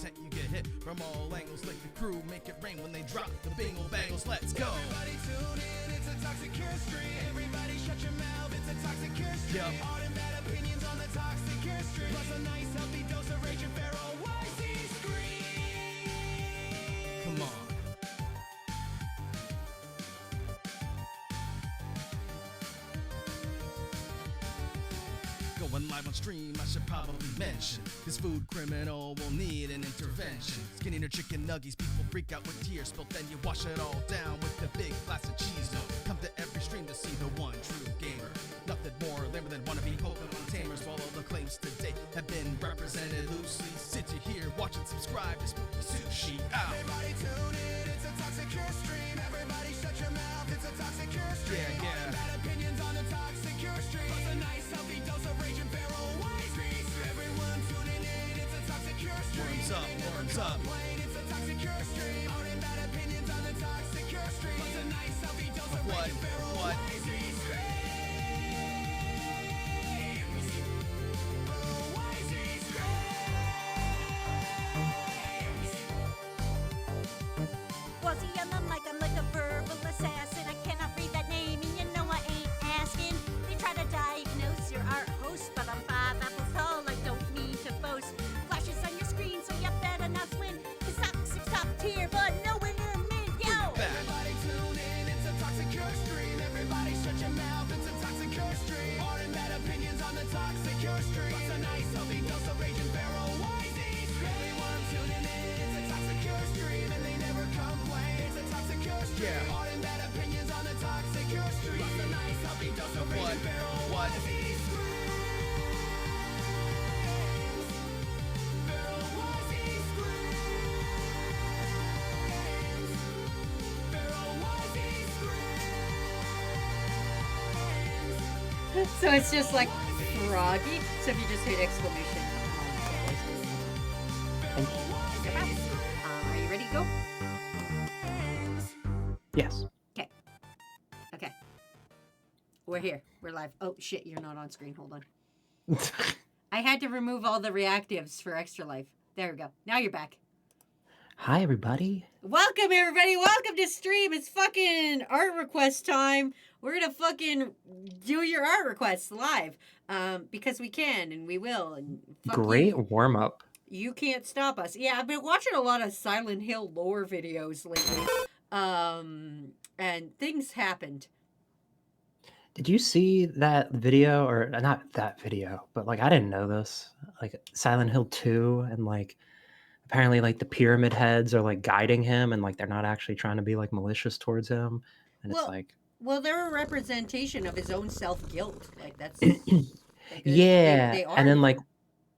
content you get hit from all angles. Like the crew make it rain when they drop the bingle bangles. Let's go. Everybody tune in, it's a Toxic Cure stream. Everybody shut your mouth, it's a Toxic Cure stream. Yep. All them bad opinions on the Toxic Cure stream. Plus a nice healthy dose of rage and feral YC scream. Come on. Going live on stream, I should probably mention this food criminal will need an intervention. Skinny or chicken nuggies, people freak out with tears spilled. Then you wash it all down with the big glass of cheese. Come to every stream to see the one true gamer. Nothing more lame than wannabe Pokemon tamers. While all the claims to date have been represented loosely, sit you here, watch and subscribe to Spooky Sushi. Out. Everybody tune in, it's a Toxic Cure stream. Everybody shut your mouth, it's a Toxic Cure stream. Yeah, yeah. All them bad opinions on the Toxic Cure stream. Plus a nice healthy dose of rage and feral YC scream. Everyone tuning in, it's a Toxic Cure stream. Worms up, worms up. It's a Toxic Cure stream. All them bad opinions on the Toxic Cure stream. Plus a nice healthy dose of What? rage and feral What? YC screams. YC Was he on the mic? I'm like a verbal assassin. I cannot read that name, and you know I ain't asking. They try to diagnose your art host, but I'm 5 apples tall. I don't mean to boast. Flashes on your screen, so you better not swim. Cause Toxic's top tier, but nowhere near me. Yo! Everybody tune in, it's a Toxic Cure stream. Everybody shut your mouth, it's a Toxic Cure stream. All them bad opinions on the Toxic Cure stream. Plus a nice healthy dose of rage and feral YZ stream. Everyone tuning in, it's a Toxic Cure stream. And they never complain, it's a Toxic Cure stream. Yeah. All them bad opinions on the Toxic Cure stream. Plus a nice healthy dose of rage What? and feral What? YZ screams. Feral YZ screams. Feral YZ screams. So it's just like froggy. So if you just hit exclamation. Are you ready to go? Yes. Okay. We're here. We're live. Oh shit, you're not on screen. Hold on. I had to remove all the reactives for Extra Life. There we go. Now you're back. Hi, everybody. Welcome everybody. Welcome to stream. It's fucking art request time. We're gonna fucking do your art requests live. Because we can and we will and fuck Great you. warm up. You can't stop us. Yeah, I've been watching a lot of Silent Hill lore videos lately. And things happened. Did you see that video, or not that video, but like I didn't know this. Like Silent Hill 2, and like apparently like the pyramid heads are like guiding him, and like they're not actually trying to be like malicious towards him. And Well, it's like, Well, they're a representation of his own self-guilt. Like that's like, yeah. they are. And then like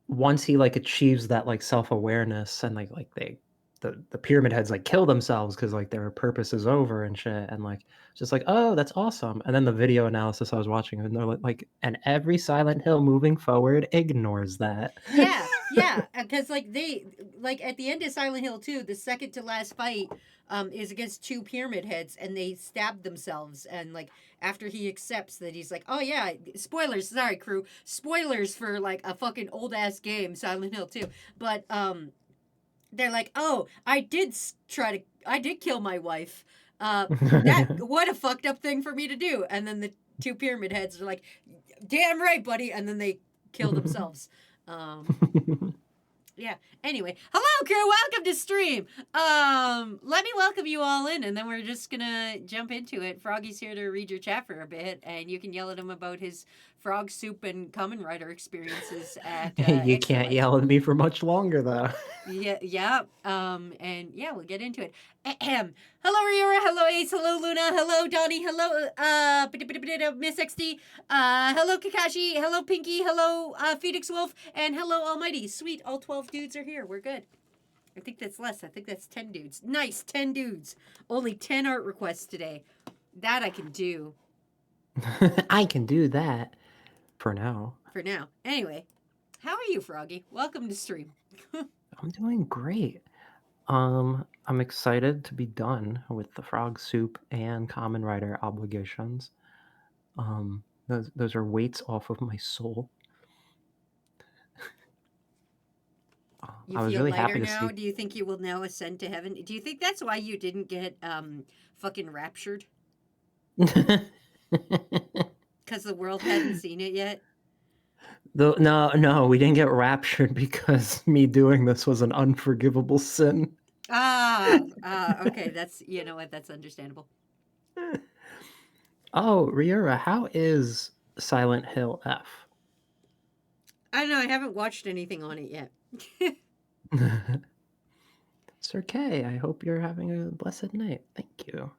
once he like achieves that like self-awareness, and like they the pyramid heads like kill themselves because like their purpose is over and shit, and like just like, oh, that's awesome. And then the video analysis I was watching, and they're like, and every Silent Hill moving forward ignores that. yeah, because like they like at the end of Silent Hill 2, the second to last fight is against 2 pyramid heads, and they stab themselves. And like after he accepts that, he's like, oh yeah, spoilers, sorry crew, spoilers for like a fucking old ass game, Silent Hill 2. But they're like, oh, I did kill my wife. What a fucked up thing for me to do. And then the 2 pyramid heads are like, damn right, buddy. And then they kill themselves. Yeah. Anyway, hello crew, welcome to stream. Let me welcome you all in, and then we're just gonna jump into it. Froggy's here to read your chat for a bit, and you can yell at him about his frog soup and Kamen Rider experiences at You can't yell at me for much longer though. Yeah. And yeah, we'll get into it. Ahem. Hello Riora, hello Ace, hello Luna, hello Donnie, hello Miss XD, hello Kakashi, hello Pinky, hello Phoenix Wolf, and hello Almighty. Sweet, all 12 dudes are here. We're good. I think that's less. I think that's 10 dudes. Nice, 10 dudes. Only 10 art requests today. That I can do. I can do that for now. For now. Anyway, how are you, Froggy? Welcome to stream. I'm doing great. I'm excited to be done with the frog soup and Kamen Rider obligations. Those are weights off of my soul. You I was feel really lighter happy to now? see. Do you think you will now ascend to heaven? Do you think that's why you didn't get fucking raptured? Because the world hadn't seen it yet? No, we didn't get raptured because me doing this was an unforgivable sin. Okay. That's, you know what? That's understandable. Oh, Riura, how is Silent Hill F? I don't know. I haven't watched anything on it yet. Sir K, I hope you're having a blessed night. Thank you.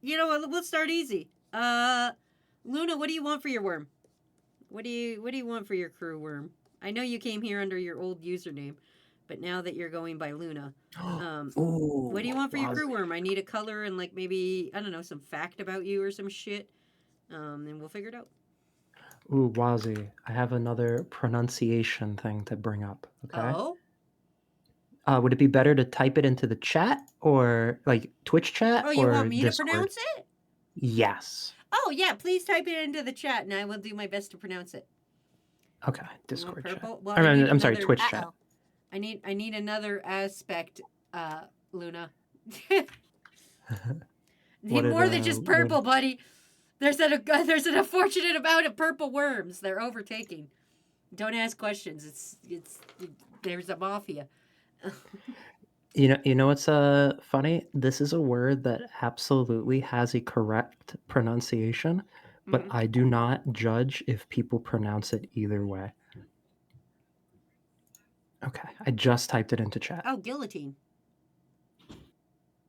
You know what? We'll start easy. Luna, what do you want for your worm? What do you want for your crew worm? I know you came here under your old username, but now that you're going by Luna, Ooh, what do you want for your Waz- crew worm? I need a color and like maybe I don't know some fact about you or some shit, and we'll figure it out. Ooh, Wazzy, I have another pronunciation thing to bring up. Okay. Oh, Would it be better to type it into the chat or like Twitch chat oh, you or want me to Discord? pronounce it? Yes. Oh yeah, please type it into the chat, and I will do my best to pronounce it. Okay, You want Discord chat. purple? Well, I'm sorry, Twitch chat. I need another aspect, Luna. What Need did, more than just Luna- purple, buddy. There's an unfortunate amount of purple worms. They're overtaking. Don't ask questions. There's a mafia. You know what's funny? This is a word that absolutely has a correct pronunciation, but Mhm. I do not judge if people pronounce it either way. Okay, I just typed it into chat. Oh, guillotine.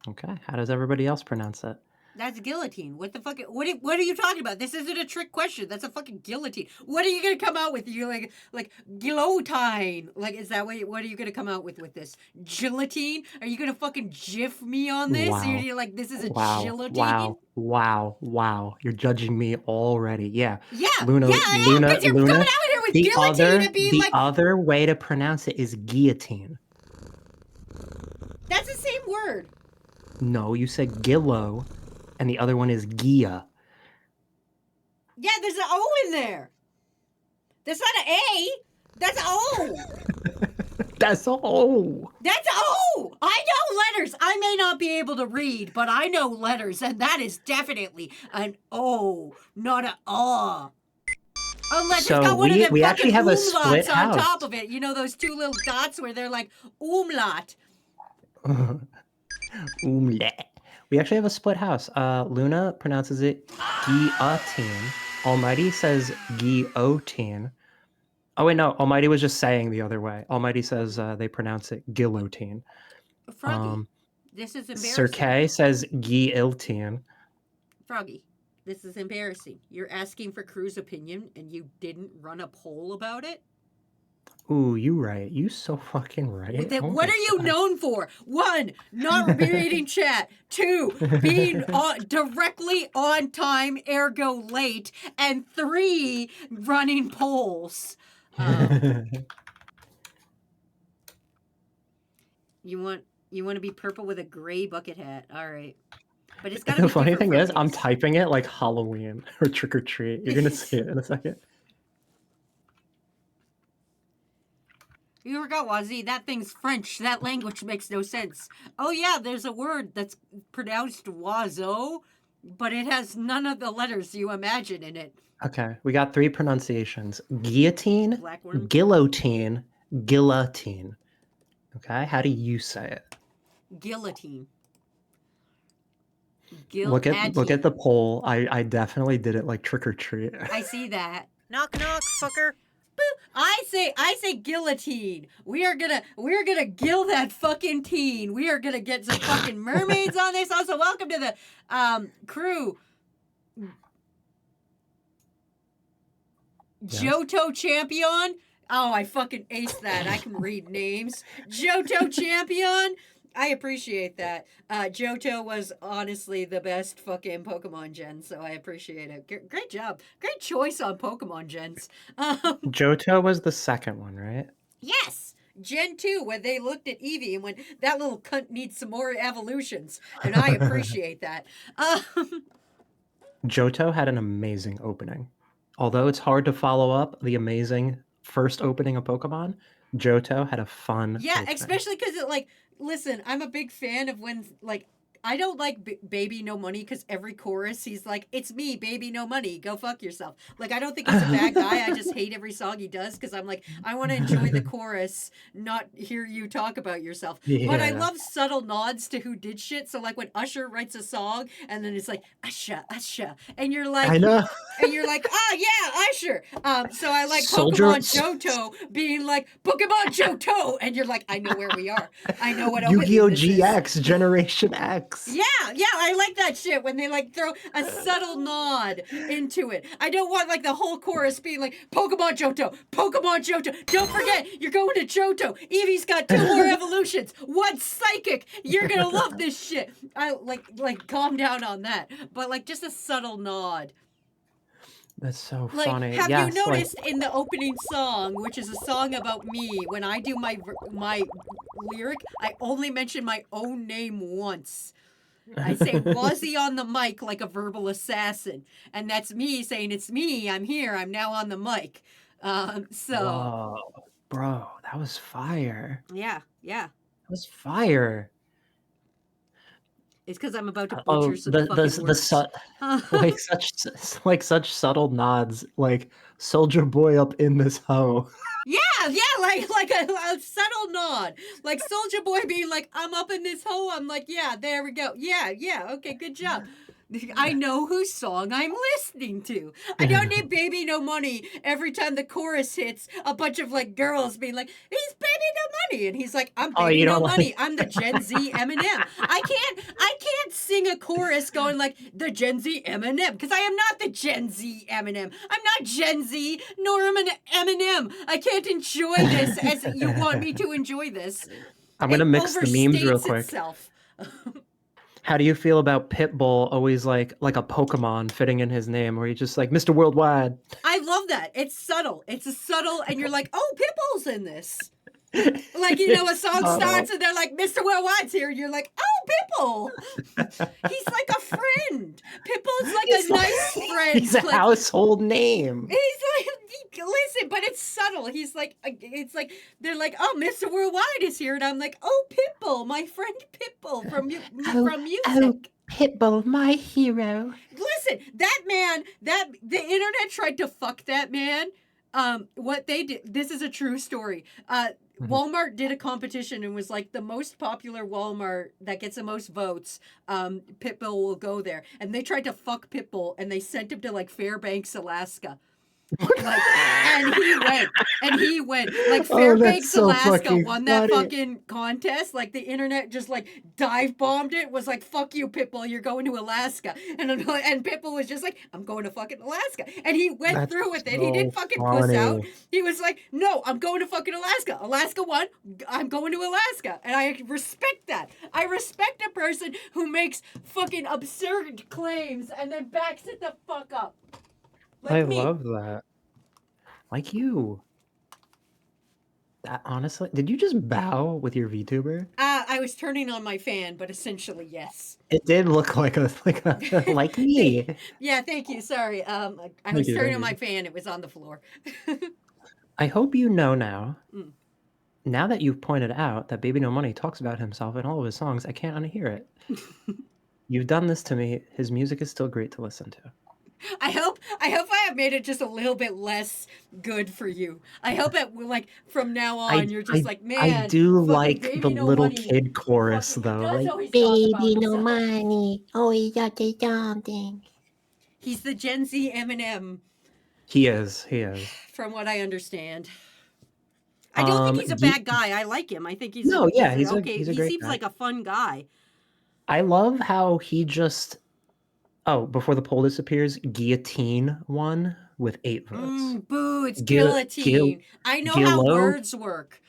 Okay, how does everybody else pronounce it? That's guillotine. What the fuck? What are you talking about? This isn't a trick question. That's a fucking guillotine. What are you gonna come out with? You like guillotine? Like is that what are you gonna come out with this guillotine? Are you gonna fucking jiff me on this? Wow. You're like this is a Wow, guillotine? wow. You're judging me already. Yeah. Yeah, Luna, yeah, I am Luna, because you're Luna. coming out here with The guillotine and being the like other way to pronounce it is guillotine. that's the same word. No, you said gillo, and the other one is gia. Yeah, there's an O in there. That's not an A. That's an O. That's all. That's O. I know letters. I may not be able to read, but I know letters, and that is definitely an O, not an A. Unless So it's got one of them we fucking actually have a split umlauts on house. top of it. You know those two little dots where they're like umlaut. Umlaut. We actually have a split house. Luna pronounces it guillotine. Almighty says guillotine. Oh wait, no. Almighty was just saying the other way. Almighty says they pronounce it guillotine. Froggy, this is embarrassing. Sir K says guillotine. Froggy, this is embarrassing. You're asking for Crew's opinion, and you didn't run a poll about it? Ooh, you right. You so fucking right. Then Oh what my are you God. known for? 1, not reading chat. 2, being directly on time, ergo late. And 3, running polls. You want to be purple with a gray bucket hat. All right. But it's got to be The funny different thing from is, I'm these. typing it like Halloween or trick or treat. You're gonna see it in a second. You forgot, Wazzy. That thing's French. That language makes no sense. Oh, yeah, there's a word that's pronounced oiseau, but it has none of the letters you imagine in it. Okay, we got 3 pronunciations: guillotine, Blackworm? guillotine, guillotine. Okay, how do you say it? Guillotine. Look at the poll. I definitely did it like trick or treat. I see that. Knock knock, fucker. I say guillotine. We are gonna gill that fucking teen. We are gonna get some fucking mermaids on this. Also, welcome to the crew. Yes. Johto Champion. Oh, I fucking aced that. I can read names. Johto Champion. I appreciate that. Johto was honestly the best fucking Pokemon gen, so I appreciate it. Great job. Great choice on Pokemon gens. Johto was the second one, right? Yes! Gen 2, when they looked at Eevee and went, that little cunt needs some more evolutions. And I appreciate that. Johto had an amazing opening. Although it's hard to follow up the amazing first opening of Pokemon, Johto had a fun Yeah, opening. especially because it like, listen, I'm a big fan of when like I don't like Baby No Money because every chorus he's like, "It's me, Baby No Money, go fuck yourself." Like I don't think he's a bad guy. I just hate every song he does because I'm like, I want to enjoy the chorus, not hear you talk about yourself. But I Yeah. love subtle nods to who did shit. So like when Usher writes a song and then it's like Usher, Usher, and you're like, I know. ah, yeah, Usher. So I like Soldier- Pokemon Johto being like Pokemon Johto, and you're like, I know where we are. I know what opening Yu-Gi-Oh! this is. GX Generation X. Yeah, I like that shit when they like throw a subtle nod into it. I don't want like the whole chorus being like Pokemon Johto, Pokemon Johto. Don't forget, you're going to Johto. Eevee's got 2 more evolutions. One psychic. You're gonna love this shit. I like calm down on that, but like just a subtle nod. That's so Like, funny. have Yes, you like- noticed in the opening song, which is a song about me, when I do my lyric, I only mention my own name once. I say Wazzy on the mic like a verbal assassin, and that's me saying it's me. I'm here. I'm now on the mic. Whoa, bro, that was fire. Yeah. That was fire. It's because I'm about to Oh, butcher some fucking words. like such subtle nods, like Soldier Boy up in this hoe. Yeah, like a subtle nod, like Soldier Boy being like, "I'm up in this hole." I'm like, "Yeah, there we go. Yeah, okay, good job." I know whose song I'm listening to. I don't need Baby No Money every time the chorus hits. A bunch of like girls being like, "He's Baby No Money," and he's like, "I'm Oh, Baby you No don't like- Money. I'm the Gen Z Eminem." I can't sing a chorus going like the Gen Z Eminem because I am not the Gen Z Eminem. I'm not Gen Z nor am an Eminem. I can't enjoy this as you want me to enjoy this. I'm gonna It mix the memes real overstates quick. itself. How do you feel about Pitbull always like a Pokemon fitting in his name, where he's just like Mr. Worldwide? I love that. It's subtle. It's a subtle, and you're like, oh, Pitbull's in this. Like, you know, a song starts and they're like, Mr. Worldwide's here. And you're like, oh, Pitbull. He's like a friend. Pitbull's like a nice friend. He's a like, household name. He's like, listen, but it's subtle. He's like, it's like, they're like, oh, Mr. Worldwide is here. And I'm like, oh, Pitbull, my friend Pitbull from music. Pitbull, my hero. Listen, that man, the internet tried to fuck that man. What they did, this is a true story. Walmart did a competition and was like, the most popular Walmart that gets the most votes, Pitbull will go there. And they tried to fuck Pitbull and they sent him to like Fairbanks, Alaska. Like, and he went like Fairbanks, so Alaska won that funny. fucking contest. Like the internet just like dive bombed it, was like, fuck you, Pitbull, you're going to Alaska. And Pitbull was just like, I'm going to fucking Alaska. And he went through with it. He didn't fucking puss out. He was like, no, I'm going to fucking Alaska. Alaska won. I'm going to Alaska. And I respect that. I respect a person who makes fucking absurd claims and then backs it the fuck up. Like I me. love that. Like you. That honestly, did you just bow with your VTuber? I was turning on my fan, but essentially yes. It did look like like me. Yeah, thank you. Sorry. I was turning on my fan. It was on the floor. I hope you know now. Mm. Now that you've pointed out that Baby No Money talks about himself in all of his songs, I can't unhear it. You've done this to me. His music is still great to listen to. I hope I have made it just a little bit less good for you. I hope that like from now on you're just like, man. I do fucking like Baby the No little Money kid chorus fucking though. does Like, always talk about Baby No himself. Money, always got to something. He's the Gen Z Eminem, He is. from what I understand. I don't think he's a bad guy. I like him. I think he's okay. he He's a great seems guy. like a fun guy. I love how he just. Oh, before the poll disappears, Guillotine won with 8 votes. Boo, it's Gil- guillotine. I know how Gillo- words work.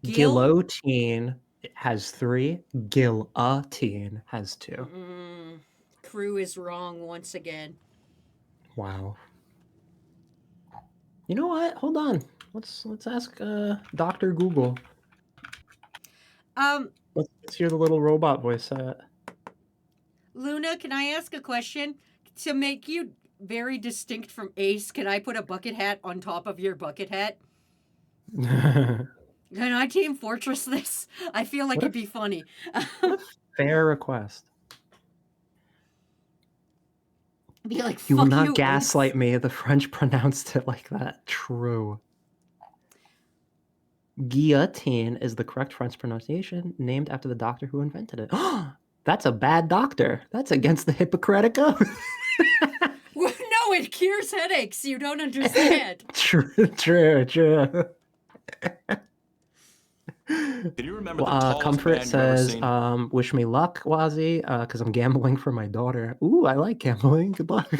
Guillotine has 3. Guillotine has 2. Crew is wrong once again. Wow. You know what? Hold on. Let's ask Dr. Google. Let's hear the little robot voice say it. Luna, can I ask a question? To make you very distinct from Ace, can I put a bucket hat on top of your bucket hat? Can I Team Fortress this? I feel like What it'd a- be funny. What a fair request. Be like, You will fuck not you, gaslight Oaks. me. The French pronounced it like that. True. Guillotine is the correct French pronunciation, named after the doctor who invented it. That's a bad doctor. That's against the Hippocratic Oath. No, it cures headaches. You don't understand. True. Can you remember the tallest Comfort man you've ever says, seen? wish me luck, Wazzy, because I'm gambling for my daughter. Ooh, I like gambling. Good luck.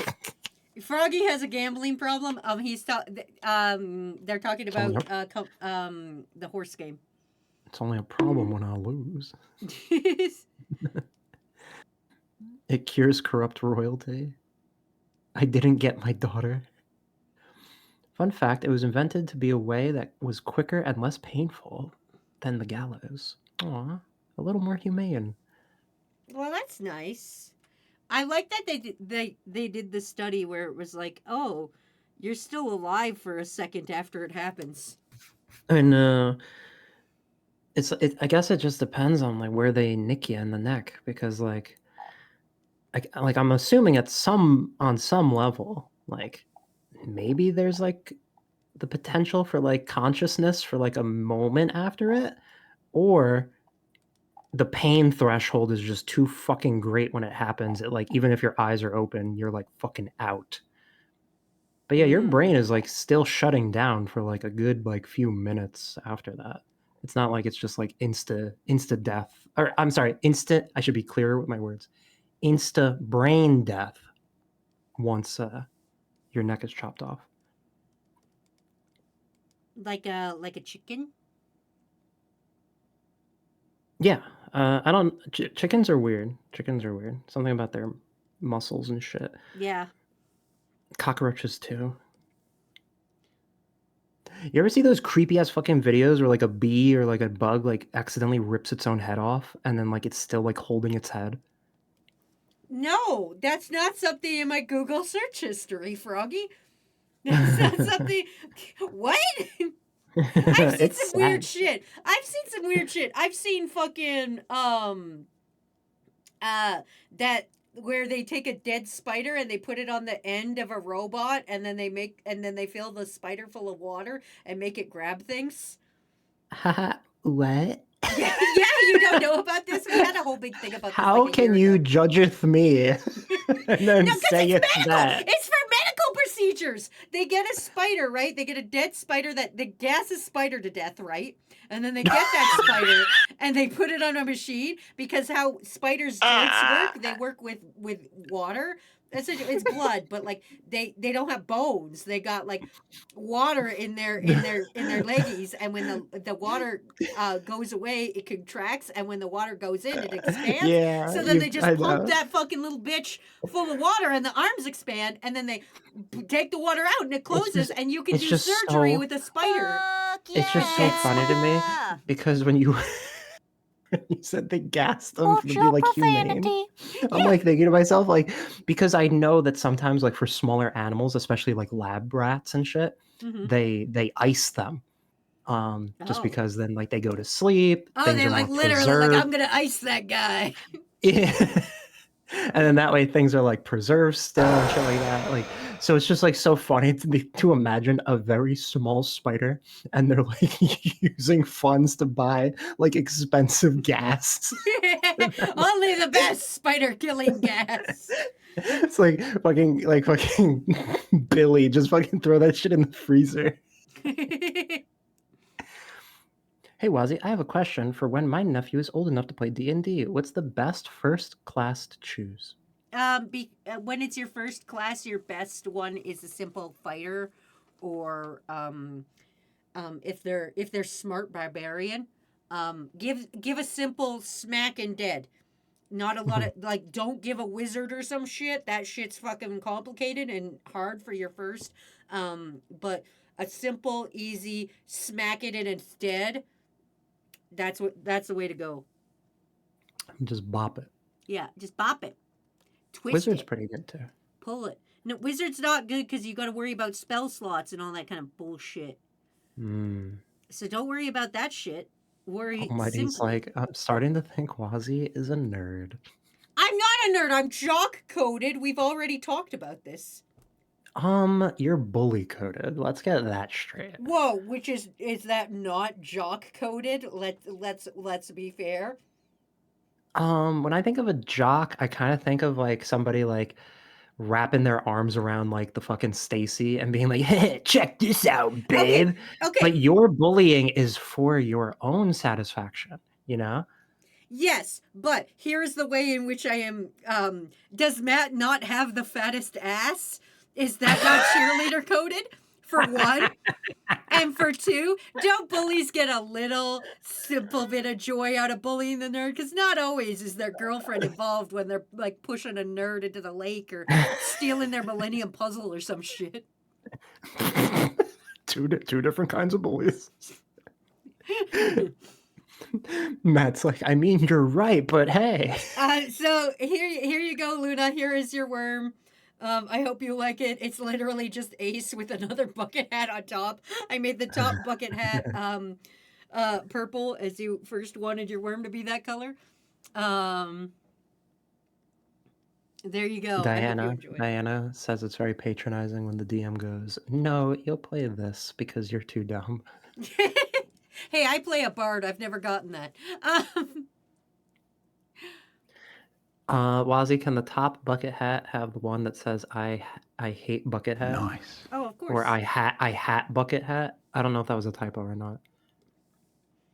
Froggy has a gambling problem. They're talking only about the horse game. It's only a problem when I lose. It cures corrupt royalty. I didn't get my daughter. Fun fact, it was invented to be a way that was quicker and less painful than the gallows. Aw, a little more humane. Well, that's nice. I like that they did the study where it was like, oh, you're still alive for a second after it happens. And I guess it just depends on like where they nick you in the neck, because like I'm assuming on some level, like maybe there's like the potential for like consciousness for like a moment after it, or the pain threshold is just too fucking great when it happens. It, like, even if your eyes are open, you're like fucking out. But yeah, your brain is like still shutting down for like a good like few minutes after that. It's not like it's just like insta death. Or I'm sorry, instant. I should be clearer with my words. Insta brain death once your neck is chopped off. Like a chicken. Yeah, I don't. Chickens are weird. Chickens are weird. Something about their muscles and shit. Yeah. Cockroaches too. You ever see those creepy ass fucking videos where like a bee or like a bug like accidentally rips its own head off and then like it's still like holding its head? No, that's not something in my Google search history, Froggy. That's not something. What? I've seen It's some weird sad. shit. I've seen fucking that where they take a dead spider and they put it on the end of a robot and then they fill the spider full of water and make it grab things. Haha, what? Yeah, you don't know about this? We had a whole big thing about this. How like a can year you ago. judgeth me and then No, because say it's it's medical. that? It's for medical procedures. They get a spider, right? They get a dead spider that the gas is spider to death, right? And then they get that spider and they put it on a machine because how spiders' joints work, they work with water. It's blood, but like they don't have bones. They got like water in their leggies, and when the water goes away, it contracts, and when the water goes in, it expands. Yeah, So then they just I pump know. that fucking little bitch full of water, and the arms expand, and then they take the water out, and it closes, just- and you can it's do just surgery so- with a spider. Fuck It's just so yeah. funny to me because when you you said they gassed them Watch to be your like humane. profanity. I'm like thinking to myself, like, because I know that sometimes, like, for smaller animals, especially like lab rats and shit, Mhm. they ice them, just Oh. because then like they go to sleep. Oh, things they're are like more literally like, preserved. I'm gonna ice that guy. Yeah. And then that way things are like preserved still and shit like that. Like, so it's just like so funny to imagine a very small spider and they're like using funds to buy like expensive gas. Only the best spider killing gas. It's like fucking Billy, just fucking throw that shit in the freezer. Hey Wazzy, I have a question for when my nephew is old enough to play D&D. What's the best first class to choose? When it's your first class, your best one is a simple fighter, or if they're smart barbarian, give a simple smack and dead. Not a lot of like, don't give a wizard or some shit. That shit's fucking complicated and hard for your first. But a simple, easy smack it and it's dead. That's the way to go. Just bop it. Yeah, just bop it, twist Wizard's it, pretty good too. pull it. No, wizard's not good because you got to worry about spell slots and all that kind of bullshit. So don't worry about that shit. Worry Almighty's simply. like, I'm starting to think Wazzy is a nerd. I'm not a nerd. I'm jock coded. We've already talked about this. You're bully coded. Let's get that straight. Whoa, which is that not jock coded? Let's be fair. When I think of a jock, I kind of think of like somebody like wrapping their arms around like the fucking Stacy and being like, "Hey, check this out, babe." Okay. But your bullying is for your own satisfaction, you know? Yes, but here's the way in which I am. Does Matt not have the fattest ass? Is that not cheerleader coded? For one. And for two, don't bullies get a little simple bit of joy out of bullying the nerd? Because not always is their girlfriend involved when they're like pushing a nerd into the lake or stealing their Millennium Puzzle or some shit. Two different kinds of bullies. Matt's like, I mean, you're right, but hey. So here you go, Luna. Here is your worm. I hope you like it. It's literally just Ace with another bucket hat on top. I made the top bucket hat purple as you first wanted your worm to be that color. There you go. I hope you enjoy it. Diana says it's very patronizing when the DM goes, "No, you'll play this because you're too dumb." Hey, I play a bard. I've never gotten that. Wazzy, can the top bucket hat have the one that says I hate bucket hat? Nice. Oh, of course. Or I hat bucket hat? I don't know if that was a typo or not.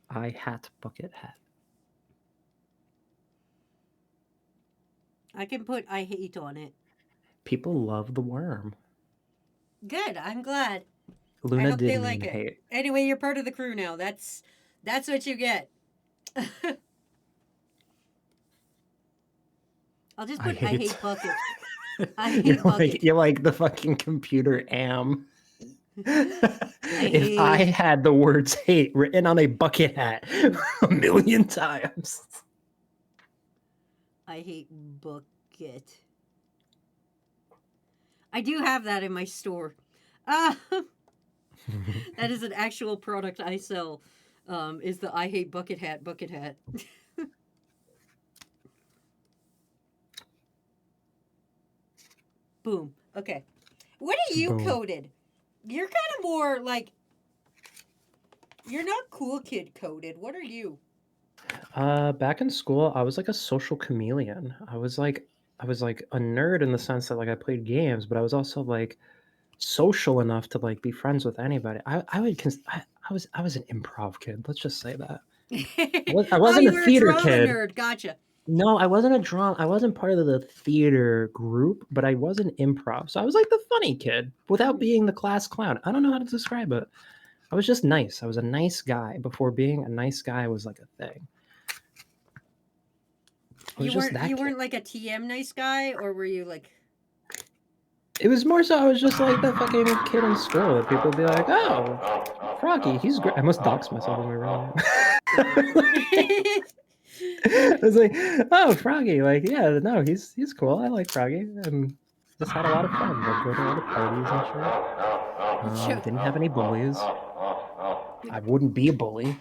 I hat bucket hat. I can put I hate on it. People love the worm. Good. I'm glad. I Luna hope they didn't like mean it. hate. Anyway, you're part of the crew now. That's what you get. I'll just put I hate bucket. I hate bucket. You're like the fucking computer am. If hate- I had the words hate written on a bucket hat a million times. I hate bucket. I do have that in my store. That is an actual product I sell. Is the I hate bucket hat bucket hat. Boom. Okay. What are you Boom. coded? You're kind of more like you're not cool kid coded. What are you? Back in school, I was like a social chameleon. I was like a nerd in the sense that like I played games, but I was also like social enough to like be friends with anybody. I was an improv kid. Let's just say that. I wasn't you a were theater drama kid. nerd. Gotcha. No, I wasn't a drama. I wasn't part of the theater group, but I was an improv. So I was like the funny kid without being the class clown. I don't know how to describe it. I was just nice. I was a nice guy before being a nice guy was like a thing. You weren't like a TM nice guy, or were you like? It was more so I was just like that fucking kid in school that people would be like, "Oh, Froggy, he's great." I must dox myself in my real name. I was like, "Oh, Froggy, like, yeah, no, he's cool. I like Froggy, and just had a lot of fun. Like, go to all the parties and shit. Didn't have any bullies. I wouldn't be a bully.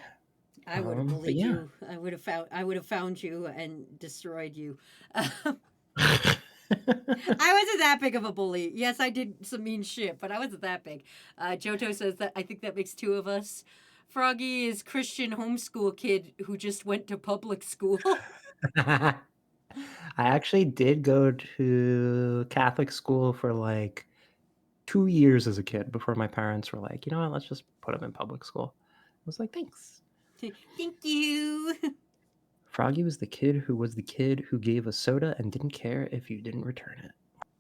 I would have bullied you. I would have found you and destroyed you. I wasn't that big of a bully. Yes, I did some mean shit, but I wasn't that big. Joto says that I think that makes two of us. Froggy is Christian homeschool kid who just went to public school. I actually did go to Catholic school for like 2 years as a kid before my parents were like, you know what, let's just put him in public school. I was like, thanks. Thank you. Froggy was the kid who gave a soda and didn't care if you didn't return it.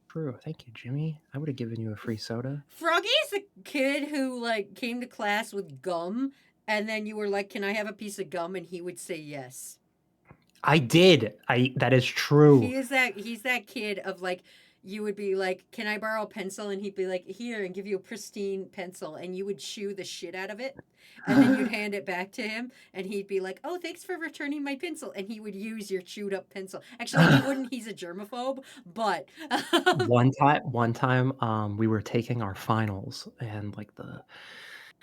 True. Thank you, Jimmy. I would have given you a free soda. Froggy is the kid who like came to class with gum, and then you were like, "Can I have a piece of gum?" and he would say yes. I did. That is true. He's that kid of like, you would be like, "Can I borrow a pencil?" and he'd be like, "Here," and give you a pristine pencil, and you would chew the shit out of it, and then you'd hand it back to him, and he'd be like, "Oh, thanks for returning my pencil," and he would use your chewed up pencil. Actually, he wouldn't. He's a germaphobe, but one time, we were taking our finals, and like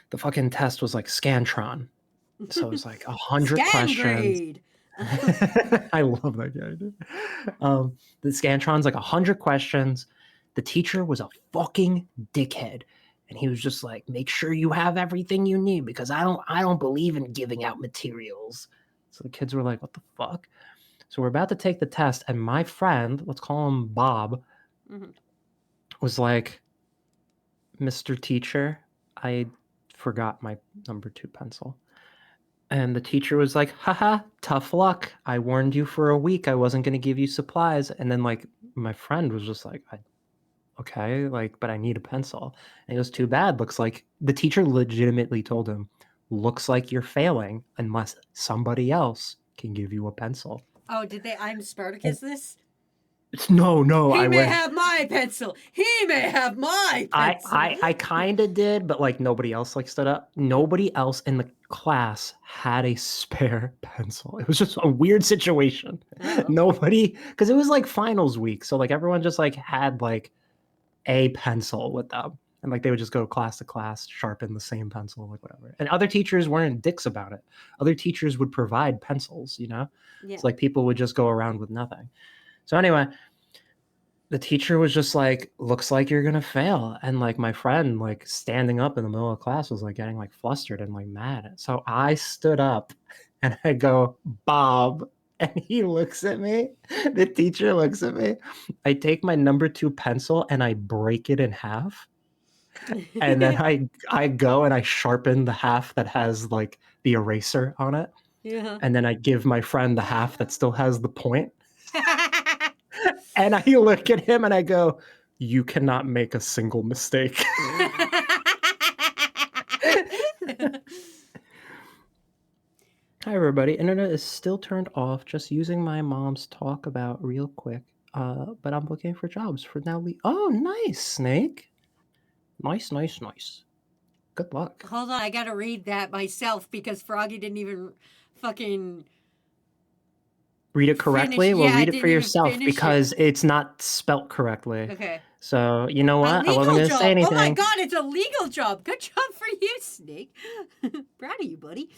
the fucking test was like Scantron. So it was like 100 Scan questions. grade. I love that guy, dude. The Scantron's like 100 questions. The teacher was a fucking dickhead. And he was just like, make sure you have everything you need because I don't believe in giving out materials. So the kids were like, what the fuck? So we're about to take the test, and my friend, let's call him Bob, Mhm. was like, Mr. Teacher, I forgot my number 2 pencil. And the teacher was like, haha, tough luck. I warned you for a week. I wasn't going to give you supplies. And then, like, my friend was just like, okay, like, but I need a pencil. And it was too bad. Looks like the teacher legitimately told him, looks like you're failing unless somebody else can give you a pencil. Oh, did they? I'm Spartacus this? No, He I may wish. have my pencil. He may have my pencil. I kind of did, but like nobody else like stood up. Nobody else in the class had a spare pencil. It was just a weird situation. Oh. Nobody, because it was like finals week, so like everyone just like had like a pencil with them, and like they would just go class to class, sharpen the same pencil, like whatever. And other teachers weren't dicks about it. Other teachers would provide pencils, you know. Yeah. It's like people would just go around with nothing. So anyway, the teacher was just like, looks like you're gonna fail. And like my friend, like standing up in the middle of class was like getting like flustered and like mad. So I stood up and I go, Bob. And he looks at me. The teacher looks at me. I take my number 2 pencil and I break it in half. And then I go and I sharpen the half that has like the eraser on it. Yeah. And then I give my friend the half that still has the point. And I look at him and I go, you cannot make a single mistake. Hi, everybody. Internet is still turned off. Just using my mom's talk about real quick. But I'm looking for jobs for now. Oh, nice, Snake. Nice. Good luck. Hold on, I gotta read that myself because Froggy didn't even fucking Read it correctly? Finish- Well, yeah, read it didn't for even yourself finish because it. it's not spelt correctly. Okay. So, you know what? A I wasn't legal going to job. say anything. Oh my god, it's a legal job. Good job for you, Snake. Proud of you, buddy.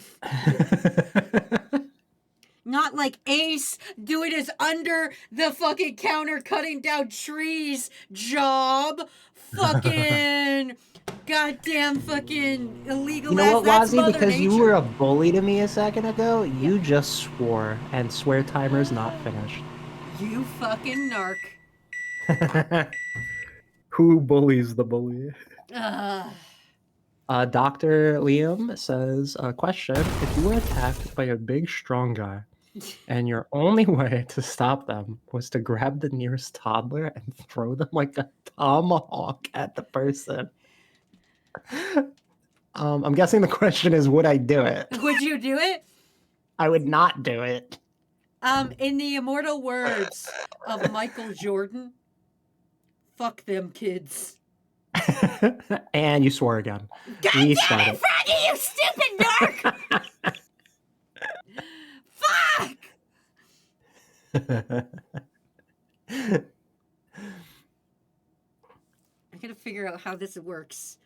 Not like Ace doing his under the fucking counter cutting down trees job. Fucking goddamn fucking illegal You know ass. what, That's Wazzy? Mother Because Nature. you were a bully to me a second ago, you just swore, and swear timer's not finished. You fucking narc. Who bullies the bully? Ugh. Dr. Liam says, question, if you were attacked by a big, strong guy, and your only way to stop them was to grab the nearest toddler and throw them like a tomahawk at the person. I'm guessing the question is, would I do it? Would you do it? I would not do it. In the immortal words of Michael Jordan, fuck them kids. And you swore again. God Restart damn it, Froggy, you stupid narc! Fuck! I gotta figure out how this works.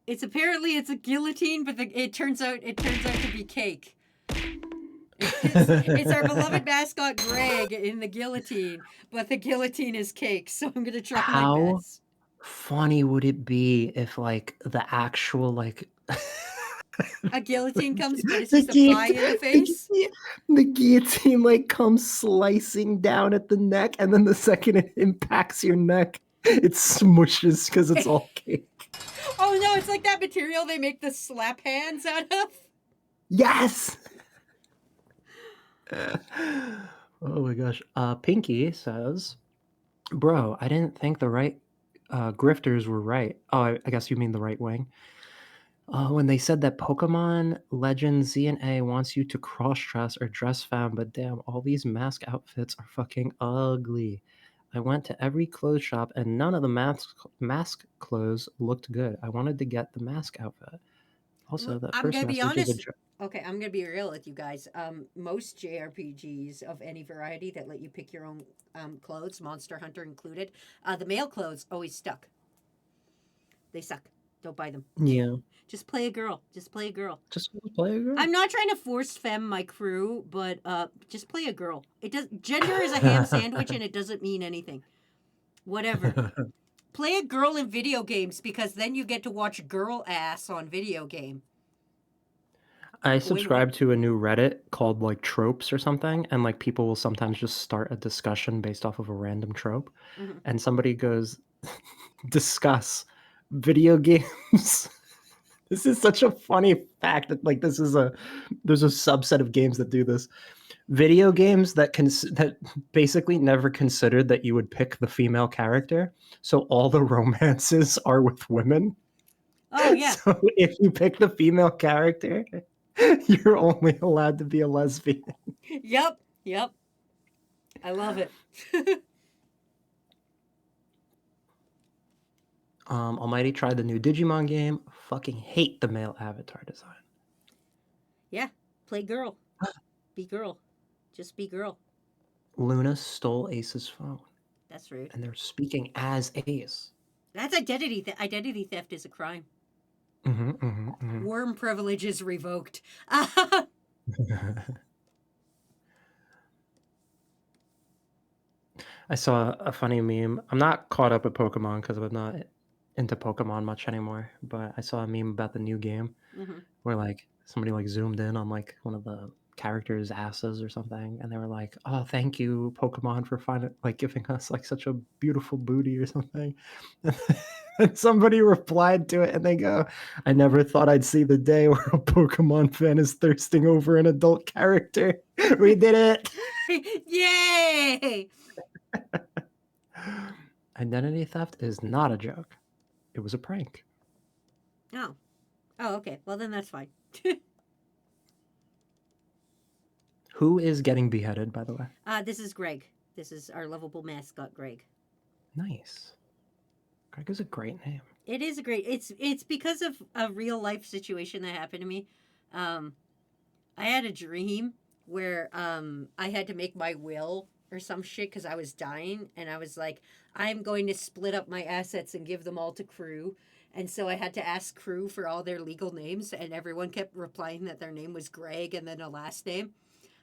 It's apparently it's a guillotine, but it turns out to be cake. It's our beloved mascot Greg in the guillotine, but the guillotine is cake. So I'm gonna try my best. Funny would it be if like the actual like A guillotine comes, but it's just a pie in the face. The guillotine like comes slicing down at the neck, and then the second it impacts your neck, it smushes because it's all cake. Oh no, it's like that material they make the slap hands out of. Yes. Oh my gosh. Pinky says, bro, I didn't think the right grifters were right. Oh, I guess you mean the right wing. When they said that Pokemon Legends Z and A wants you to cross-dress or dress femme, but damn, all these mask outfits are fucking ugly. I went to every clothes shop and none of the mask clothes looked good. I wanted to get the mask outfit. Also, that I'm first gonna be message is a honest. joke. Okay, I'm gonna be real with you guys. Most JRPGs of any variety that let you pick your own clothes, Monster Hunter included, the male clothes always stuck. They suck. Don't buy them. Yeah. Just play a girl. Just play a girl. Just play a girl. I'm not trying to force fem my crew, but just play a girl. It does. Gender is a ham sandwich, and it doesn't mean anything. Whatever. Play a girl in video games because then you get to watch girl ass on video game. I subscribe to a new Reddit called like tropes or something, and like people will sometimes just start a discussion based off of a random trope, Mhm. and somebody goes, discuss video games. This is such a funny fact that like there's a subset of games that do this. Video games that that basically never considered that you would pick the female character, so all the romances are with women. Oh yeah. So if you pick the female character, you're only allowed to be a lesbian. Yep. Yep. I love it. Almighty tried the new Digimon game. Fucking hate the male avatar design. Yeah. Play girl. Be girl. Just be girl. Luna stole Ace's phone, That's rude. and they're speaking as Ace. That's identity. Identity theft is a crime. Mm-hmm. Worm privilege is revoked. I saw a funny meme. I'm not caught up with Pokemon because I'm not into Pokemon much anymore, but I saw a meme about the new game Mhm. where like somebody like zoomed in on like one of the characters' asses or something, and they were like, "Oh, thank you, Pokemon, for finding like giving us like such a beautiful booty or something." And somebody replied to it, and they go, "I never thought I'd see the day where a Pokemon fan is thirsting over an adult character. We did it!" Yay! Identity theft is not a joke. It was a prank. Oh. Oh, okay. Well, then that's fine. Who is getting beheaded, by the way? This is Greg. This is our lovable mascot, Greg. Nice. Greg is a great name. It is a great. It's because of a real life situation that happened to me. I had a dream where I had to make my will or some shit because I was dying, and I was like, I'm going to split up my assets and give them all to crew. And so I had to ask crew for all their legal names, and everyone kept replying that their name was Greg and then a last name.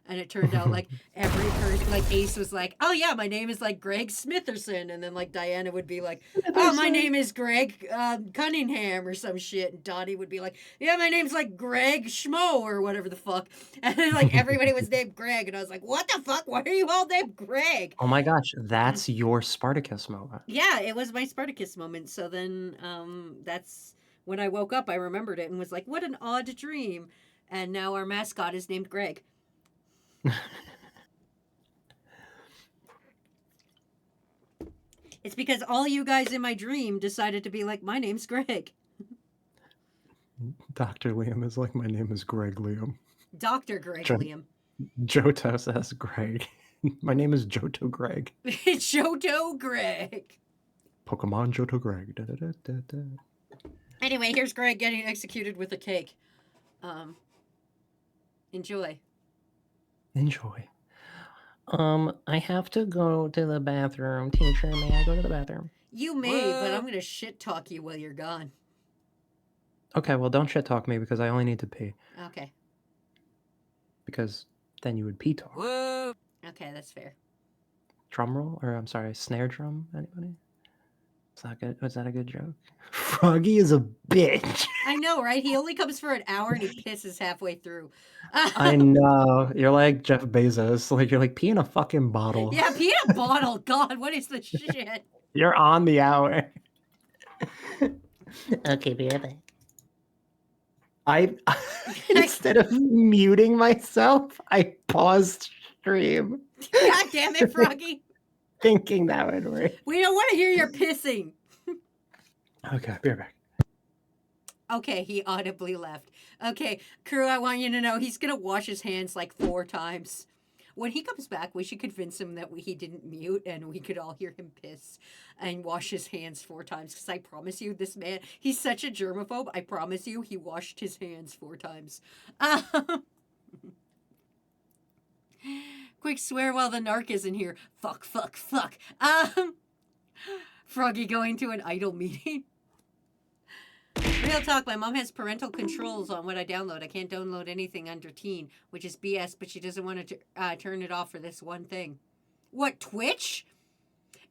And it turned out like every person, like Ace was like, "Oh yeah, my name is like Greg Smitherson," and then like Diana would be like, "Oh, my name is Greg Cunningham" or some shit, and Dottie would be like, "Yeah, my name's like Greg Schmo or whatever the fuck," and then like everybody was named Greg, and I was like, "What the fuck? Why are you all named Greg?" Oh my gosh, that's your Spartacus moment. Yeah, it was my Spartacus moment. So then that's when I woke up. I remembered it and was like, "What an odd dream!" And now our mascot is named Greg. It's because all you guys in my dream decided to be like, my name's Greg. Dr. Liam is like, my name is Greg Liam. Dr. Greg Jo- Liam. Johto says Greg. My name is Johto Greg. Johto Greg. Pokemon Johto Greg. Da, da, da, da, da. Anyway, here's Greg getting executed with a cake. Enjoy. Enjoy. I have to go to the bathroom. Teacher, may I go to the bathroom? You may, but I'm going to shit talk you while you're gone. Okay, well, don't shit talk me because I only need to pee. Okay. Because then you would pee talk. Okay, that's fair. Drum roll? Or, I'm sorry, snare drum? Anybody? Is that good? Was that a good joke? Froggy is a bitch. I know, right? He only comes for an hour and he pisses halfway through. I know. You're like Jeff Bezos. Like, you're like, pee in a fucking bottle. Yeah, pee in a bottle. God, what is this shit? You're on the hour. Okay, be right back. I instead of muting myself, I paused stream. God damn it, Froggy. Thinking that would work. We don't want to hear your pissing. Okay, be right back. Okay, he audibly left. Okay, crew, I want you to know he's going to wash his hands like 4 times. When he comes back, we should convince him that he didn't mute and we could all hear him piss and wash his hands 4 times. Because I promise you, this man, he's such a germaphobe. I promise you, he washed his hands 4 times. Quick swear while the narc is in here. Fuck, fuck, fuck. Froggy going to an idol meeting. Real talk, my mom has parental controls on what I download. I can't download anything under teen, which is BS, but she doesn't want to turn it off for this one thing. What, Twitch?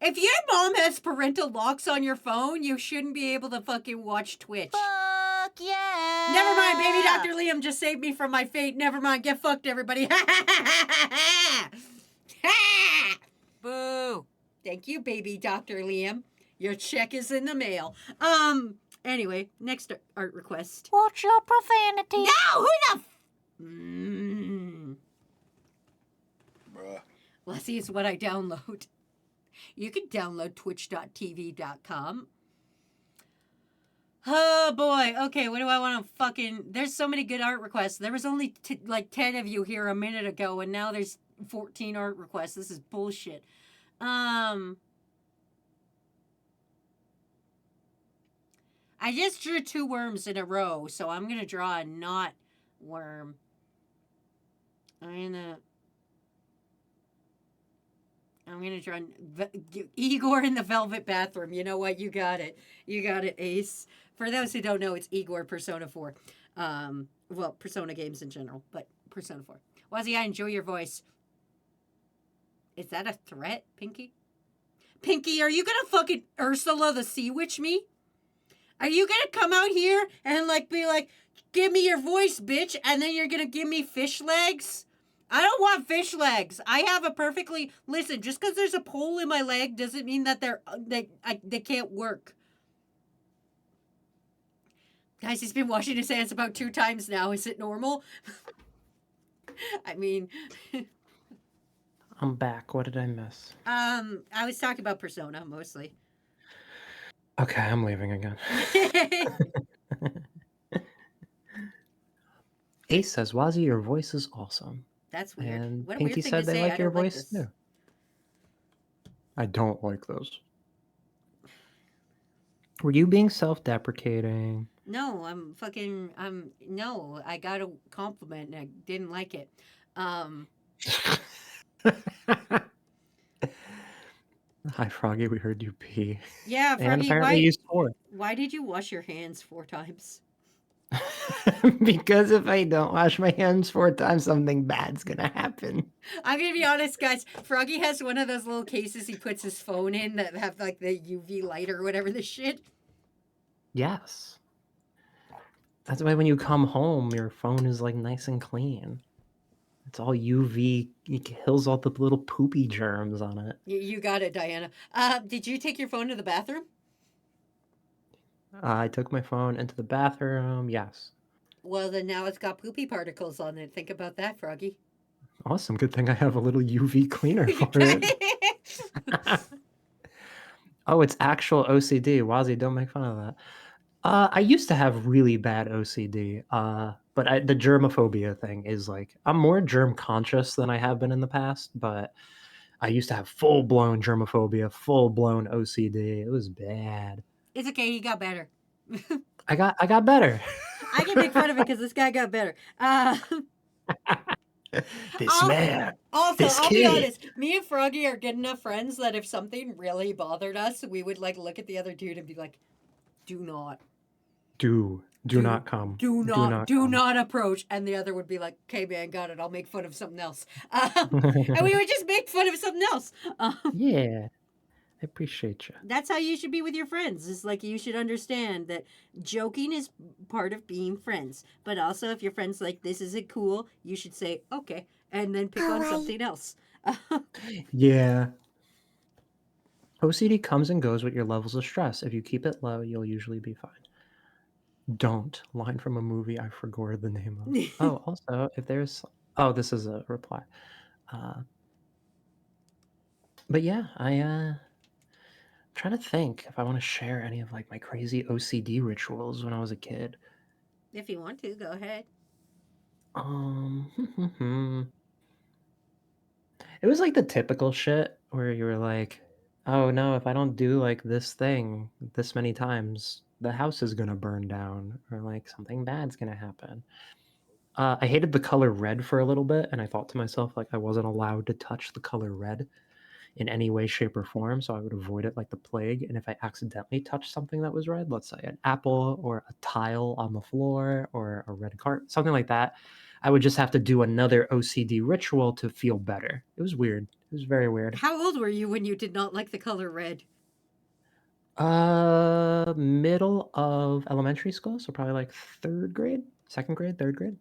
If your mom has parental locks on your phone, you shouldn't be able to fucking watch Twitch. Fuck yeah. Never mind, baby Dr. Liam just saved me from my fate. Never mind, get fucked, everybody. Boo. Thank you, baby Dr. Liam. Your check is in the mail. Anyway, next art request. Watch your profanity. No, who the Bruh. Well, see, it's what I download. You can download twitch.tv.com. Oh boy. Okay, what do I want to fucking... There's so many good art requests. There was only like 10 of you here a minute ago, and now there's 14 art requests. This is bullshit. I just drew 2 worms in a row, so I'm going to draw a not worm. I'm going to draw Igor in the velvet bathroom. You know what? You got it. You got it, Ace. For those who don't know, it's Igor Persona 4. Well, Persona games in general, but Persona 4. Wazzy, I enjoy your voice. Is that a threat, Pinky? Pinky, are you going to fucking Ursula the Sea Witch me? Are you going to come out here and like be like, give me your voice, bitch, and then you're going to give me fish legs? I don't want fish legs. I have a perfectly... Listen, just because there's a pole in my leg doesn't mean that they can't work. Guys, he's been washing his hands about 2 times now. Is it normal? I mean... I'm back. What did I miss? I was talking about Persona, mostly. Okay, I'm leaving again. Ace says, Wazzy, your voice is awesome. That's weird. And What a Pinky weird thing said to they say. like I your don't like voice this. too. I don't like those. Were you being self-deprecating? No, no, I got a compliment and I didn't like it. Hi, Froggy. We heard you pee. Yeah, And Froggy, apparently you swore. why did you wash your hands 4 times? Because if I don't wash my hands 4 times, something bad's gonna happen. I'm gonna be honest, guys. Froggy has one of those little cases he puts his phone in that have like the UV light or whatever the shit. Yes. That's why when you come home, your phone is like nice and clean. It's all UV. It kills all the little poopy germs on it. You got it, Diana. Did you take your phone to the bathroom? I took my phone into the bathroom. Yes. Well, then now it's got poopy particles on it. Think about that, Froggy. Awesome. Good thing I have a little UV cleaner for it. Oh, it's actual OCD. Wazzy, don't make fun of that. I used to have really bad OCD, but the germophobia thing is like, I'm more germ conscious than I have been in the past, but I used to have full-blown germophobia, full-blown OCD. It was bad. It's okay. He got better. I got better. I can make fun of it because this guy got better. This man. Also, This I'll be kid. honest. Me and Froggy are good enough friends that if something really bothered us, we would like look at the other dude and be like, "Do not, Do not come. do come. not approach." And the other would be like, "Okay, man, got it. I'll make fun of something else." And we would just make fun of something else. Yeah, I appreciate you. That's how you should be with your friends. It's like you should understand that joking is part of being friends. But also, if your friend's like, "This isn't cool," you should say, "Okay," and then pick on something else. Yeah. OCD comes and goes with your levels of stress. If you keep it low, you'll usually be fine. Don't. Line from a movie I forgot the name of. Oh, also, if there's... Oh, this is a reply. But yeah, trying to think if I want to share any of like my crazy OCD rituals when I was a kid. If you want to, go ahead. It was like the typical shit where you were like, oh no, if I don't do like this thing this many times, the house is gonna burn down, or like something bad's gonna happen. I hated the color red for a little bit, and I thought to myself like I wasn't allowed to touch the color red, in any way, shape, or form. So I would avoid it like the plague. And if I accidentally touched something that was red, let's say an apple or a tile on the floor or a red card, something like that, I would just have to do another OCD ritual to feel better. It was weird. It was very weird. How old were you when you did not like the color red? Middle of elementary school, so probably like third grade, second grade, third grade.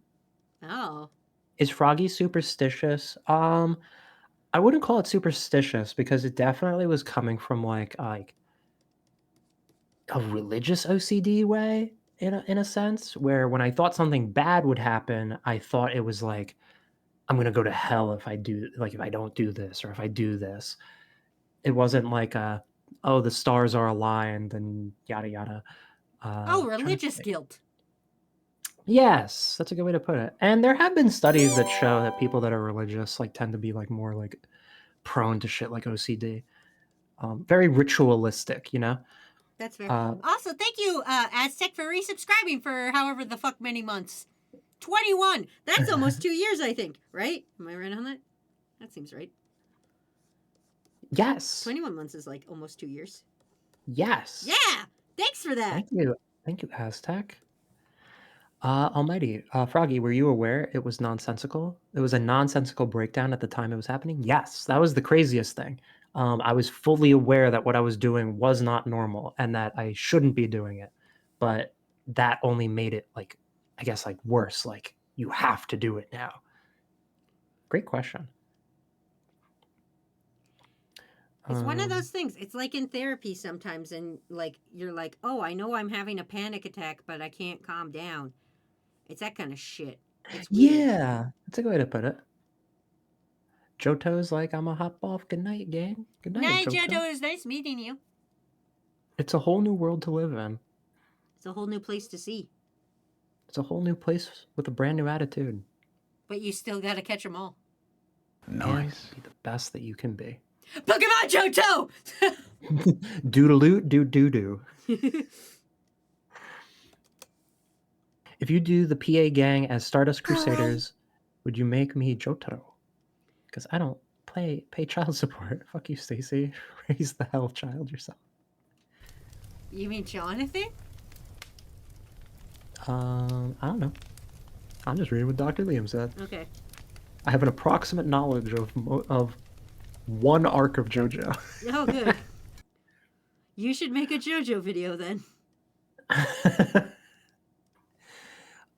Oh. Is Froggy superstitious? I wouldn't call it superstitious because it definitely was coming from like a religious OCD way in a sense, where when I thought something bad would happen, I thought it was like I'm gonna go to hell if I do like if I don't do this or if I do this. It wasn't like oh the stars are aligned and yada yada. Oh, Trying to religious think. guilt. Yes, that's a good way to put it. And there have been studies that show that people that are religious like tend to be like more like prone to shit like OCD. Very ritualistic, you know. That's fair. Uh, Also, thank you, Aztec, for resubscribing for however the fuck many months. 21. That's almost 2 years, I think. Right? Am I right on that? That seems right. yes. 21 months is like almost 2 years. Yes. Yeah. Thanks for that. Thank you. Thank you, Aztec. Almighty. Froggy, were you aware it was nonsensical? It was a nonsensical breakdown at the time it was happening? Yes, that was the craziest thing. I was fully aware that what I was doing was not normal and that I shouldn't be doing it. But that only made it like, I guess, like worse. Like, you have to do it now. Great question. It's one of those things. It's like in therapy sometimes, and like you're like, oh, I know I'm having a panic attack, but I can't calm down. It's that kind of shit. It's weird. Yeah, that's a good way to put it. Johto's like, I'm a hop off. Good night, gang. Good night, Night, Johto. Jojo. It was nice meeting you. It's a whole new world to live in. It's a whole new place to see. It's a whole new place with a brand new attitude. But you still gotta catch them all. Nice. Be the best that you can be. Pokemon Johto! Doodaloo, doo. If you do the PA gang as Stardust Crusaders, would you make me Jotaro? Because I don't pay child support. Fuck you, Stacy. Raise the hell child yourself. You mean Jonathan? I don't know. I'm just reading what Dr. Liam said. Okay. I have an approximate knowledge of one arc of JoJo. Oh, good. You should make a JoJo video then.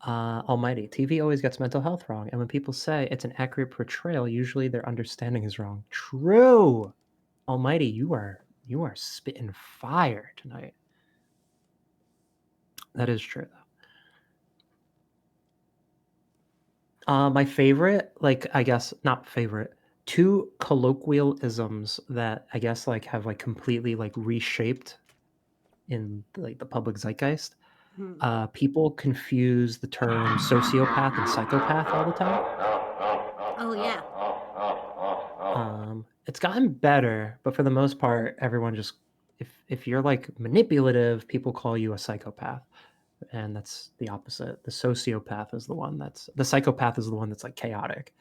Almighty, TV always gets mental health wrong, and when people say it's an accurate portrayal, usually their understanding is wrong. True. Almighty, you are spitting fire tonight. That is true, though. My favorite, like, I guess not favorite, two colloquialisms that I guess like have like completely like reshaped in like the public zeitgeist. People confuse the term sociopath and psychopath all the time. Oh, yeah. It's gotten better, but for the most part, everyone just if you're like manipulative, people call you a psychopath, and that's the opposite. The sociopath is the one that's the psychopath is the one that's like chaotic,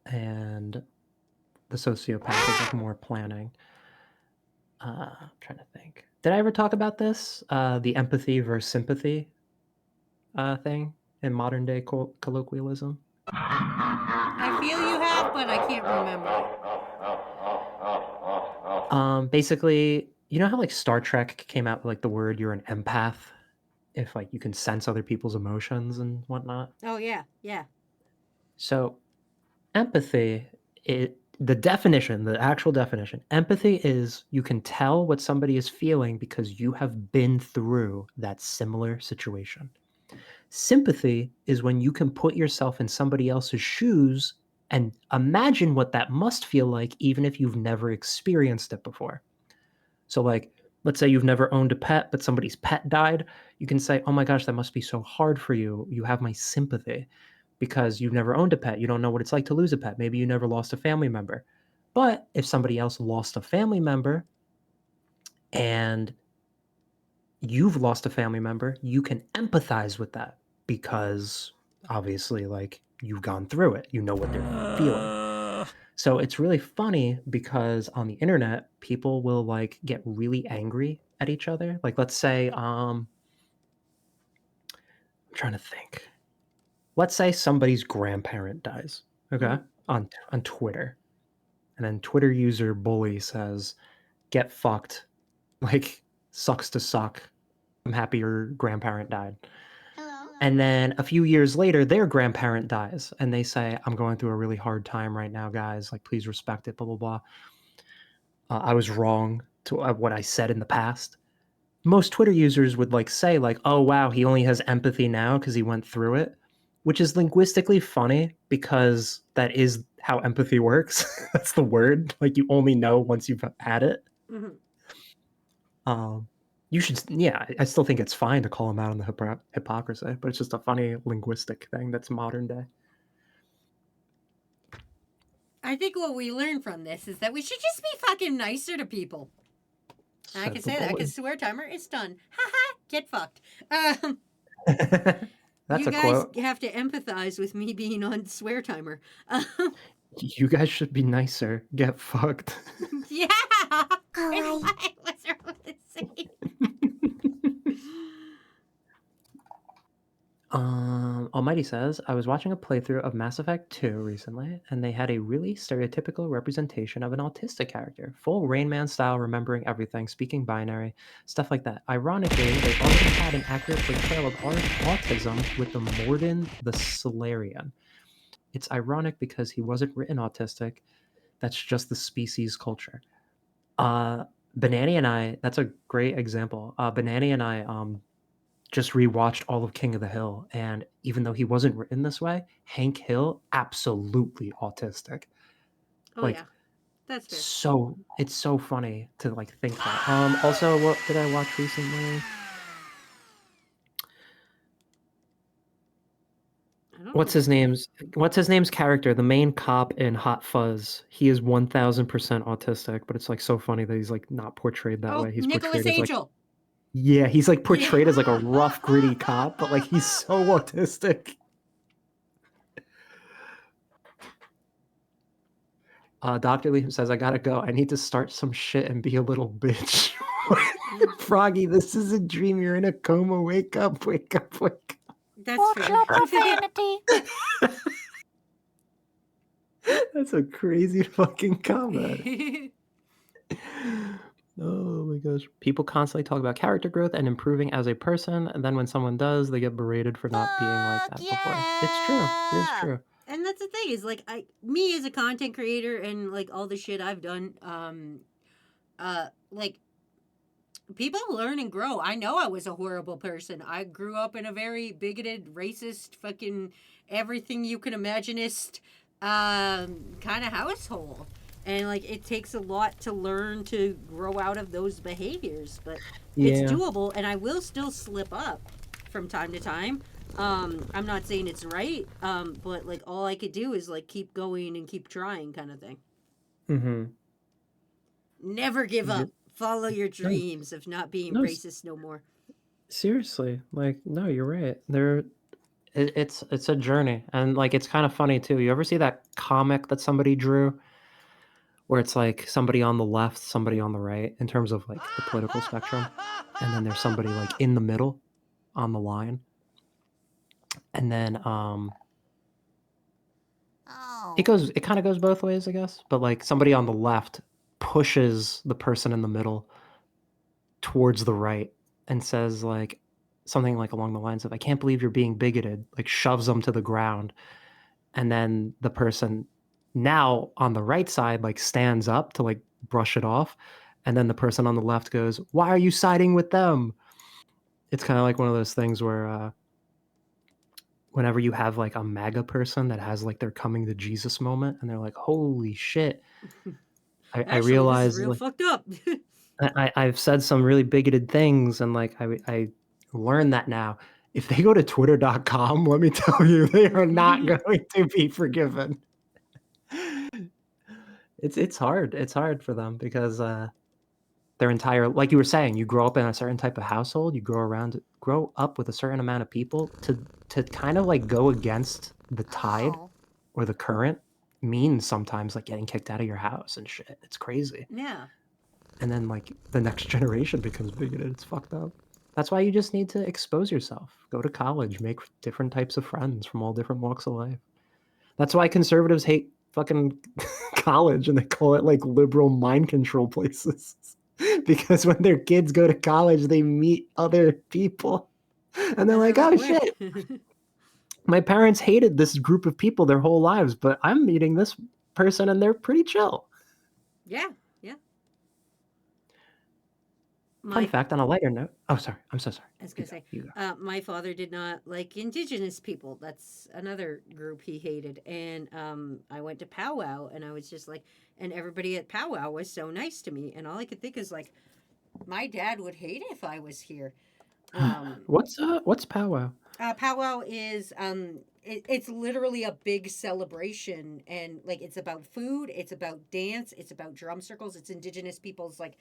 and the sociopath is like more planning. I'm trying to think. Did I ever talk about this? The empathy versus sympathy thing in modern day colloquialism. I feel you have, but I can't remember. Basically, you know how like Star Trek came out with like the word you're an empath, if like you can sense other people's emotions and whatnot. Oh, yeah. Yeah. So empathy, the definition, the actual definition, empathy is you can tell what somebody is feeling because you have been through that similar situation. Sympathy is when you can put yourself in somebody else's shoes and imagine what that must feel like, even if you've never experienced it before. So, like, let's say you've never owned a pet, but somebody's pet died. You can say, oh my gosh, that must be so hard for you. You have my sympathy because you've never owned a pet. You don't know what it's like to lose a pet. Maybe you never lost a family member. But if somebody else lost a family member and you've lost a family member, you can empathize with that because obviously, like, you've gone through it. You know what they're feeling. So it's really funny because on the internet, people will like get really angry at each other. Like let's say, I'm trying to think. Let's say somebody's grandparent dies, okay, on Twitter, and then Twitter user bully says, "Get fucked," like sucks to suck. I'm happy your grandparent died. And then a few years later, their grandparent dies, and they say, "I'm going through a really hard time right now, guys. Like, please respect it." Blah blah blah. I was wrong to what I said in the past. Most Twitter users would like say like, "Oh wow, he only has empathy now because he went through it," which is linguistically funny because that is how empathy works. That's the word. Like you only know once you've had it. You should, yeah. I still think it's fine to call him out on the hypocrisy, but it's just a funny linguistic thing that's modern day. I think what we learned from this is that we should just be fucking nicer to people. And I can say that because swear timer is done. Haha, get fucked. That's you a guys quote. have to empathize with me being on swear timer. You guys should be nicer. Get fucked. Yeah. What's wrong with this saying? Almighty says, I was watching a playthrough of Mass Effect 2 recently, and they had a really stereotypical representation of an autistic character. Full Rain Man style, remembering everything, speaking binary, stuff like that. Ironically, they also had an accurate portrayal of autism with the Morden the Solarian. It's ironic because he wasn't written autistic. That's just the species culture. Banani and I, that's a great example. Banani and I just rewatched all of King of the Hill, and even though he wasn't written this way, Hank Hill absolutely autistic. Oh Like, yeah, that's fair. so it's so funny to like think that. Also, what did I watch recently? What's his name's character? The main cop in Hot Fuzz. He is 1000% autistic, but it's like so funny that he's like not portrayed that way. He's Nicholas portrayed as like, Angel. yeah, he's like portrayed as like a rough, gritty cop, but like he's so autistic. Dr. Lee says, I gotta go. I need to start some shit and be a little bitch. Froggy, this is a dream. You're in a coma. Wake up, wake up, wake up. That's fair. Profanity. That's a crazy fucking comment. Oh my gosh. People constantly talk about character growth and improving as a person, and then when someone does, they get berated for not being like that before. It's true. It is true. And that's the thing is like me as a content creator and like all the shit I've done, like people learn and grow. I know I was a horrible person. I grew up in a very bigoted, racist, fucking everything you can imagineist kind of household. And like it takes a lot to learn to grow out of those behaviors, but it's doable and I will still slip up from time to time. I'm not saying it's right, but like all I could do is like keep going and keep trying kind of thing. Mm-hmm. Never give up. Follow your dreams of not being racist no more. Seriously, like no, you're right. It's a journey, and like it's kind of funny too. You ever see that comic that somebody drew, where it's like somebody on the left, somebody on the right, in terms of like the political spectrum, and then there's somebody like in the middle, on the line, and then it kind of goes both ways, I guess. But like somebody on the left pushes the person in the middle towards the right and says like something like along the lines of, I can't believe you're being bigoted, like shoves them to the ground. And then the person now on the right side like stands up to like brush it off. And then the person on the left goes, why are you siding with them? It's kind of like one of those things where whenever you have like a MAGA person that has like their coming to Jesus moment and they're like, holy shit. I realize this is real like, fucked up. I've said some really bigoted things, and like I learned that now. If they go to twitter.com, let me tell you, they are not going to be forgiven. It's hard. It's hard for them because their entire, like you were saying, you grow up in a certain type of household, you grow up with a certain amount of people to kind of like go against the tide or the current, means sometimes, like getting kicked out of your house and shit. It's crazy. Yeah. And then like the next generation becomes bigoted. It's fucked up. That's why you just need to expose yourself. Go to college, make different types of friends from all different walks of life. That's why conservatives hate fucking college and they call it like liberal mind control places. Because when their kids go to college, they meet other people. And they're like, oh shit, my parents hated this group of people their whole lives, but I'm meeting this person and they're pretty chill. Yeah, yeah. Fun fact on a lighter note. Oh, sorry. I'm so sorry. I was going to say, my father did not like indigenous people. That's another group he hated. And I went to powwow and I was just like, and everybody at powwow was so nice to me. And all I could think is like, my dad would hate it if I was here. What's powwow? Powwow is it's literally a big celebration, and like it's about food, it's about dance, it's about drum circles, it's indigenous people's like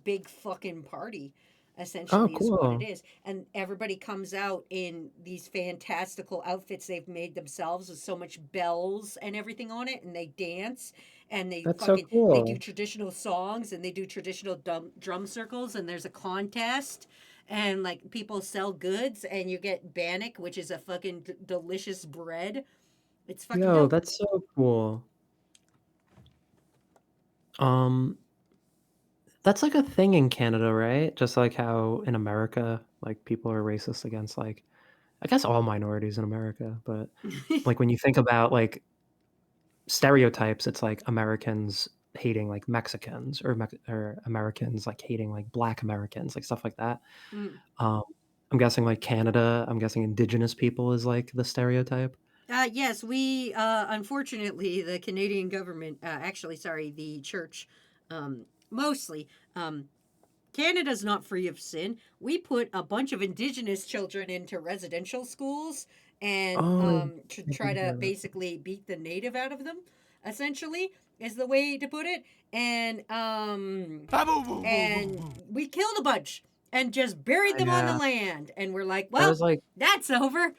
big fucking party. Essentially, is what it is, and everybody comes out in these fantastical outfits they've made themselves with so much bells and everything on it, and they dance and they That's so they cool. do traditional songs and they do traditional drum circles, and there's a contest. And like people sell goods, and you get bannock, which is a fucking delicious bread. It's fucking dope. That's so cool. That's like a thing in Canada, right? Just like how in America, like people are racist against like, I guess all minorities in America, but like when you think about like stereotypes, it's like Americans hating like Mexicans or Americans like hating like Black Americans, like stuff like that. Mm. I'm guessing like Canada, I'm guessing indigenous people is like the stereotype. Yes, we unfortunately the Canadian government, actually, sorry, the church, mostly. Canada's not free of sin. We put a bunch of indigenous children into residential schools and to try to basically beat the native out of them. Essentially, is the way to put it. And we killed a bunch and just buried them on the land. And we're like, well, that's over.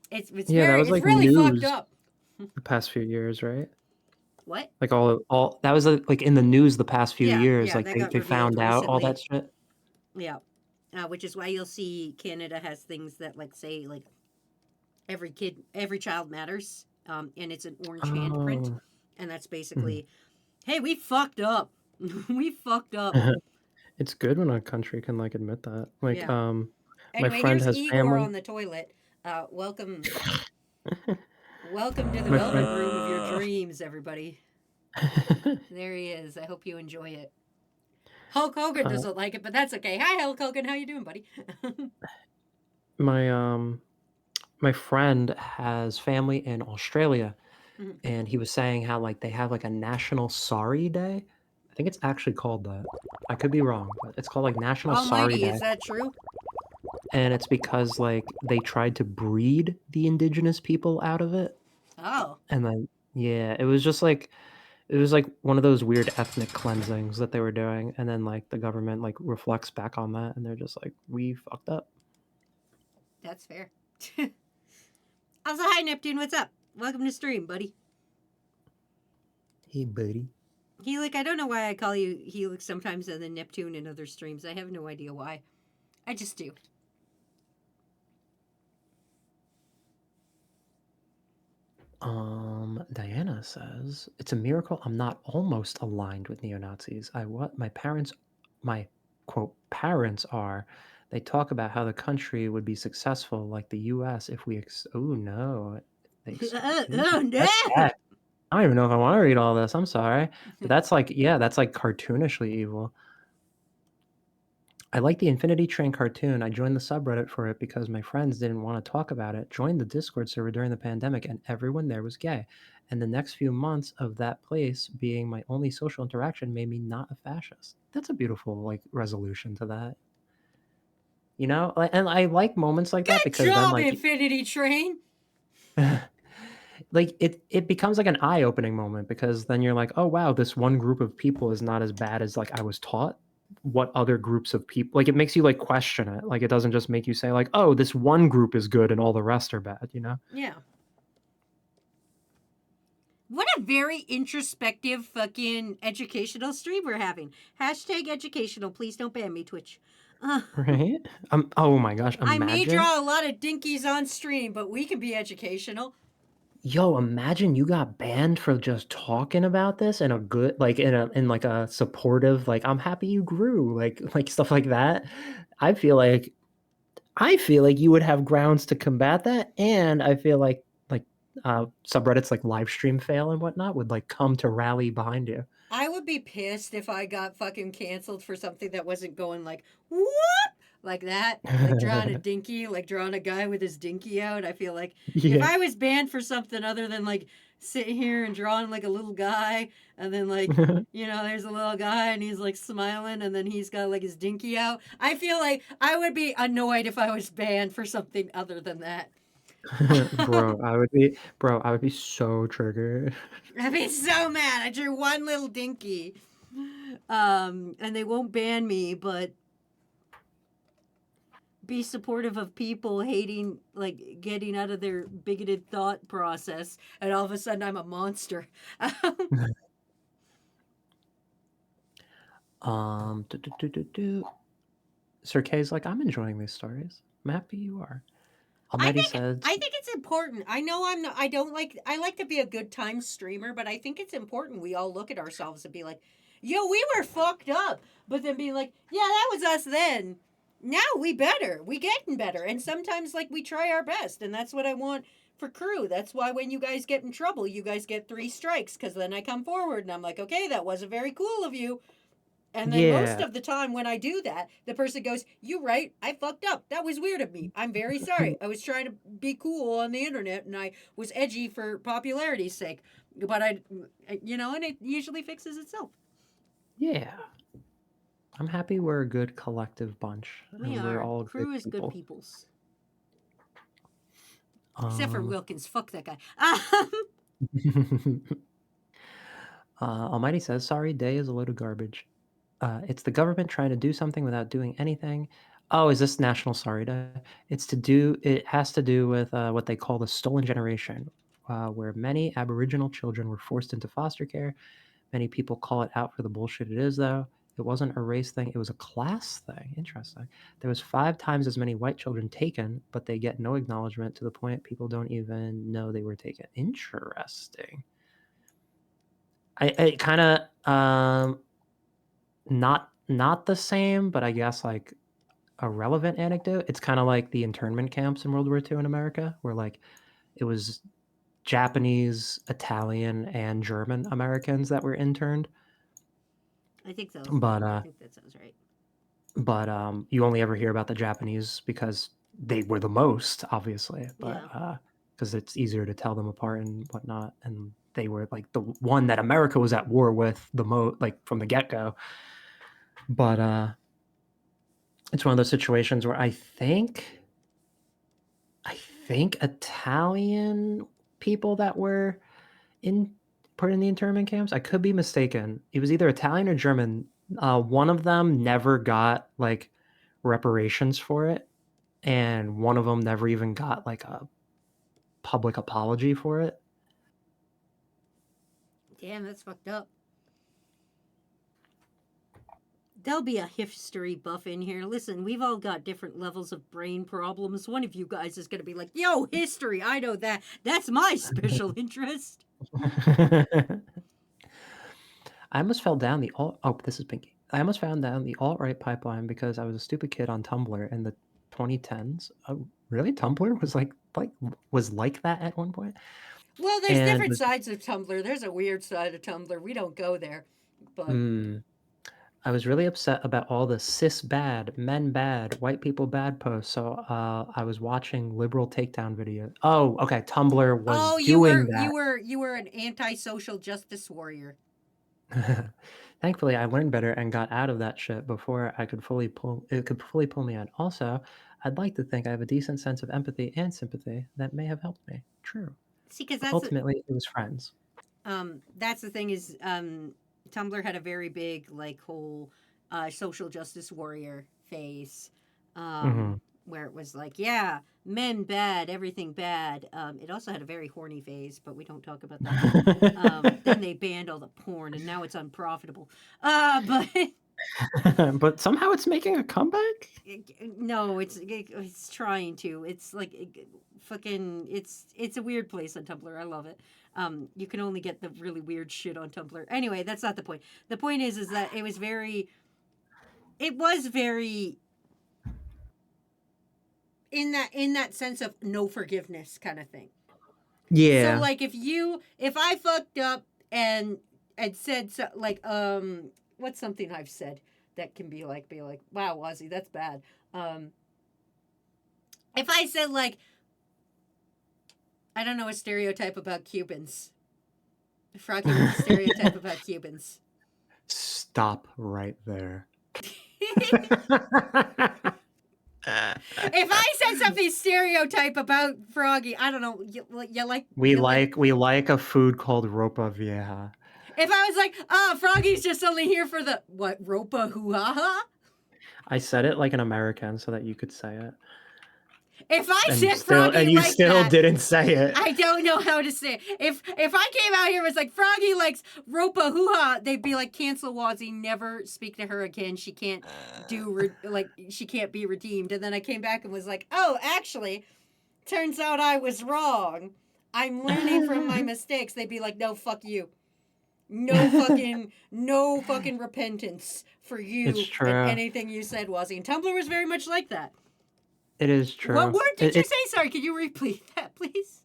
It's really fucked up. The past few years, right? What? Like all that was like in the news the past few years. Yeah, like they found out all that shit. Yeah, which is why you'll see Canada has things that like say like every child matters, and it's an orange handprint, and that's basically, hey, we fucked up. We fucked up. It's good when a country can like admit that. Like anyway, my friend has Igor family on the toilet. Welcome. Welcome to the velvet room of your dreams, everybody. There he is. I hope you enjoy it. Hulk Hogan doesn't like it, but that's okay. Hi, Hulk Hogan. How you doing, buddy? My friend has family in Australia, and he was saying how like they have like a National Sorry Day. I think it's actually called that. I could be wrong, but it's called like National Sorry Day. Is that true? And it's because like they tried to breed the indigenous people out of it. Oh. And then it was just like it was like one of those weird ethnic cleansings that they were doing, and then like the government like reflects back on that, and they're just like, we fucked up. That's fair. Also, hi Neptune, what's up? Welcome to stream, buddy. Hey, buddy. Helix, I don't know why I call you Helix sometimes and then Neptune in other streams. I have no idea why. I just do. Diana says, it's a miracle I'm not almost aligned with neo-Nazis. My quote parents are. They talk about how the country would be successful like the US if we oh no. Oh no. I don't even know if I want to read all this. I'm sorry. But that's like that's like cartoonishly evil. I like the Infinity Train cartoon. I joined the subreddit for it because my friends didn't want to talk about it. Joined the Discord server during the pandemic, and everyone there was gay. And the next few months of that place being my only social interaction made me not a fascist. That's a beautiful like resolution to that. You know, and I like moments like that because Good job, then like Infinity Train. like it becomes like an eye-opening moment because then you're like, oh wow, this one group of people is not as bad as like I was taught. What other groups of people, like it makes you like question it. Like it doesn't just make you say like, oh, this one group is good and all the rest are bad, you know? Yeah. What a very introspective fucking educational stream we're having. Hashtag educational. Please don't ban me, Twitch. Right? Oh my gosh, I may imagine. draw a lot of dinkies on stream, but we can be educational. Yo, imagine you got banned for just talking about this in a good like in like a supportive like I'm happy you grew like stuff like that. I feel like you would have grounds to combat that, and I feel like subreddits like live stream fail and whatnot would like come to rally behind you. I would be pissed if I got fucking canceled for something that wasn't going like whoop like that, like drawing a dinky, like drawing a guy with his dinky out. I feel like if Yeah. I was banned for something other than like sitting here and drawing like a little guy, and then like there's a little guy and he's like smiling, and then he's got like his dinky out. I feel like I would be annoyed if I was banned for something other than that. Bro, I would be so triggered. I'd be so mad. I drew one little dinky. And they won't ban me, but be supportive of people hating, like getting out of their bigoted thought process, and all of a sudden I'm a monster. Sir K's like, I'm enjoying these stories. I'm happy you are. Almighty says, I think it's important. I know I'm not. I like to be a good time streamer, but I think it's important we all look at ourselves and be like, "Yo, we were fucked up," but then be like, "Yeah, that was us then. Now we better. We getting better." And sometimes like we try our best, and that's what I want for crew. That's why when you guys get in trouble, you guys get 3 strikes, because then I come forward and I'm like, "Okay, that wasn't very cool of you." And then most yeah. of the time when I do that, the person goes, "You right, I fucked up. That was weird of me. I'm very sorry. I was trying to be cool on the internet and I was edgy for popularity's sake." But and it usually fixes itself. Yeah. I'm happy we're a good collective bunch. We and we're are. all Crew good is people. good peoples. Except for Wilkins. Fuck that guy. Almighty says, sorry, day is a load of garbage. It's the government trying to do something without doing anything. Oh, is this National Sorry Day? It has to do with what they call the stolen generation, where many Aboriginal children were forced into foster care. Many people call it out for the bullshit it is, though. It wasn't a race thing, it was a class thing. Interesting. There was 5 times as many white children taken, but they get no acknowledgement to the point people don't even know they were taken. Interesting. I kind of not the same, but I guess like a relevant anecdote. It's kind of like the internment camps in World War II in America, where like it was Japanese, Italian, and German Americans that were interned. I think so. But I think that sounds right. But you only ever hear about the Japanese because they were the most, obviously. But because it's easier to tell them apart and whatnot, and they were like the one that America was at war with the most, like from the get go. But it's one of those situations where I think Italian people that were put in the internment camps. I could be mistaken. It was either Italian or German. One of them never got like reparations for it, and one of them never even got like a public apology for it. Damn, that's fucked up. There'll be a history buff in here. Listen, we've all got different levels of brain problems. One of you guys is going to be like, "Yo, history, I know that. That's my special interest." I almost fell down the alt. Oh, this is Pinky. I almost fell down the alt-right pipeline because I was a stupid kid on Tumblr in the 2010s. Oh, really? Tumblr was like that at one point. Well, there's And different sides of Tumblr. There's a weird side of Tumblr. We don't go there. But I was really upset about all the cis bad, men bad, white people bad posts. So I was watching liberal takedown videos. Oh, okay. Tumblr was doing that. you were an anti-social justice warrior. Thankfully, I learned better and got out of that shit before it could fully pull me in. Also, I'd like to think I have a decent sense of empathy and sympathy that may have helped me. True. See, because Ultimately, it was friends. That's the thing is Tumblr had a very big like whole social justice warrior phase. where it was like, yeah, men bad, everything bad. It also had a very horny phase, but we don't talk about that. Then they banned all the porn, and now it's unprofitable. But But somehow it's making a comeback. no, it's trying to. It's like fucking. It's a weird place on Tumblr. I love it. You can only get the really weird shit on Tumblr. Anyway, that's not the point. The point is that it was very in that sense of no forgiveness kind of thing. Yeah. So like if I fucked up and said so, like what's something I've said that can be like wow, Wazzy, that's bad. If I said like I don't know a stereotype about Cubans. Froggy was a stereotype about Cubans. Stop right there. If I said something stereotype about Froggy, I don't know. We like a food called ropa vieja. If I was like, oh, Froggy's just only here for the what ropa hoo-ha-ha? I said it like an American so that you could say it. If I And said Froggy and you like still that, didn't say it. I don't know how to say it. If I came out here and was like Froggy likes ropa hoo-ha, they'd be like cancel Wazzy, never speak to her again. She can't she can't be redeemed. And then I came back and was like, oh, actually, turns out I was wrong. I'm learning from my mistakes. They'd be like, no, fuck you. No fucking repentance for you It's true. and anything you said, Wazzy. And Tumblr was very much like that. It is true. What word did you say? Sorry, could you repeat that, please?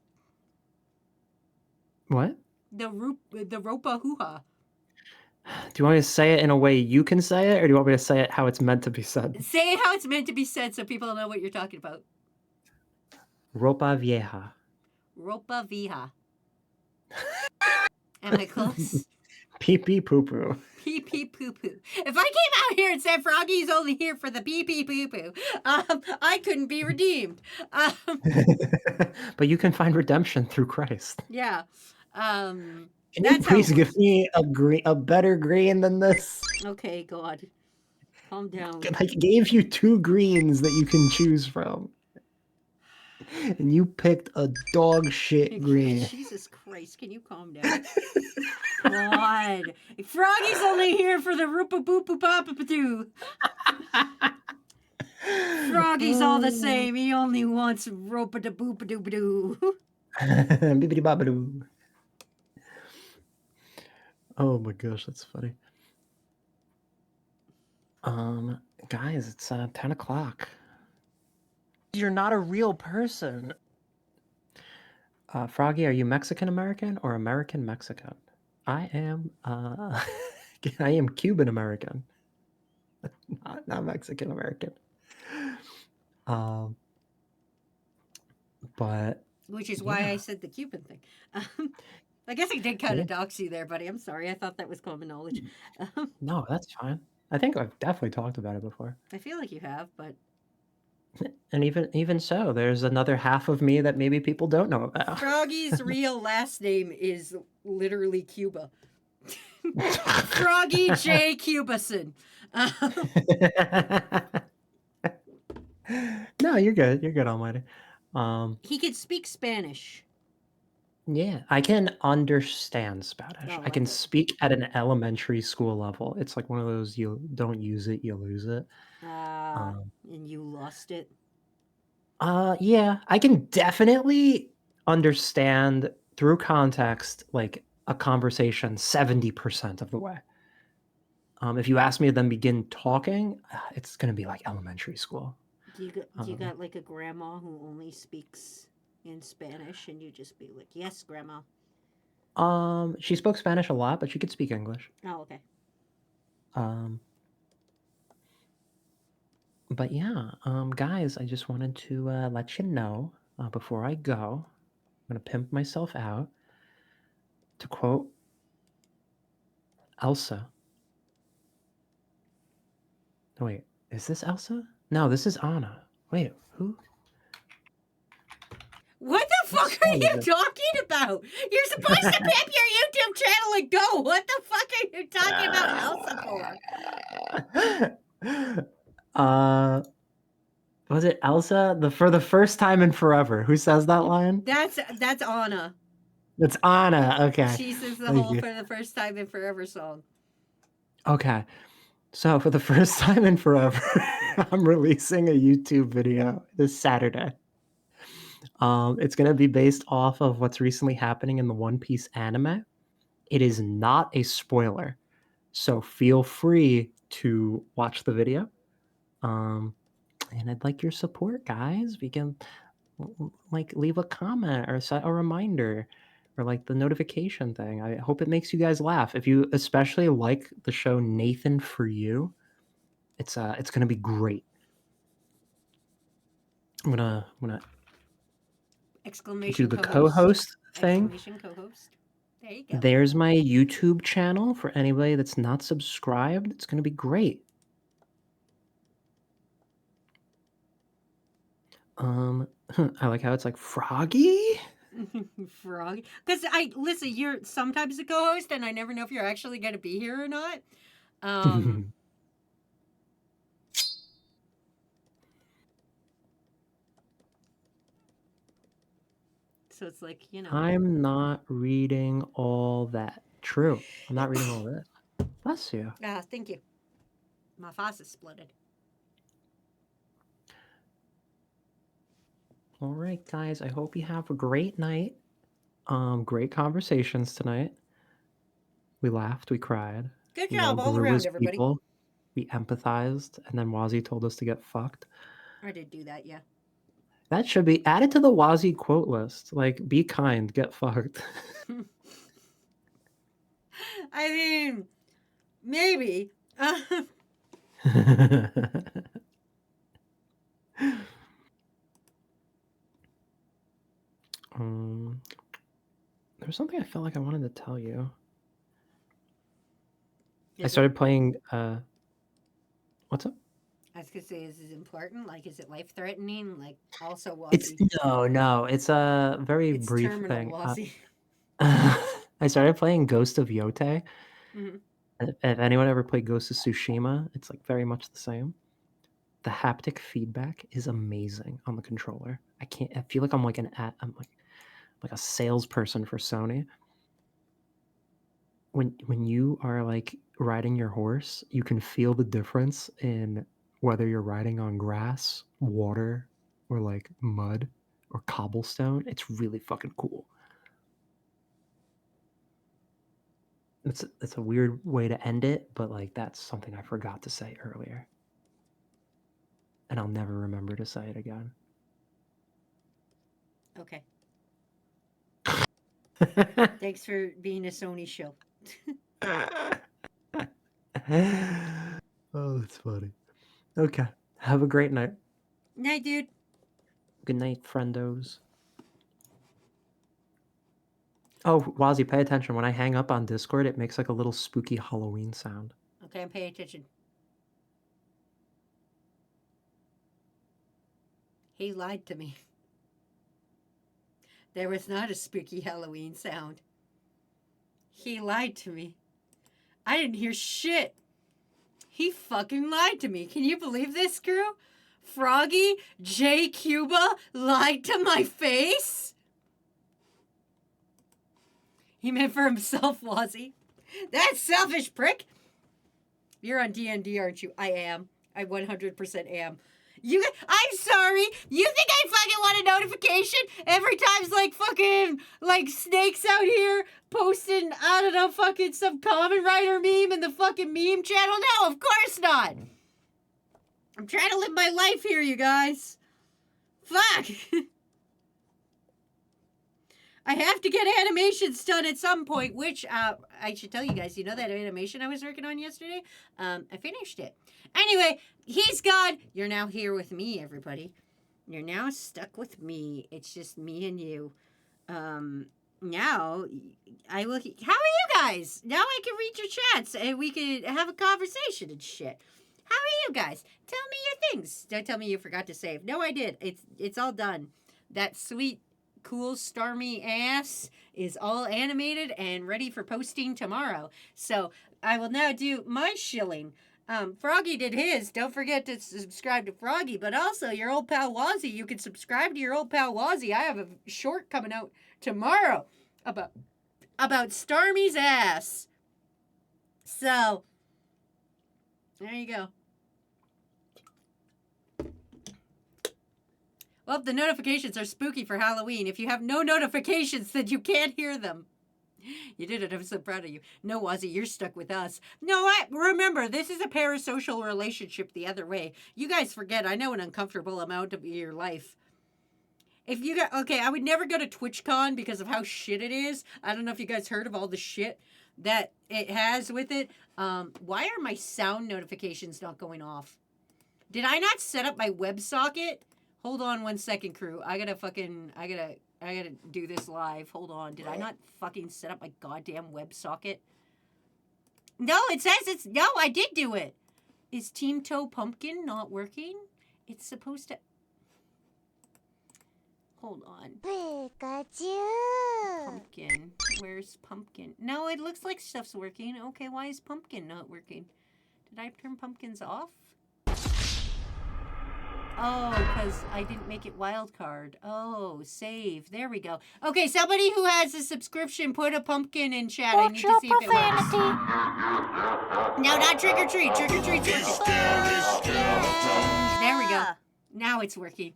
What? The ropa hoo-ha. Do you want me to say it in a way you can say it, or do you want me to say it how it's meant to be said? Say it how it's meant to be said so people know what you're talking about. Ropa vieja. Ropa vieja. Am I close? Pee pee poo poo. Pee pee poo poo. If I came out here and said Froggy's only here for the pee pee poo poo, I couldn't be redeemed. But you can find redemption through Christ. Yeah. Can you please give me a better green than this? Okay, God. Calm down. I gave you 2 greens that you can choose from. And you picked a dog shit green. Jesus Christ, can you calm down? God. Froggy's only here for the roopa boopoo papa doo. Froggy's all the same. He only wants ropa da boopa doo doo. Bibbidi bobbidoo. Oh my gosh, that's funny. Guys, it's 10 o'clock. You're not a real person. Froggy, are you Mexican American or American Mexican? I am I am Cuban American. not Mexican American. But Which is why I said the Cuban thing. I guess I did kind of dox you there, buddy. I'm sorry. I thought that was common knowledge. No, that's fine. I think I've definitely talked about it before. I feel like you have, but And even so, there's another half of me that maybe people don't know about. Froggy's real last name is literally Cuba. Froggy J. Cubason. No, you're good. You're good, Almighty. He could speak Spanish. Yeah, I can understand Spanish. Oh, I can okay. speak at an elementary school level. It's like one of those you don't use it, you lose it. And you lost it. Yeah, I can definitely understand through context like a conversation 70% of the way. If you ask me to then begin talking, it's gonna be like elementary school. Do you got like a grandma who only speaks in Spanish and you just be like, yes, grandma? She spoke Spanish a lot, but she could speak English. Oh, okay. But yeah, guys, I just wanted to let you know before I go, I'm gonna pimp myself out. To quote Elsa. Oh, wait, is this Elsa? No, this is Anna. Wait, who? What the fuck are you talking about? You're supposed to pimp your YouTube channel and go. What the fuck are you talking about Elsa for? Was it Elsa? For the first time in forever. Who says that line? That's Anna. It's Anna. Okay. She sings the Thank whole you. For the First Time in Forever song. Okay. So for the first time in forever, I'm releasing a YouTube video this Saturday. It's gonna be based off of what's recently happening in the One Piece anime. It is not a spoiler, so feel free to watch the video. And I'd like your support, guys. We can like leave a comment or set a reminder or like the notification thing. I hope it makes you guys laugh. If you especially like the show Nathan For You, it's gonna be great. I'm gonna Exclamation do the co-host. co-host thing. Exclamation co-host. There you go. There's my YouTube channel for anybody that's not subscribed. It's gonna be great. I like how it's like Froggy. Frog. Because listen, you're sometimes the co-host, and I never know if you're actually going to be here or not. So it's like, you know. I'm not reading all that. True. I'm not reading all this. Bless you. Thank you. My faucet splitted. All right, guys. I hope you have a great night. Great conversations tonight. We laughed, we cried. Good We job all grew around, as everybody. people. We empathized, and then Wazzy told us to get fucked. I did do that, yeah. That should be added to the Wazzy quote list. Like, be kind, get fucked. I mean, maybe. There's something I felt like I wanted to tell you. I Is started playing. What's up? I was gonna say, is it important? Like, is it life threatening? Like, also, It's Wazzy. no. It's a very It's brief terminal, thing. Wazzy. I started playing Ghost of Yote. Mhm. If anyone ever played Ghost of Tsushima, it's like very much the same. The haptic feedback is amazing on the controller. I feel like I'm like I'm like a salesperson for Sony. When you are like riding your horse, you can feel the difference in whether you're riding on grass, water, or like mud or cobblestone. It's really fucking cool. It's a weird way to end it, but like that's something I forgot to say earlier. And I'll never remember to say it again. Okay. Thanks for being a Sony show. Oh, that's funny. Okay. Have a great night. Night, dude. Good night, friendos. Oh, Wazzy, pay attention. When I hang up on Discord, it makes like a little spooky Halloween sound. Okay, I'm paying attention. He lied to me. There was not a spooky Halloween sound. He lied to me. I didn't hear shit. He fucking lied to me. Can you believe this, crew? Froggy J. Cuba lied to my face? He meant for himself, Wazzy. That selfish prick. You're on D&D, aren't you? I am. I 100% am. I'm sorry. You think I fucking want a notification every time's like fucking like snakes out here posting, I don't know, fucking some Common Rider meme in the fucking meme channel? No, of course not. I'm trying to live my life here, you guys. Fuck. I have to get animations done at some point, which I should tell you guys, you know that animation I was working on yesterday? I finished it. Anyway, he's gone. You're now here with me, everybody. You're now stuck with me. It's just me and you. Now, I will... How are you guys? Now I can read your chats and we can have a conversation and shit. How are you guys? Tell me your things. Don't tell me you forgot to save. No, I did. It's all done. That sweet... cool stormy ass is all animated and ready for posting tomorrow. So I will now do my shilling. Froggy did his. Don't forget to subscribe to Froggy, but also your old pal Wazzy. You can subscribe to your old pal Wazzy. I have a short coming out tomorrow about Starmy's ass. So there you go. Well, the notifications are spooky for Halloween. If you have no notifications, then you can't hear them. You did it. I'm so proud of you. No, Wazzy, you're stuck with us. No, remember, this is a parasocial relationship the other way. You guys forget, I know an uncomfortable amount of your life. If you got, okay, I would never go to TwitchCon because of how shit it is. I don't know if you guys heard of all the shit that it has with it. Why are my sound notifications not going off? Did I not set up my WebSocket? Hold on 1 second, crew. I gotta do this live. Hold on. Did I not fucking set up my goddamn WebSocket? No, it says no, I did do it. Is Team Toe Pumpkin not working? It's supposed to... Hold on. Pikachu! Pumpkin. Where's Pumpkin? No, it looks like stuff's working. Okay, why is Pumpkin not working? Did I turn pumpkins off? Oh, because I didn't make it wild card. Oh, save. There we go. Okay, somebody who has a subscription, put a pumpkin in chat. I need to see if it works. No, not trick or treat. Trick or treat's working. There we go. Now it's working.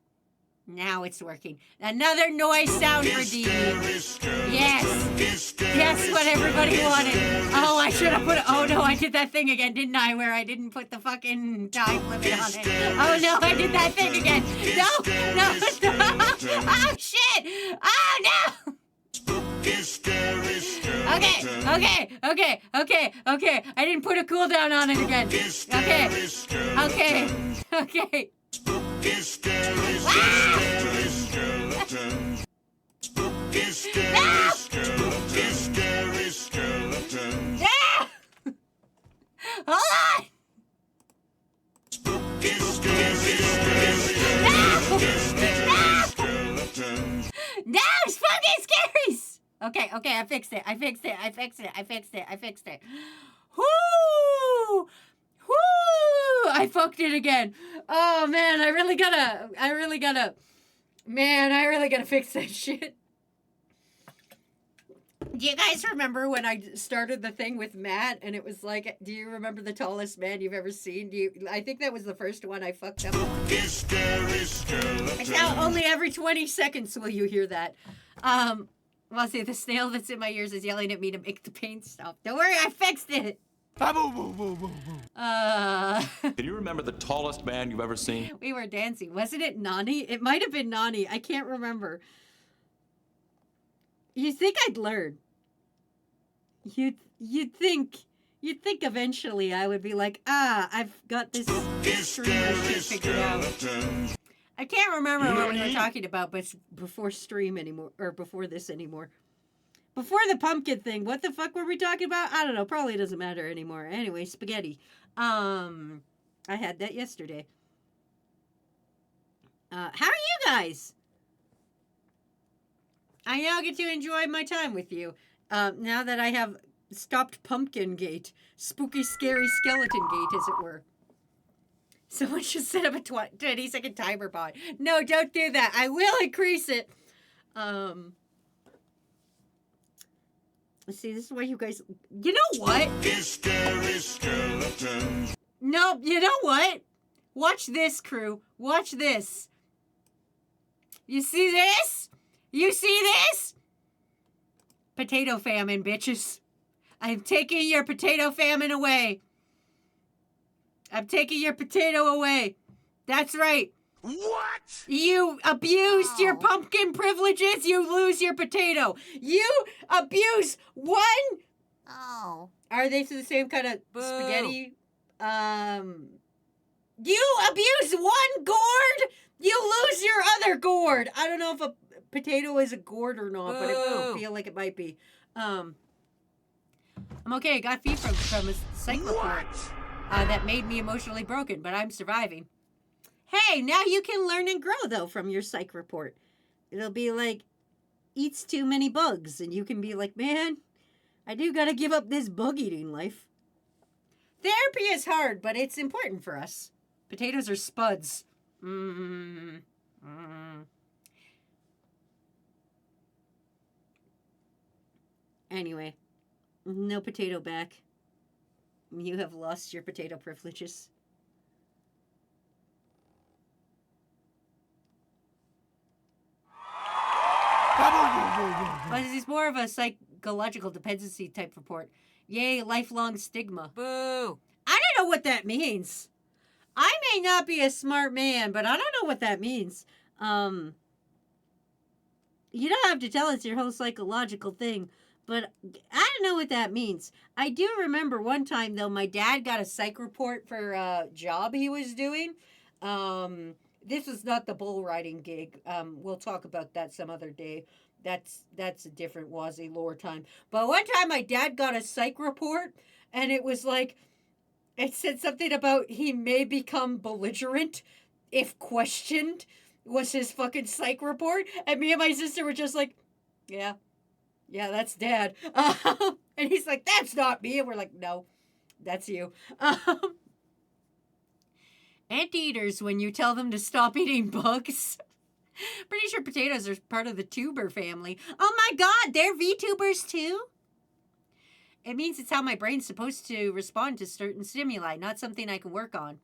Now it's working. Another noise sound for Dee. Yes. Yes, what everybody wanted. Oh, I should have put it. Oh, no, I did that thing again, didn't I? Where I didn't put the fucking time limit on it. Oh, no, I did that thing again. No. Oh, shit. Oh, no. Okay. I didn't put a cooldown on it again. Okay. Hold on! No, spooky scaries! Okay, I fixed it. Whoo! I fucked it again. Oh man, I really gotta fix that shit. Do you guys remember when I started the thing with Matt and it was like, do you remember the tallest man you've ever seen? I think that was the first one I fucked up on. And now only every 20 seconds will you hear that. Well, see, the snail that's in my ears is yelling at me to make the pain stop. Don't worry, I fixed it. Can you remember the tallest man you've ever seen? We were dancing. Wasn't it Nani? It might have been Nani. I can't remember. You'd think I'd learn. You'd think eventually I would be like, I've got this streamer shit figured out. I can't remember what we were talking about, but before stream anymore, or before this anymore. Before the pumpkin thing, what the fuck were we talking about? I don't know. Probably doesn't matter anymore. Anyway, spaghetti. I had that yesterday. How are you guys? I now get to enjoy my time with you. Now that I have stopped Pumpkin Gate. Spooky, scary skeleton gate, as it were. Someone should set up a 20-second timer bot. No, don't do that. I will increase it. Let's see, this is why you guys... You know what? No, you know what? Watch this, crew. Watch this. You see this? You see this? Potato famine, bitches. I'm taking your potato famine away. I'm taking your potato away. That's right. What? You abused your pumpkin privileges, you lose your potato. You abuse one... Oh. Are they the same kind of spaghetti? You abuse one gourd, you lose your other gourd. I don't know if a potato is a gourd or not, but I feel like it might be. I'm okay. I got feed from a psych report that made me emotionally broken, but I'm surviving. Hey, now you can learn and grow, though, from your psych report. It'll be like, eats too many bugs, and you can be like, man, I do gotta give up this bug-eating life. Therapy is hard, but it's important for us. Potatoes are spuds. Anyway, no potato back. You have lost your potato privileges. But this is more of a psychological dependency type report. Yay, lifelong stigma. Boo. I don't know what that means. I may not be a smart man, but I don't know what that means. You don't have to tell us your whole psychological thing, but I don't know what that means. I do remember one time, though, my dad got a psych report for a job he was doing. This was not the bull riding gig. We'll talk about that some other day. That's a different Wazzy lore time. But one time my dad got a psych report, and it was like, it said something about he may become belligerent if questioned, was his fucking psych report. And me and my sister were just like, yeah, that's Dad. And he's like, that's not me. And we're like, no, that's you. Anteaters, when you tell them to stop eating bugs. Pretty sure potatoes are part of the tuber family. Oh my god, they're VTubers too? It means it's how my brain's supposed to respond to certain stimuli, not something I can work on.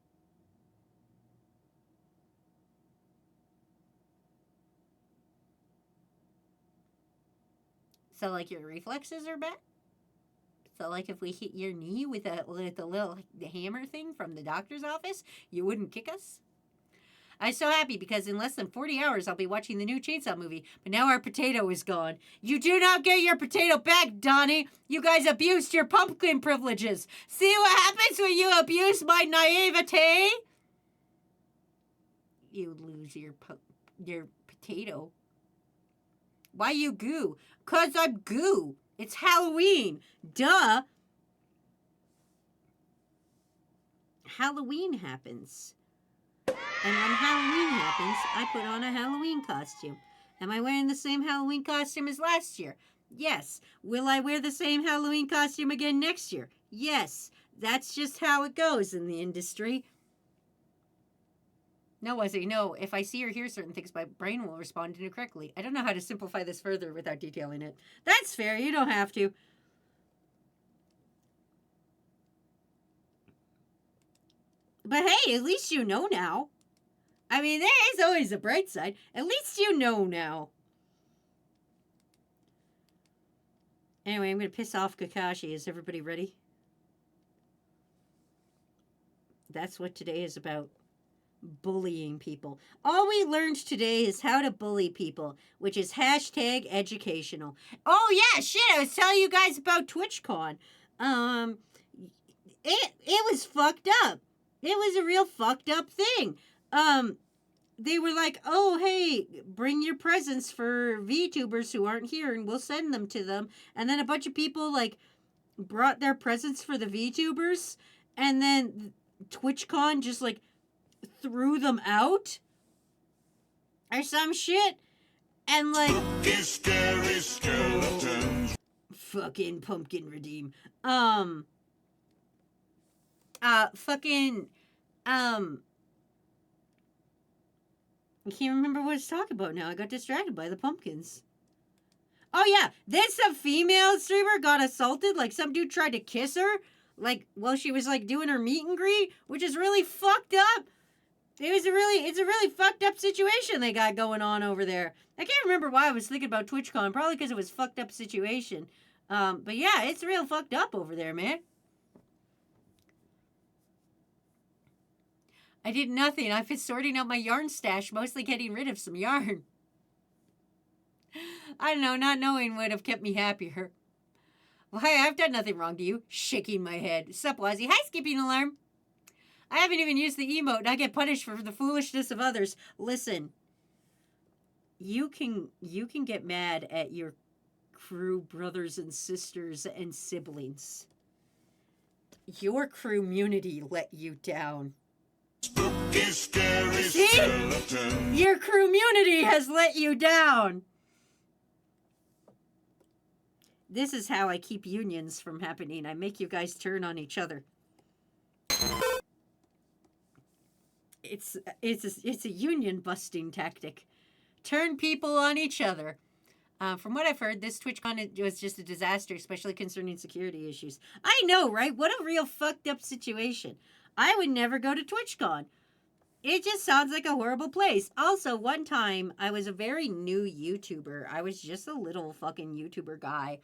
So, like, your reflexes are back? So, like, if we hit your knee with the little hammer thing from the doctor's office, you wouldn't kick us? I'm so happy because in less than 40 hours, I'll be watching the new Chainsaw movie. But now our potato is gone. You do not get your potato back, Donnie. You guys abused your pumpkin privileges. See what happens when you abuse my naivete? You lose your potato. Why you goo? 'Cause I'm goo. It's Halloween. Duh. Halloween happens. And when Halloween happens, I put on a Halloween costume. Am I wearing the same Halloween costume as last year? Yes. Will I wear the same Halloween costume again next year? Yes. That's just how it goes in the industry. No, Wesley, no. If I see or hear certain things, my brain will respond incorrectly. I don't know how to simplify this further without detailing it. That's fair. You don't have to. But hey, at least you know now. I mean, there is always a bright side. At least you know now. Anyway, I'm going to piss off Kakashi. Is everybody ready? That's what today is about. Bullying people. All we learned today is how to bully people, which is hashtag educational. Oh yeah, shit, I was telling you guys about TwitchCon. It was fucked up. It was a real fucked up thing. They were like, oh, hey, bring your presents for VTubers who aren't here and we'll send them to them. And then a bunch of people, like, brought their presents for the VTubers. And then TwitchCon just, like, threw them out. Or some shit. And, like... Spooky, scary skeletons. Fucking pumpkin redeem. I can't remember what I was talking about now. I got distracted by the pumpkins. Oh, yeah. Then some female streamer got assaulted. Like, some dude tried to kiss her. Like, while she was, like, doing her meet and greet. Which is really fucked up. It's a really fucked up situation they got going on over there. I can't remember why I was thinking about TwitchCon. Probably because it was a fucked up situation. But yeah, it's real fucked up over there, man. I did nothing. I've been sorting out my yarn stash, mostly getting rid of some yarn. I don't know, not knowing would have kept me happier. Well, hey, I've done nothing wrong to you. Shaking my head. Sup, Wazzy? Hi, skipping alarm. I haven't even used the emote, and I get punished for the foolishness of others. Listen, you can get mad at your crew brothers and sisters and siblings. Your crew community let you down. Spooky, scary skeleton. Your crew community has let you down. This is how I keep unions from happening. I make you guys turn on each other. it's a union busting tactic. Turn people on each other. From what I've heard, this TwitchCon was just a disaster, especially concerning security issues. I know, right? What a real fucked up situation. I would never go to TwitchCon. It just sounds like a horrible place. Also, one time, I was a very new YouTuber. I was just a little fucking YouTuber guy.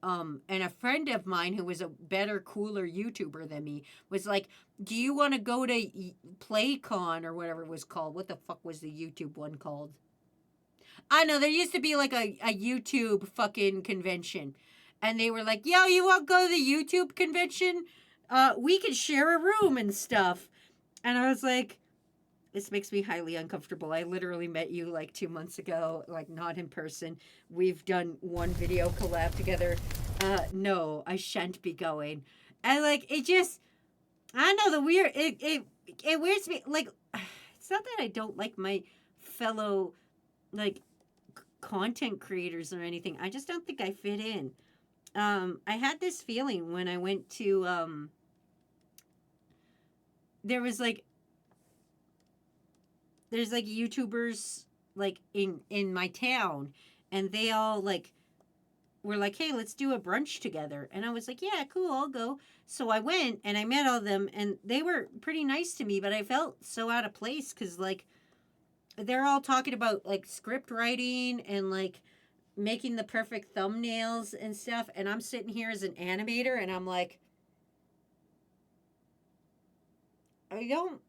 And a friend of mine who was a better, cooler YouTuber than me was like, do you want to go to PlayCon or whatever it was called? What the fuck was the YouTube one called? I know, there used to be like a YouTube fucking convention. And they were like, yo, you want to go to the YouTube convention? We could share a room and stuff. And I was like, this makes me highly uncomfortable. I literally met you like 2 months ago, like not in person. We've done one video collab together. No, I shan't be going. And like, it just, I don't know, it weirds me. Like, it's not that I don't like my fellow, like, content creators or anything. I just don't think I fit in. I had this feeling when I went to, there's like YouTubers like in my town, and they all like were like, hey, let's do a brunch together. And I was like, yeah, cool, I'll go. So I went and I met all of them, and they were pretty nice to me, but I felt so out of place because like they're all talking about like script writing and like making the perfect thumbnails and stuff, and I'm sitting here as an animator and I'm like, I don't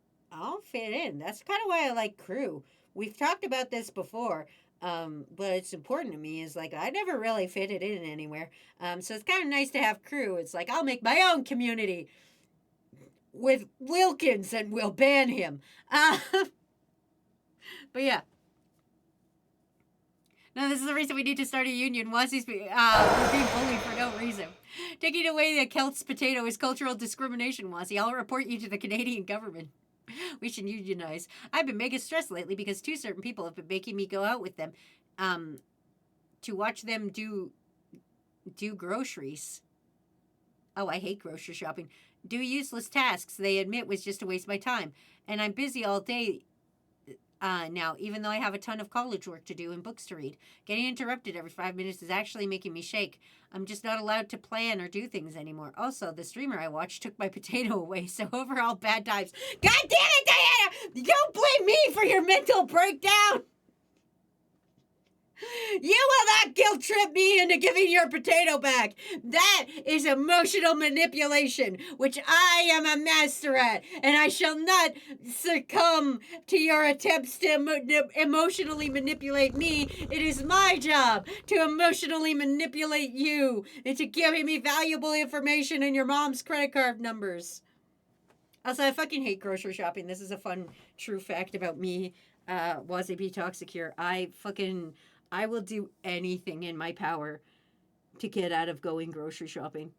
fit in. That's kind of why I like crew. We've talked about this before, but it's important to me. Is like I never really fitted in anywhere. So it's kind of nice to have crew. It's like I'll make my own community with Wilkins and we'll ban him. But yeah. No, this is the reason we need to start a union. Wassie's we're being bullied for no reason. Taking away the Celts potato is cultural discrimination, Wassie. I'll report you to the Canadian government. We should unionize. I've been mega stressed lately because two certain people have been making me go out with them to watch them do groceries. Oh, I hate grocery shopping. Do useless tasks they admit was just to waste my time. And I'm busy all day now, even though I have a ton of college work to do and books to read. Getting interrupted every 5 minutes is actually making me shake. I'm just not allowed to plan or do things anymore. Also, the streamer I watched took my potato away, so overall bad times. God damn it, Diana! Don't blame me for your mental breakdown! You will not guilt trip me into giving your potato back. That is emotional manipulation, which I am a master at, and I shall not succumb to your attempts to emotionally manipulate me. It is my job to emotionally manipulate you into giving me valuable information and your mom's credit card numbers. Also, I fucking hate grocery shopping. This is a fun, true fact about me, Wasabi P. Toxic here. I will do anything in my power to get out of going grocery shopping.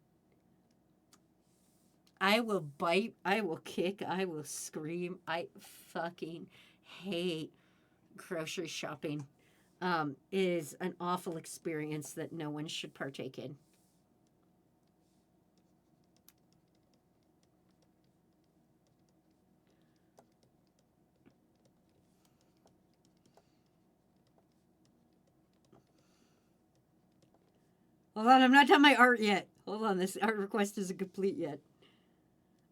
I will bite, I will kick, I will scream. I fucking hate grocery shopping. It is an awful experience that no one should partake in. Hold on, I'm not done my art yet. Hold on, this art request isn't complete yet.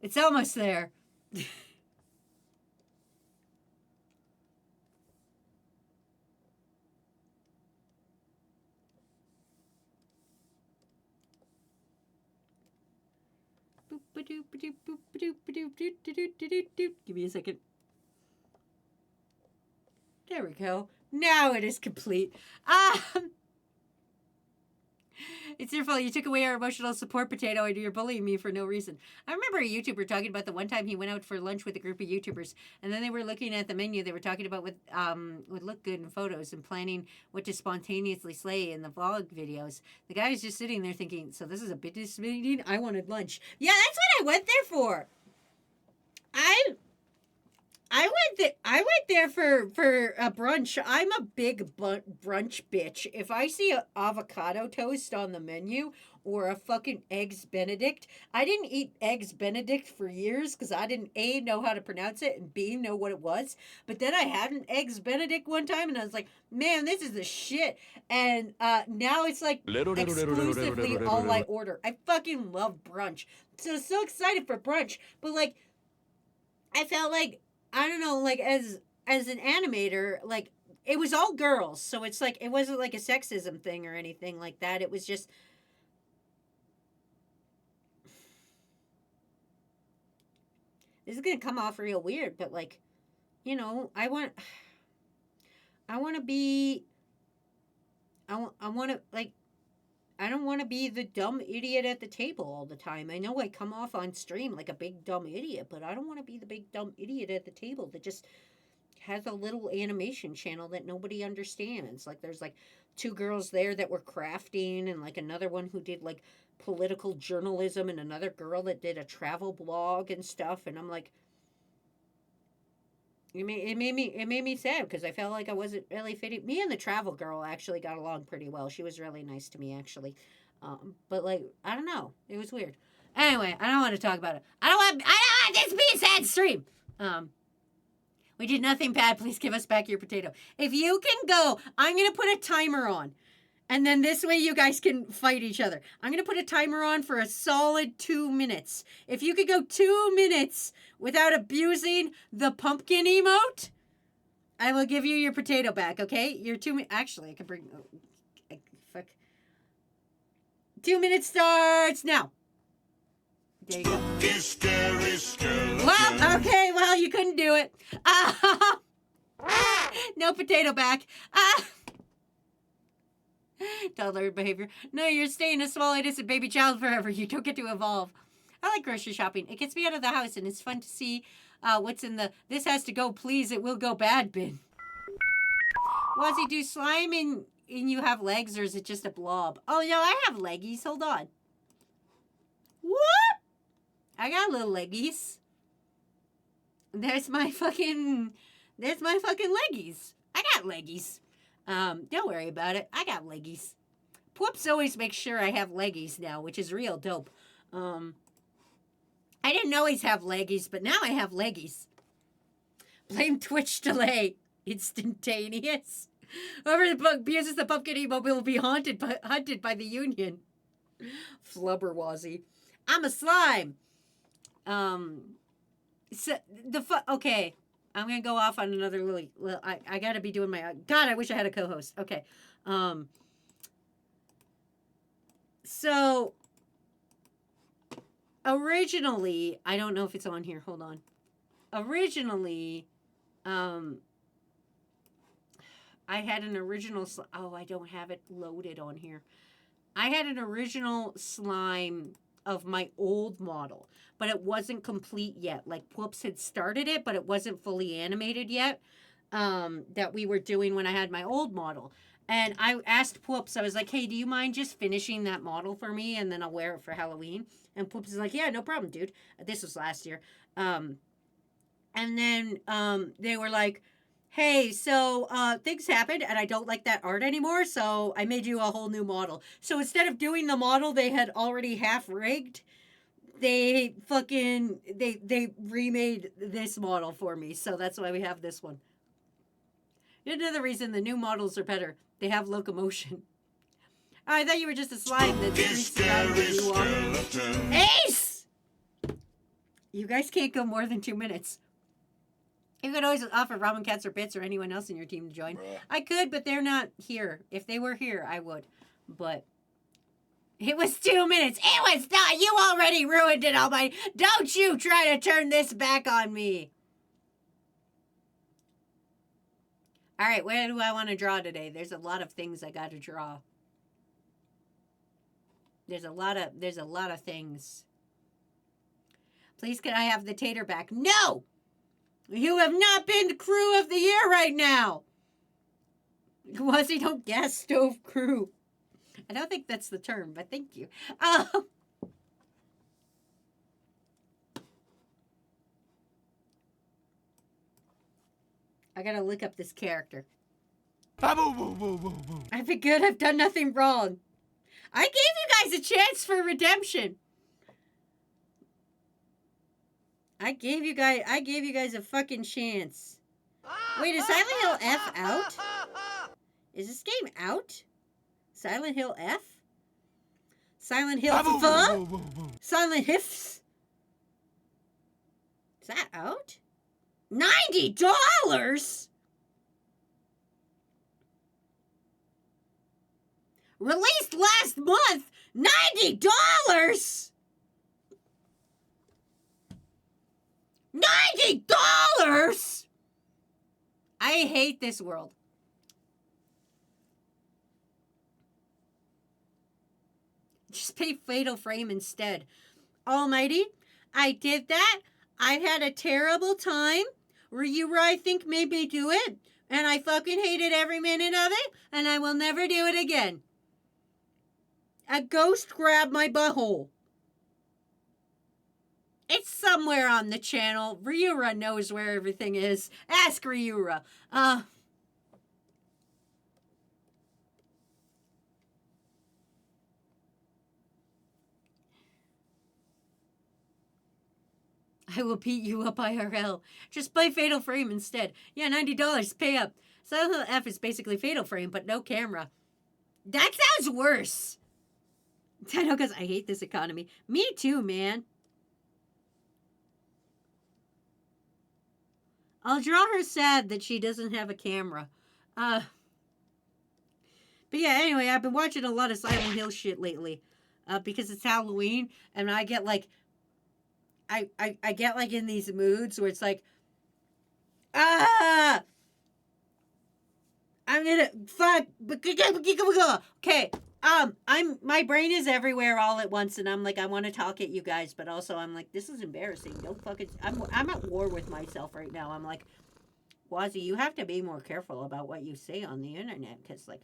It's almost there. Give me a second. There we go. Now it is complete. It's your fault. You took away our emotional support potato and you're bullying me for no reason. I remember a YouTuber talking about the one time he went out for lunch with a group of YouTubers, and then they were looking at the menu. They were talking about what would look good in photos and planning what to spontaneously slay in the vlog videos. The guy was just sitting there thinking, so this is a business meeting? I wanted lunch. Yeah, that's what I went there for. I went there for a brunch. I'm a big brunch bitch. If I see a avocado toast on the menu or a fucking eggs Benedict, I didn't eat eggs Benedict for years because I didn't A, know how to pronounce it, and B, know what it was. But then I had an eggs Benedict one time and I was like, man, this is the shit. And now it's like exclusively all I order. I fucking love brunch. So excited for brunch. But like, I felt like, I don't know, like as an animator, like it was all girls, so it's like it wasn't like a sexism thing or anything like that. It was just this is gonna come off real weird, but like, you know, I want to be, I want to like. I don't want to be the dumb idiot at the table all the time. I know I come off on stream like a big dumb idiot, but I don't want to be the big dumb idiot at the table that just has a little animation channel that nobody understands. Like there's like two girls there that were crafting and like another one who did like political journalism and another girl that did a travel blog and stuff, and I'm like, it made me sad because I felt like I wasn't really fitting. Me and the travel girl actually got along pretty well. She was really nice to me actually, but like I don't know, it was weird. Anyway, I don't want to talk about it. I don't want this to be a sad stream. We did nothing bad. Please give us back your potato. If you can go, I'm gonna put a timer on. And then this way you guys can fight each other. I'm going to put a timer on for a solid 2 minutes. If you could go 2 minutes without abusing the pumpkin emote, I will give you your potato back, okay? Your 2 minutes. Actually, I can bring... Oh, fuck. 2 minutes starts now. There you go. Well, okay, well, you couldn't do it. No potato back. Toddler behavior. No, you're staying a small, innocent baby child forever. You don't get to evolve. I like grocery shopping. It gets me out of the house, and it's fun to see what's in the "this has to go, please, it will go bad" bin. Wazzy, do slime and you have legs, or is it just a blob? Oh, no, I have leggies. Hold on. What? I got little leggies. There's my fucking leggies. I got leggies. Don't worry about it. I got leggies. Whoops always makes sure I have leggies now, which is real dope. I didn't always have leggies, but now I have leggies. Blame Twitch delay. Instantaneous. Whoever abuses the pumpkin emo will be hunted by the Union. Flubberwazy. I'm a slime. Okay. I'm going to go off on another little I got to be doing my... God, I wish I had a co-host. Okay. So, originally, I don't know if it's on here. Hold on. Originally, I had an original... Oh, I don't have it loaded on here. I had an original slime of my old model, but it wasn't complete yet. Like Whoops had started it, but it wasn't fully animated yet. That we were doing when I had my old model. And I asked Whoops, I was like, hey, do you mind just finishing that model for me? And then I'll wear it for Halloween. And Whoops is like, yeah, no problem, dude. This was last year. And then they were like, hey, so things happened and I don't like that art anymore, so I made you a whole new model. So instead of doing the model they had already half rigged, they remade this model for me. So that's why we have this one. Another reason the new models are better, they have locomotion. Oh, I thought you were just a slime that streaks around when you walk. Ace! You guys can't go more than 2 minutes. You could always offer Ramen Cats or Bits or anyone else in your team to join. Bruh. I could, but they're not here. If they were here, I would. But it was 2 minutes. It was not. You already ruined it, Almighty. Don't you try to turn this back on me. All right, where do I want to draw today? There's a lot of things I got to draw. There's a lot of things. Please, can I have the tater back? No! You have not been crew of the year right now. Quasi don't gas stove crew. I don't think that's the term, but thank you. I gotta look up this character. I've been good. I've done nothing wrong. I gave you guys a chance for redemption. I gave you guys a fucking chance. Wait, is Silent Hill F out? Is this game out? Silent Hill F? Silent Hill F? Silent Hiffs? Is that out? $90? Released last month? $90? $90? I hate this world. Just pay Fatal Frame instead. Almighty, I did that. I had a terrible time. Ryura, I think, made me do it. And I fucking hated every minute of it. And I will never do it again. A ghost grabbed my butthole. It's somewhere on the channel. Ryura knows where everything is. Ask Ryura. I will beat you up IRL. Just play Fatal Frame instead. Yeah, $90. Pay up. Silent Hill F is basically Fatal Frame, but no camera. That sounds worse. I know, because I hate this economy. Me too, man. I'll draw her sad that she doesn't have a camera. But yeah, anyway, I've been watching a lot of Silent Hill shit lately. Because it's Halloween, and I get like... I get like in these moods where it's like... I'm gonna... Fuck! Okay, my brain is everywhere all at once, and I'm like, I want to talk at you guys, but also I'm like, this is embarrassing. Don't fucking... I'm at war with myself right now. I'm like, Wazzy, you have to be more careful about what you say on the internet, because, like,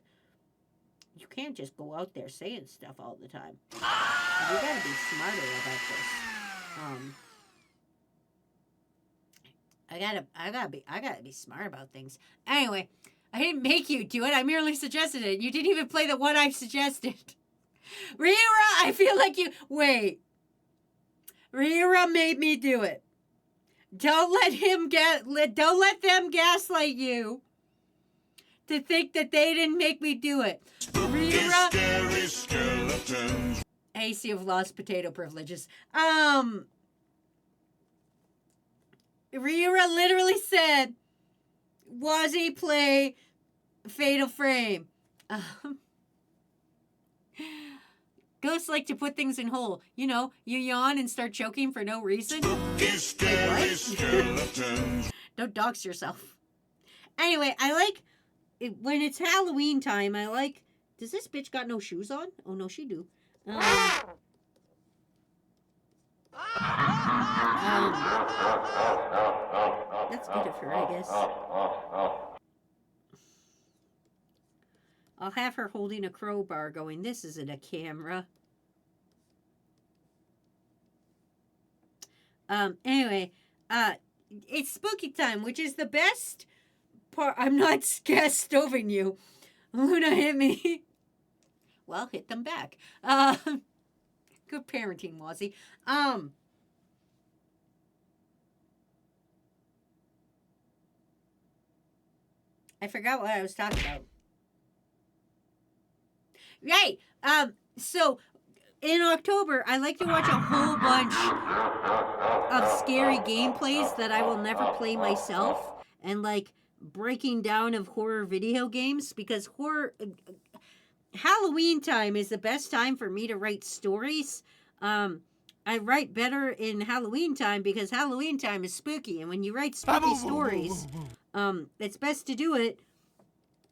you can't just go out there saying stuff all the time. You gotta be smarter about this. I gotta be smart about things. Anyway, I didn't make you do it. I merely suggested it. You didn't even play the one I suggested. Ryura, I feel like you... Wait. Ryura made me do it. Don't let them gaslight you to think that they didn't make me do it. Ryura... Scary skeletons. AC of lost potato privileges. Ryura literally said, Wazzy, play Fatal Frame. Ghosts like to put things in hole. You know, you yawn and start choking for no reason. Scary skeletons. Don't dox yourself. Anyway, I like it when it's Halloween time. I like... Does this bitch got no shoes on? Oh, no, she do. That's good of her, I guess. I'll have her holding a crowbar going, this isn't a camera. Anyway, it's spooky time, which is the best part. I'm not gas stoving you. Luna hit me. Well, hit them back. Good parenting, Wazzy. I forgot what I was talking about. Right. So in October, I like to watch a whole bunch of scary gameplays that I will never play myself, and like breaking down of horror video games, because Halloween time is the best time for me to write stories. I write better in Halloween time because Halloween time is spooky, and when you write spooky stories, it's best to do it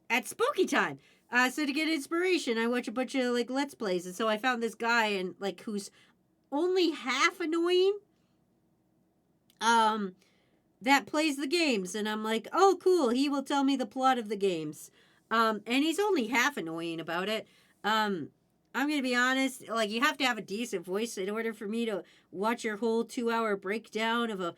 at spooky time. So to get inspiration, I watch a bunch of like Let's Plays, and so I found this guy and like who's only half annoying, that plays the games, and I'm like, oh cool, he will tell me the plot of the games, and he's only half annoying about it. I'm gonna be honest, like you have to have a decent voice in order for me to watch your whole 2-hour breakdown of a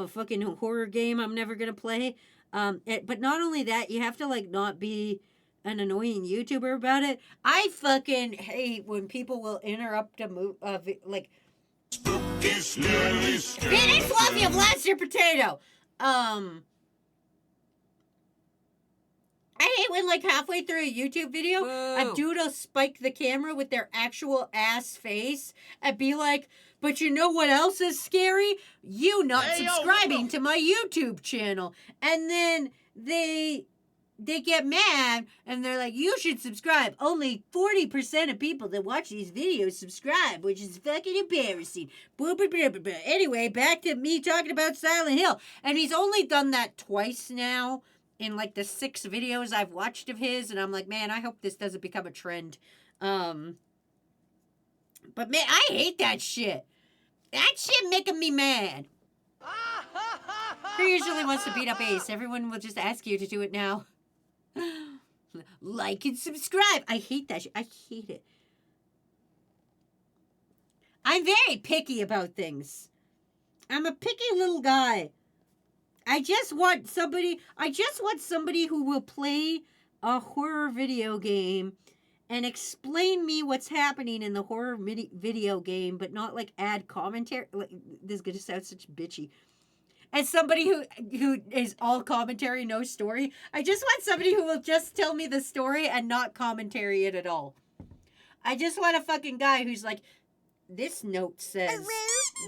fucking horror game I'm never gonna play. But not only that, you have to like not be an annoying YouTuber about it. I fucking hate when people will interrupt a like. Phoenix Wolf, you've lost your potato. I hate when, like, halfway through a YouTube video, a dude will spike the camera with their actual ass face and be like, but you know what else is scary? You not subscribing to my YouTube channel. And then they get mad and they're like, you should subscribe. Only 40% of people that watch these videos subscribe, which is fucking embarrassing. Blah, blah, blah, blah, blah. Anyway, back to me talking about Silent Hill. And he's only done that twice now in like the 6 videos I've watched of his. And I'm like, man, I hope this doesn't become a trend. But man, I hate that shit. That shit making me mad. Who usually wants to beat up Ace? Everyone will just ask you to do it now. Like and subscribe. I hate that shit. I hate it. I'm very picky about things. I'm a picky little guy. I just want somebody who will play a horror video game and explain me what's happening in the horror video game, but not like add commentary. Like, this is gonna sound such bitchy. As somebody who is all commentary, no story, I just want somebody who will just tell me the story and not commentary it at all. I just want a fucking guy who's like, this note says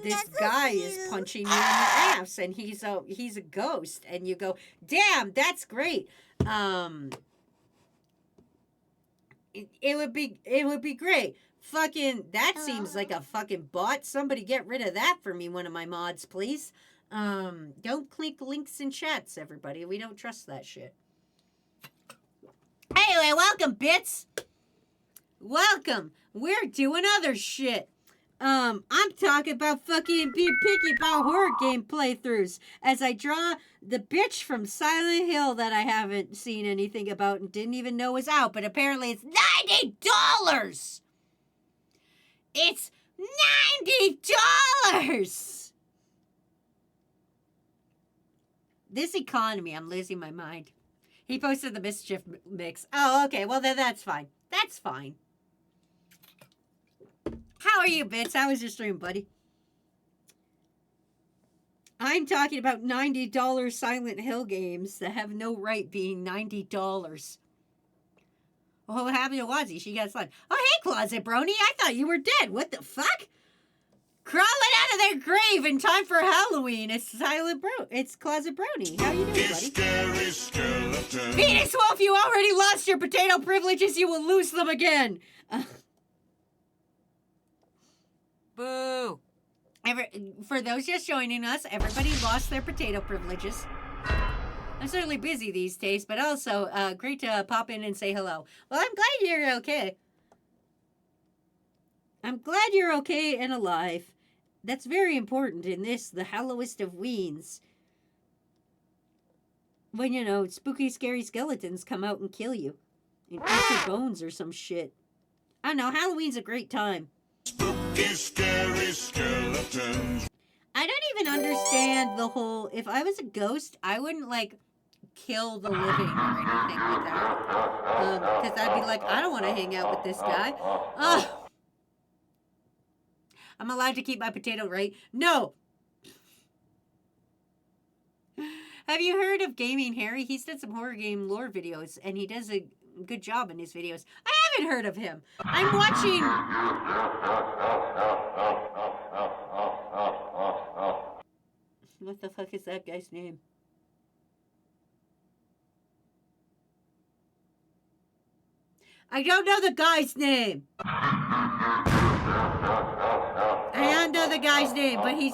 this guy is punching you in the ass and he's a ghost, and you go, damn, that's great. It would be great. Fucking, that seems like a fucking bot. Somebody get rid of that for me, one of my mods, please. Don't click links in chats, everybody. We don't trust that shit. Anyway, welcome, bits. Welcome. We're doing other shit. I'm talking about fucking being picky about horror game playthroughs as I draw the bitch from Silent Hill that I haven't seen anything about and didn't even know was out, but apparently it's $90! It's $90! This economy, I'm losing my mind. He posted the mischief mix. Oh, okay. Well, then that's fine. That's fine. How are you, Bits? How was your stream, buddy? I'm talking about $90 Silent Hill games that have no right being $90. Oh, what happened to Wazzy? She got slime. Oh, hey, Closet Brony. I thought you were dead. What the fuck? Crawling out of their grave in time for Halloween. It's It's Closet Brony. How you doing, buddy? Phoenix Wolf, you already lost your potato privileges. You will lose them again. Boo. For those just joining us, everybody lost their potato privileges. I'm certainly busy these days, but also great to pop in and say hello. Well, I'm glad you're okay. I'm glad you're okay and alive. That's very important in this, the hallowest of weens. When, you know, spooky, scary skeletons come out and kill you. And eat your bones or some shit. I don't know, Halloween's a great time. Spooky, scary skeletons. I don't even understand the whole... If I was a ghost, I wouldn't, like, kill the living or anything like that. Because I'd be like, I don't want to hang out with this guy. I'm allowed to keep my potato, right? No! Have you heard of Gaming Harry? He's done some horror game lore videos, and he does a good job in his videos. I haven't heard of him. I'm watching... What the fuck is that guy's name? I don't know the guy's name. I don't know the guy's name, but he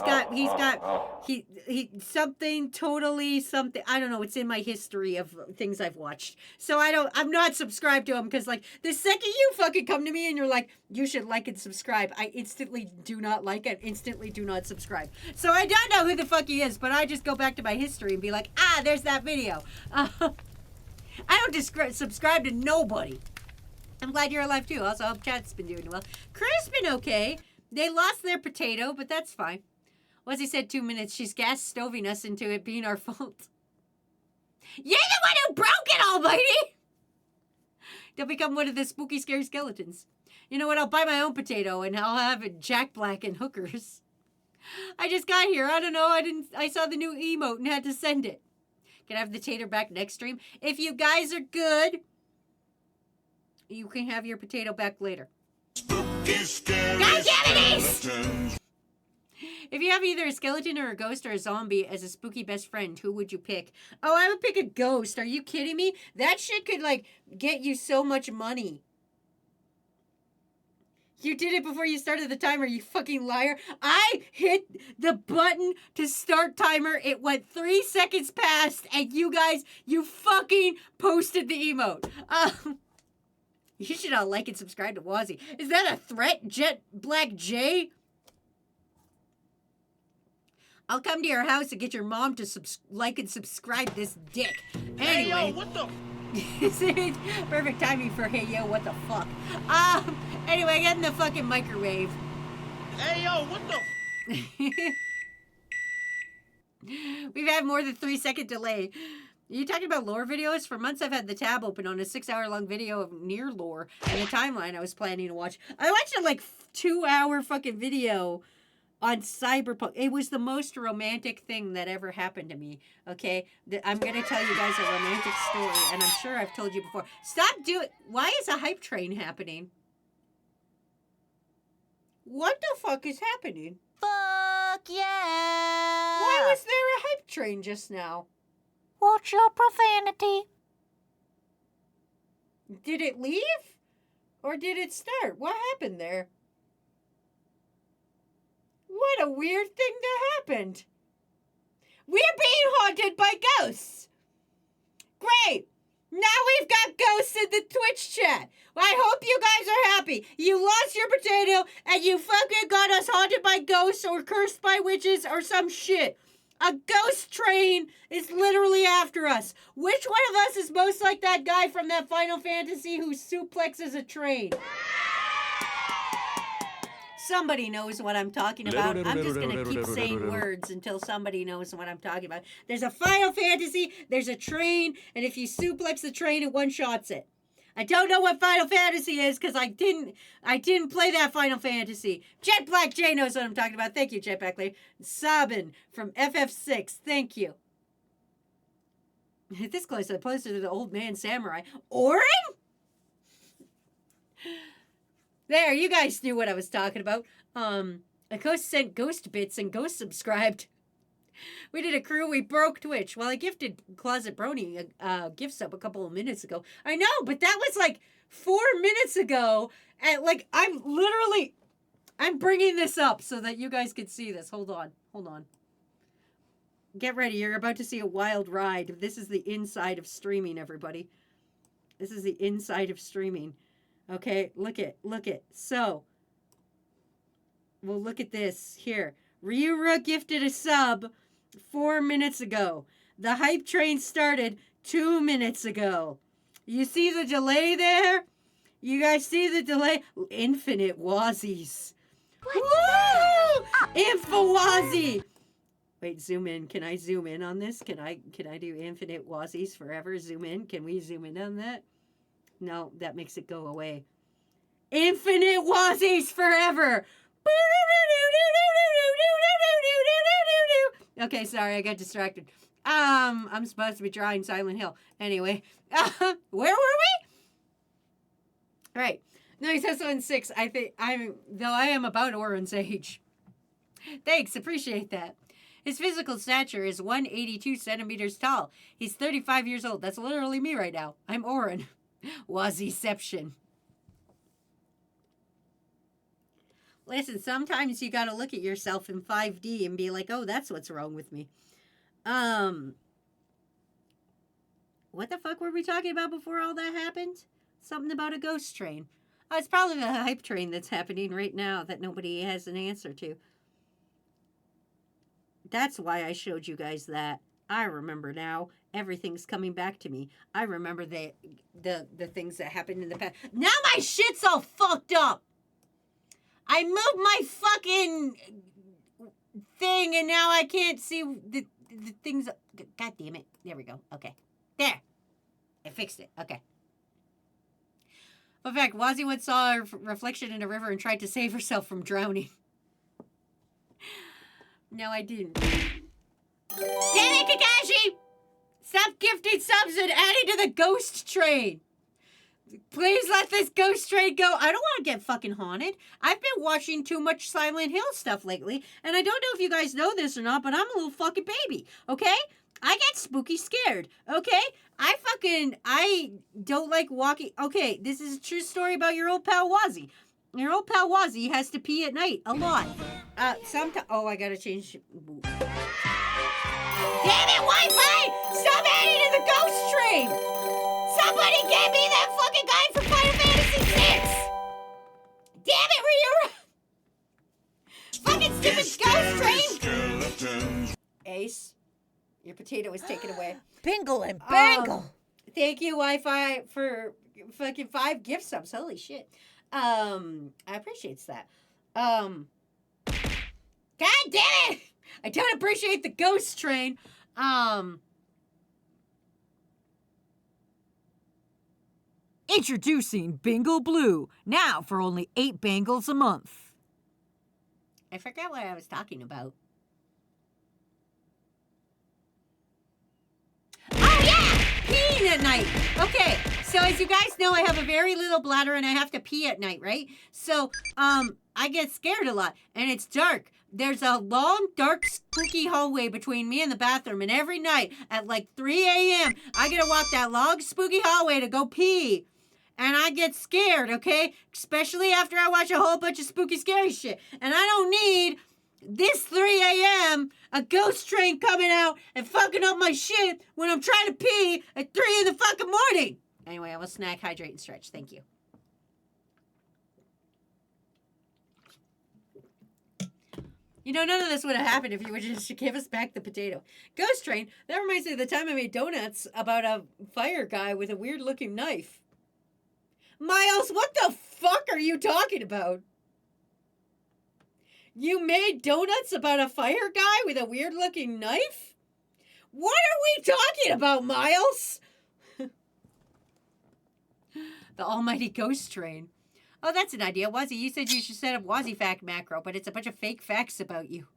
something totally something. I don't know. It's in my history of things I've watched. So I'm not subscribed to him because like the second you fucking come to me and you're like, you should like and subscribe, I instantly do not like and instantly do not subscribe. So I don't know who the fuck he is, but I just go back to my history and be like, there's that video. I don't subscribe to nobody. I'm glad you're alive too. Also, I hope chat's been doing well. Chris been okay. They lost their potato, but that's fine. What's he said 2 minutes? She's gas stoving us into it being our fault. You're the one who broke it, Almighty! Don't become one of the spooky, scary skeletons. You know what? I'll buy my own potato and I'll have it Jack Black and hookers. I just got here. I don't know. I saw the new emote and had to send it. Can I have the tater back next stream? If you guys are good, you can have your potato back later. Spooky, scary God damn it, Ace! skeletons. If you have either a skeleton or a ghost or a zombie as a spooky best friend, who would you pick? Oh, I would pick a ghost. Are you kidding me? That shit could, like, get you so much money. You did it before you started the timer, you fucking liar. I hit the button to start timer. It went 3 seconds past, and you guys, you fucking posted the emote. You should all like and subscribe to Wazzy. Is that a threat, Jet Black J? I'll come to your house and get your mom to like and subscribe this dick. Anyway. Hey, yo, what the? Perfect timing for hey yo, what the fuck? Anyway, get in the fucking microwave. Hey, yo, what the? We've had more than 3-second delay. Are you talking about lore videos? For months I've had the tab open on a 6-hour-long video of near lore and the timeline I was planning to watch. I watched a like 2-hour fucking video on Cyberpunk. It was the most romantic thing that ever happened to me. Okay? I'm going to tell you guys a romantic story, and I'm sure I've told you before. Stop doing... Why is a hype train happening? What the fuck is happening? Fuck yeah! Why was there a hype train just now? Watch your profanity. Did it leave? Or did it start? What happened there? What a weird thing that happened. We're being haunted by ghosts. Great. Now we've got ghosts in the Twitch chat. I hope you guys are happy. You lost your potato and you fucking got us haunted by ghosts or cursed by witches or some shit. A ghost train is literally after us. Which one of us is most like that guy from that Final Fantasy who suplexes a train? Somebody knows what I'm talking about. I'm just going to keep saying words until somebody knows what I'm talking about. There's a Final Fantasy, there's a train, and if you suplex the train, it one-shots it. I don't know what Final Fantasy is because I didn't play that Final Fantasy. Jet Black J knows what I'm talking about. Thank you, Jet Black J. Sabin from FF6. Thank you. This closer to the old man samurai. Orin? There, you guys knew what I was talking about. A ghost sent ghost bits and ghost subscribed. We did a crew, we broke Twitch. Well, I gifted Closet Brony a gift sub a couple of minutes ago. I know, but that was like 4 minutes ago. And like, I'm bringing this up so that you guys can see this. Hold on. Get ready, you're about to see a wild ride. This is the inside of streaming, everybody. This is the inside of streaming. Okay, look it. So, well, look at this. Here. Ryura gifted a sub 4 minutes ago. The hype train started 2 minutes ago. You see the delay there? You guys see the delay? Infinite Wazzies. Woo! Infowazzy! Wait, zoom in. Can I zoom in on this? Can I do infinite Wazzies forever? Zoom in. Can we zoom in on that? No, that makes it go away. Infinite Wazzies forever. Okay, sorry, I got distracted. I'm supposed to be drawing Silent Hill. Anyway, where were we? All right. No, he says so in 6. I am about Oren's age. Thanks, appreciate that. His physical stature is 182 centimeters tall. He's 35 years old. That's literally me right now. I'm Oren. Wazzyception. Listen, sometimes you gotta look at yourself in 5D and be like, oh, that's what's wrong with me. What the fuck were we talking about before all that happened? Something about a ghost train. Oh, it's probably the hype train that's happening right now that nobody has an answer to. That's why I showed you guys that. I remember now. Everything's coming back to me. I remember the things that happened in the past. Now my shit's all fucked up. I moved my fucking thing and now I can't see the things. God damn it. There we go. Okay. There. I fixed it. Okay. Fun fact, Wazzy once saw her reflection in a river and tried to save herself from drowning. No, I didn't. Damn it, Kakashi! Stop gifting subs and adding to the ghost train. Please let this ghost train go. I don't want to get fucking haunted. I've been watching too much Silent Hill stuff lately, and I don't know if you guys know this or not, but I'm a little fucking baby, okay? I get spooky scared, okay? I don't like walking. Okay, this is a true story about your old pal Wazzy. Your old pal Wazzy has to pee at night a lot. Sometimes. Oh, I gotta change. Damn it, Wi-Fi! Stop adding to the ghost train! Somebody get me that fucking guide for Final Fantasy VI! Damn it, Ryura! Fucking stupid ghost train! Ace, your potato was taken away. Bingle and bangle. Thank you, Wi-Fi, for fucking 5 gift subs. Holy shit. I appreciate that. God damn it! I don't appreciate the ghost train. Introducing Bingle Blue, now for only 8 bangles a month. I forgot what I was talking about. Oh yeah! Peeing at night! Okay, so as you guys know, I have a very little bladder and I have to pee at night, right? So, I get scared a lot and it's dark. There's a long, dark, spooky hallway between me and the bathroom, and every night at like 3 a.m., I gotta walk that long, spooky hallway to go pee. And I get scared, okay? Especially after I watch a whole bunch of spooky, scary shit. And I don't need this 3 a.m., a ghost train coming out and fucking up my shit when I'm trying to pee at 3 in the fucking morning. Anyway, I will snack, hydrate, and stretch. Thank you. You know, none of this would have happened if you would just give us back the potato. Ghost train, that reminds me of the time I made donuts about a fire guy with a weird-looking knife. Miles, what the fuck are you talking about? You made donuts about a fire guy with a weird-looking knife? What are we talking about, Miles? The almighty ghost train. Oh, that's an idea. Wazzy, you said you should set up Wazzy Fact macro, but it's a bunch of fake facts about you.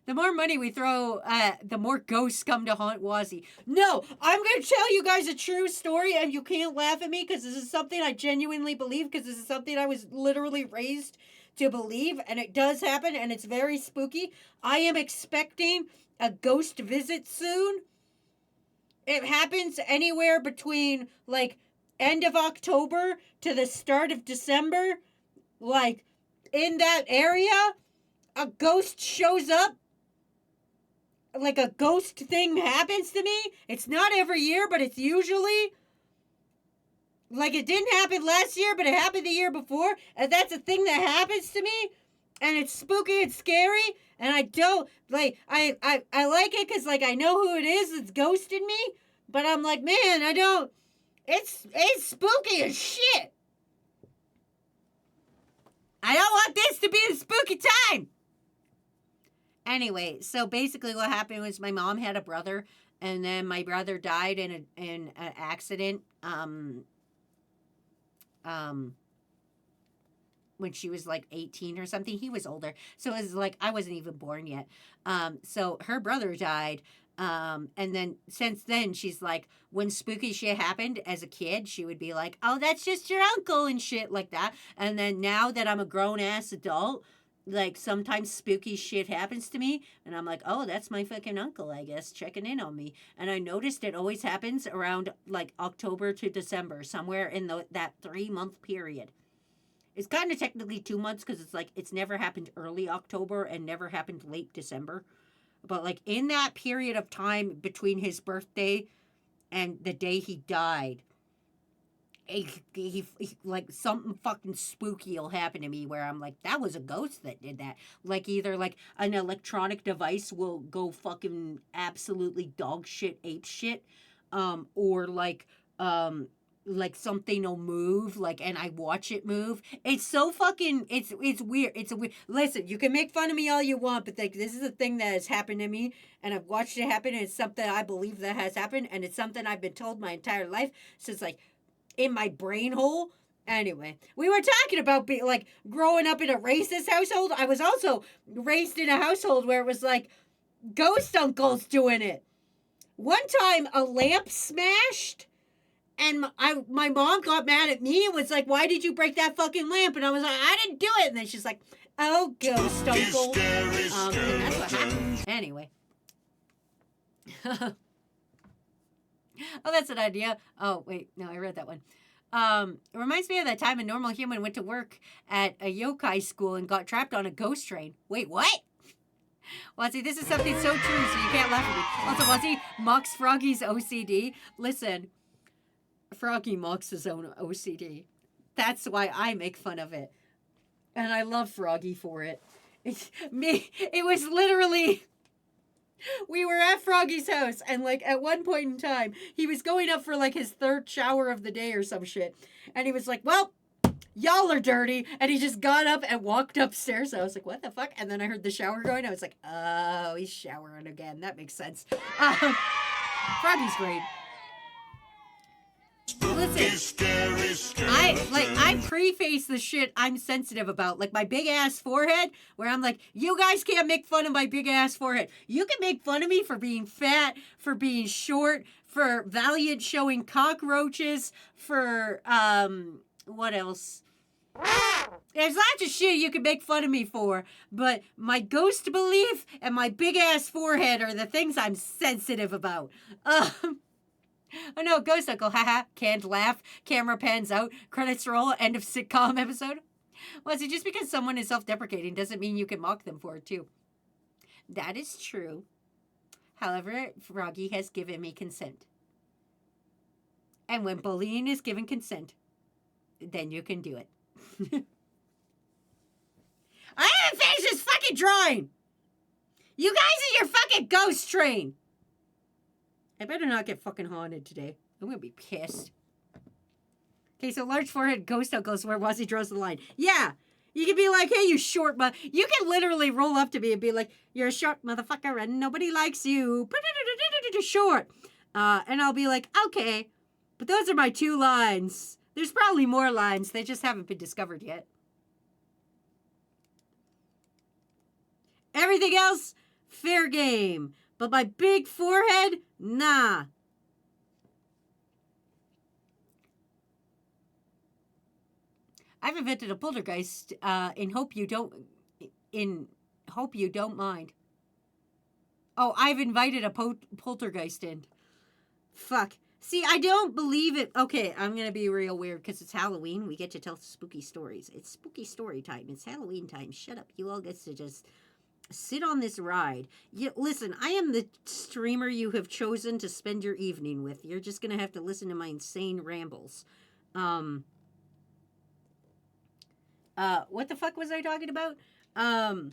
The more money we throw, the more ghosts come to haunt Wazzy. No, I'm going to tell you guys a true story, and you can't laugh at me because this is something I genuinely believe, because this is something I was literally raised to believe, and it does happen, and it's very spooky. I am expecting a ghost visit soon. It happens anywhere between, like, end of October to the start of December. Like, in that area, a ghost shows up. Like, a ghost thing happens to me. It's not every year, but it's usually... Like, it didn't happen last year, but it happened the year before. And that's a thing that happens to me. And it's spooky and scary. And I don't... Like, I like it because, like, I know who it is that's ghosting me. But I'm like, man, I don't... It's spooky as shit. I don't want this to be the spooky time. Anyway, so basically what happened was my mom had a brother, and then my brother died in an accident when she was like 18 or something. He was older. So it was like I wasn't even born yet. So her brother died. And then since then she's like, when spooky shit happened as a kid, she would be like, oh, that's just your uncle and shit like that. And then now that I'm a grown ass adult, like sometimes spooky shit happens to me and I'm like, oh, that's my fucking uncle, I guess, checking in on me. And I noticed it always happens around like October to December, somewhere in that 3-month period. It's kind of technically 2 months because it's like it's never happened early October and never happened late December. But, like, in that period of time between his birthday and the day he died, he like, something fucking spooky will happen to me where I'm like, that was a ghost that did that. Like, either, like, an electronic device will go fucking absolutely dog shit, ape shit, or, like, like something will move, like, and I watch it move. It's so fucking, it's weird. It's a weird, listen, you can make fun of me all you want, but like, this is a thing that has happened to me, and I've watched it happen, and it's something I believe that has happened, and it's something I've been told my entire life, so it's like, in my brain hole. Anyway, we were talking about like growing up in a racist household. I was also raised in a household where it was like ghost uncles doing it. One time a lamp smashed and my mom got mad at me and was like, why did you break that fucking lamp? And I was like, I didn't do it. And then she's like, oh, ghost uncle. And that's what happened. Anyway. Oh, that's an idea. Oh, wait. No, I read that one. It reminds me of that time a normal human went to work at a yokai school and got trapped on a ghost train. Wait, what? Watsy, this is something so true, so you can't laugh at me. Also, Watsy mocks Froggy's OCD. Listen, Froggy mocks his own OCD. That's why I make fun of it. And I love Froggy for it. It was literally... We were at Froggy's house, and, like, at one point in time, he was going up for, like, his third shower of the day or some shit. And he was like, well, y'all are dirty. And he just got up and walked upstairs. I was like, what the fuck? And then I heard the shower going. I was like, oh, he's showering again. That makes sense. Froggy's great. Listen, I preface the shit I'm sensitive about, like my big ass forehead, where I'm like, you guys can't make fun of my big ass forehead. You can make fun of me for being fat, for being short, for Valiant showing cockroaches, for what else? There's lots of shit you can make fun of me for, but my ghost belief and my big ass forehead are the things I'm sensitive about. Oh no, ghost uncle, haha, can't laugh, camera pans out, credits roll, end of sitcom episode. Well, see, just because someone is self-deprecating doesn't mean you can mock them for it too. That is true. However, Froggy has given me consent. And when bullying is given consent, then you can do it. I haven't finished this fucking drawing! You guys are your fucking ghost train! I better not get fucking haunted today. I'm gonna be pissed. Okay, so large forehead ghost uncles where Wazzy draws the line. Yeah! You can be like, hey, you short you can literally roll up to me and be like, you're a short motherfucker and nobody likes you. Short. And I'll be like, okay. But those are my 2 lines. There's probably more lines. They just haven't been discovered yet. Everything else, fair game. But my big forehead, nah. I've invented a poltergeist in hope you don't mind. Oh, I've invited a poltergeist in. Fuck. See, I don't believe it. Okay, I'm going to be real weird because it's Halloween. We get to tell spooky stories. It's spooky story time. It's Halloween time. Shut up. You all get to just sit on this ride. Listen, I am the streamer you have chosen to spend your evening with. You're just going to have to listen to my insane rambles. What the fuck was I talking about? I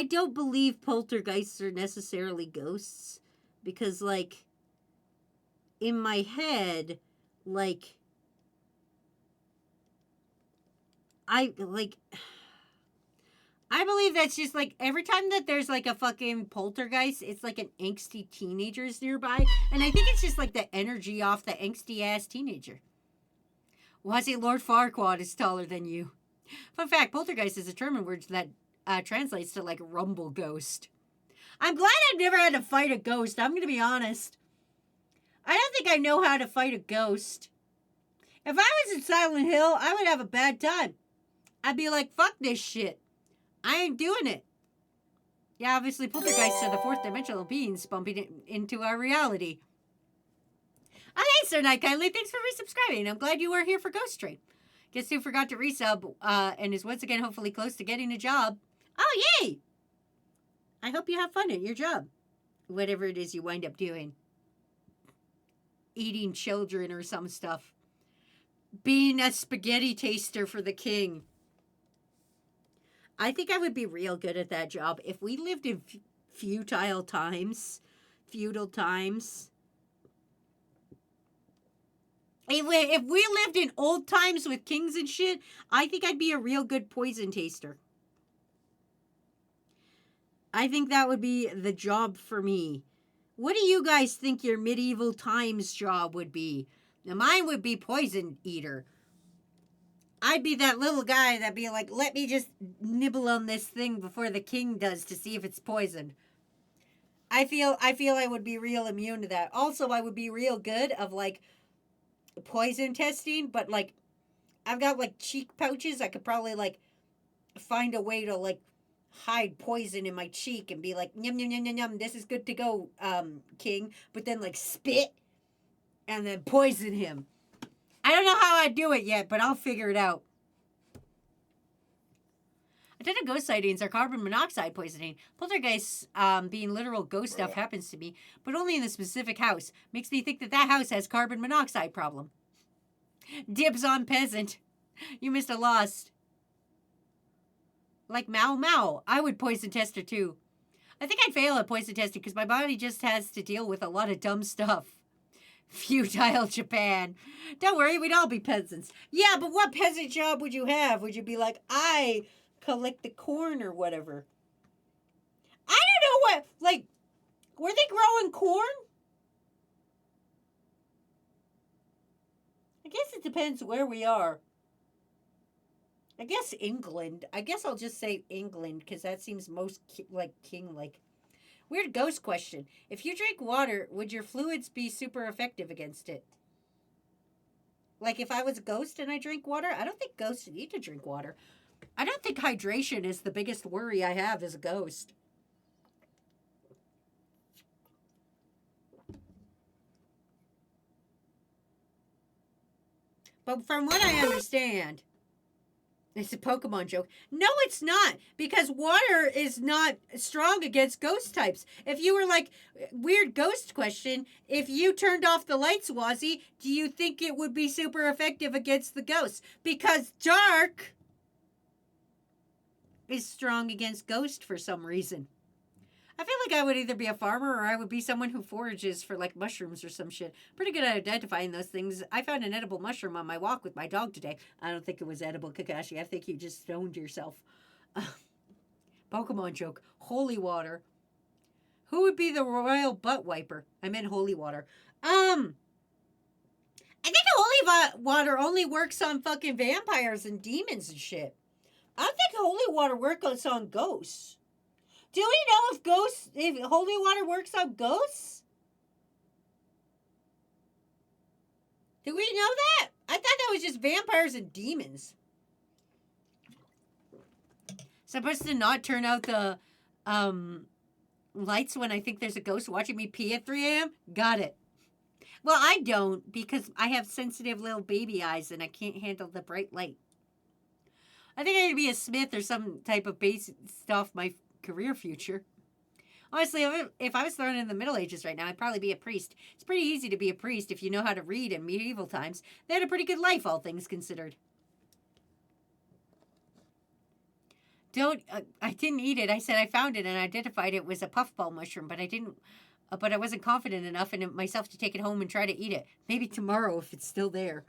don't believe poltergeists are necessarily ghosts because, like, in my head, like, I believe that's just, like, every time that there's, like, a fucking poltergeist, it's, like, an angsty teenager's nearby. And I think it's just, like, the energy off the angsty-ass teenager. Wazzy Lord Farquaad is taller than you. Fun fact, poltergeist is a German word that translates to, like, rumble ghost. I'm glad I've never had to fight a ghost. I'm going to be honest. I don't think I know how to fight a ghost. If I was in Silent Hill, I would have a bad time. I'd be like, fuck this shit. I ain't doing it. Yeah, obviously poltergeists are the 4th dimensional beings bumping it into our reality. Oh, hey, Sir Night Kindly. Thanks for resubscribing. I'm glad you were here for Ghost Train. Guess who forgot to resub and is once again hopefully close to getting a job. Oh, yay! I hope you have fun at your job. Whatever it is you wind up doing. Eating children or some stuff. Being a spaghetti taster for the king. I think I would be real good at that job. If we lived in feudal times, If we lived in old times with kings and shit, I think I'd be a real good poison taster. I think that would be the job for me. What do you guys think your medieval times job would be? Now, mine would be poison eater. I'd be that little guy that'd be like, let me just nibble on this thing before the king does to see if it's poisoned. I feel I would be real immune to that. Also, I would be real good of like poison testing, but like I've got like cheek pouches. I could probably like find a way to like hide poison in my cheek and be like, yum, yum, yum, yum, yum, this is good to go, king. But then like spit and then poison him. I don't know how I'd do it yet, but I'll figure it out. A ton of ghost sightings are carbon monoxide poisoning. Poltergeists, being literal ghost stuff happens to me, but only in the specific house. Makes me think that that house has carbon monoxide problem. Dibs on peasant. You missed a lost. Like Mao Mao. I would poison test her too. I think I'd fail at poison testing because my body just has to deal with a lot of dumb stuff. Futile Japan. Don't worry, we'd all be peasants. Yeah, but what peasant job would you have? Would you be like, I collect the corn or whatever? I don't know what, like, were they growing corn? I guess it depends where we are. I guess England. I guess I'll just say England because that seems most like king-like. Weird ghost question. If you drink water, would your fluids be super effective against it? Like if I was a ghost and I drink water? I don't think ghosts need to drink water. I don't think hydration is the biggest worry I have as a ghost. But from what I understand, it's a Pokemon joke. No, it's not. Because water is not strong against ghost types. If you were like, weird ghost question, if you turned off the lights, Wazzy, do you think it would be super effective against the ghosts? Because dark is strong against ghost for some reason. I feel like I would either be a farmer or I would be someone who forages for like mushrooms or some shit. Pretty good at identifying those things. I found an edible mushroom on my walk with my dog today. I don't think it was edible, Kakashi. I think you just stoned yourself. Pokemon joke. Holy water. Who would be the royal butt wiper? I meant holy water. I think holy water only works on fucking vampires and demons and shit. I don't think holy water works on ghosts. Do we know if holy water works on ghosts? Do we know that? I thought that was just vampires and demons. Supposed to not turn out the lights when I think there's a ghost watching me pee at 3 a.m.? Got it. Well, I don't because I have sensitive little baby eyes and I can't handle the bright light. I think I could be a smith or some type of base stuff my career future. Honestly, if I was thrown in the Middle Ages right now, I'd probably be a priest. It's pretty easy to be a priest if you know how to read in medieval times. They had a pretty good life, all things considered. I didn't eat it. I said I found it and identified it was a puffball mushroom, but I wasn't confident enough in myself to take it home and try to eat it. Maybe tomorrow if it's still there.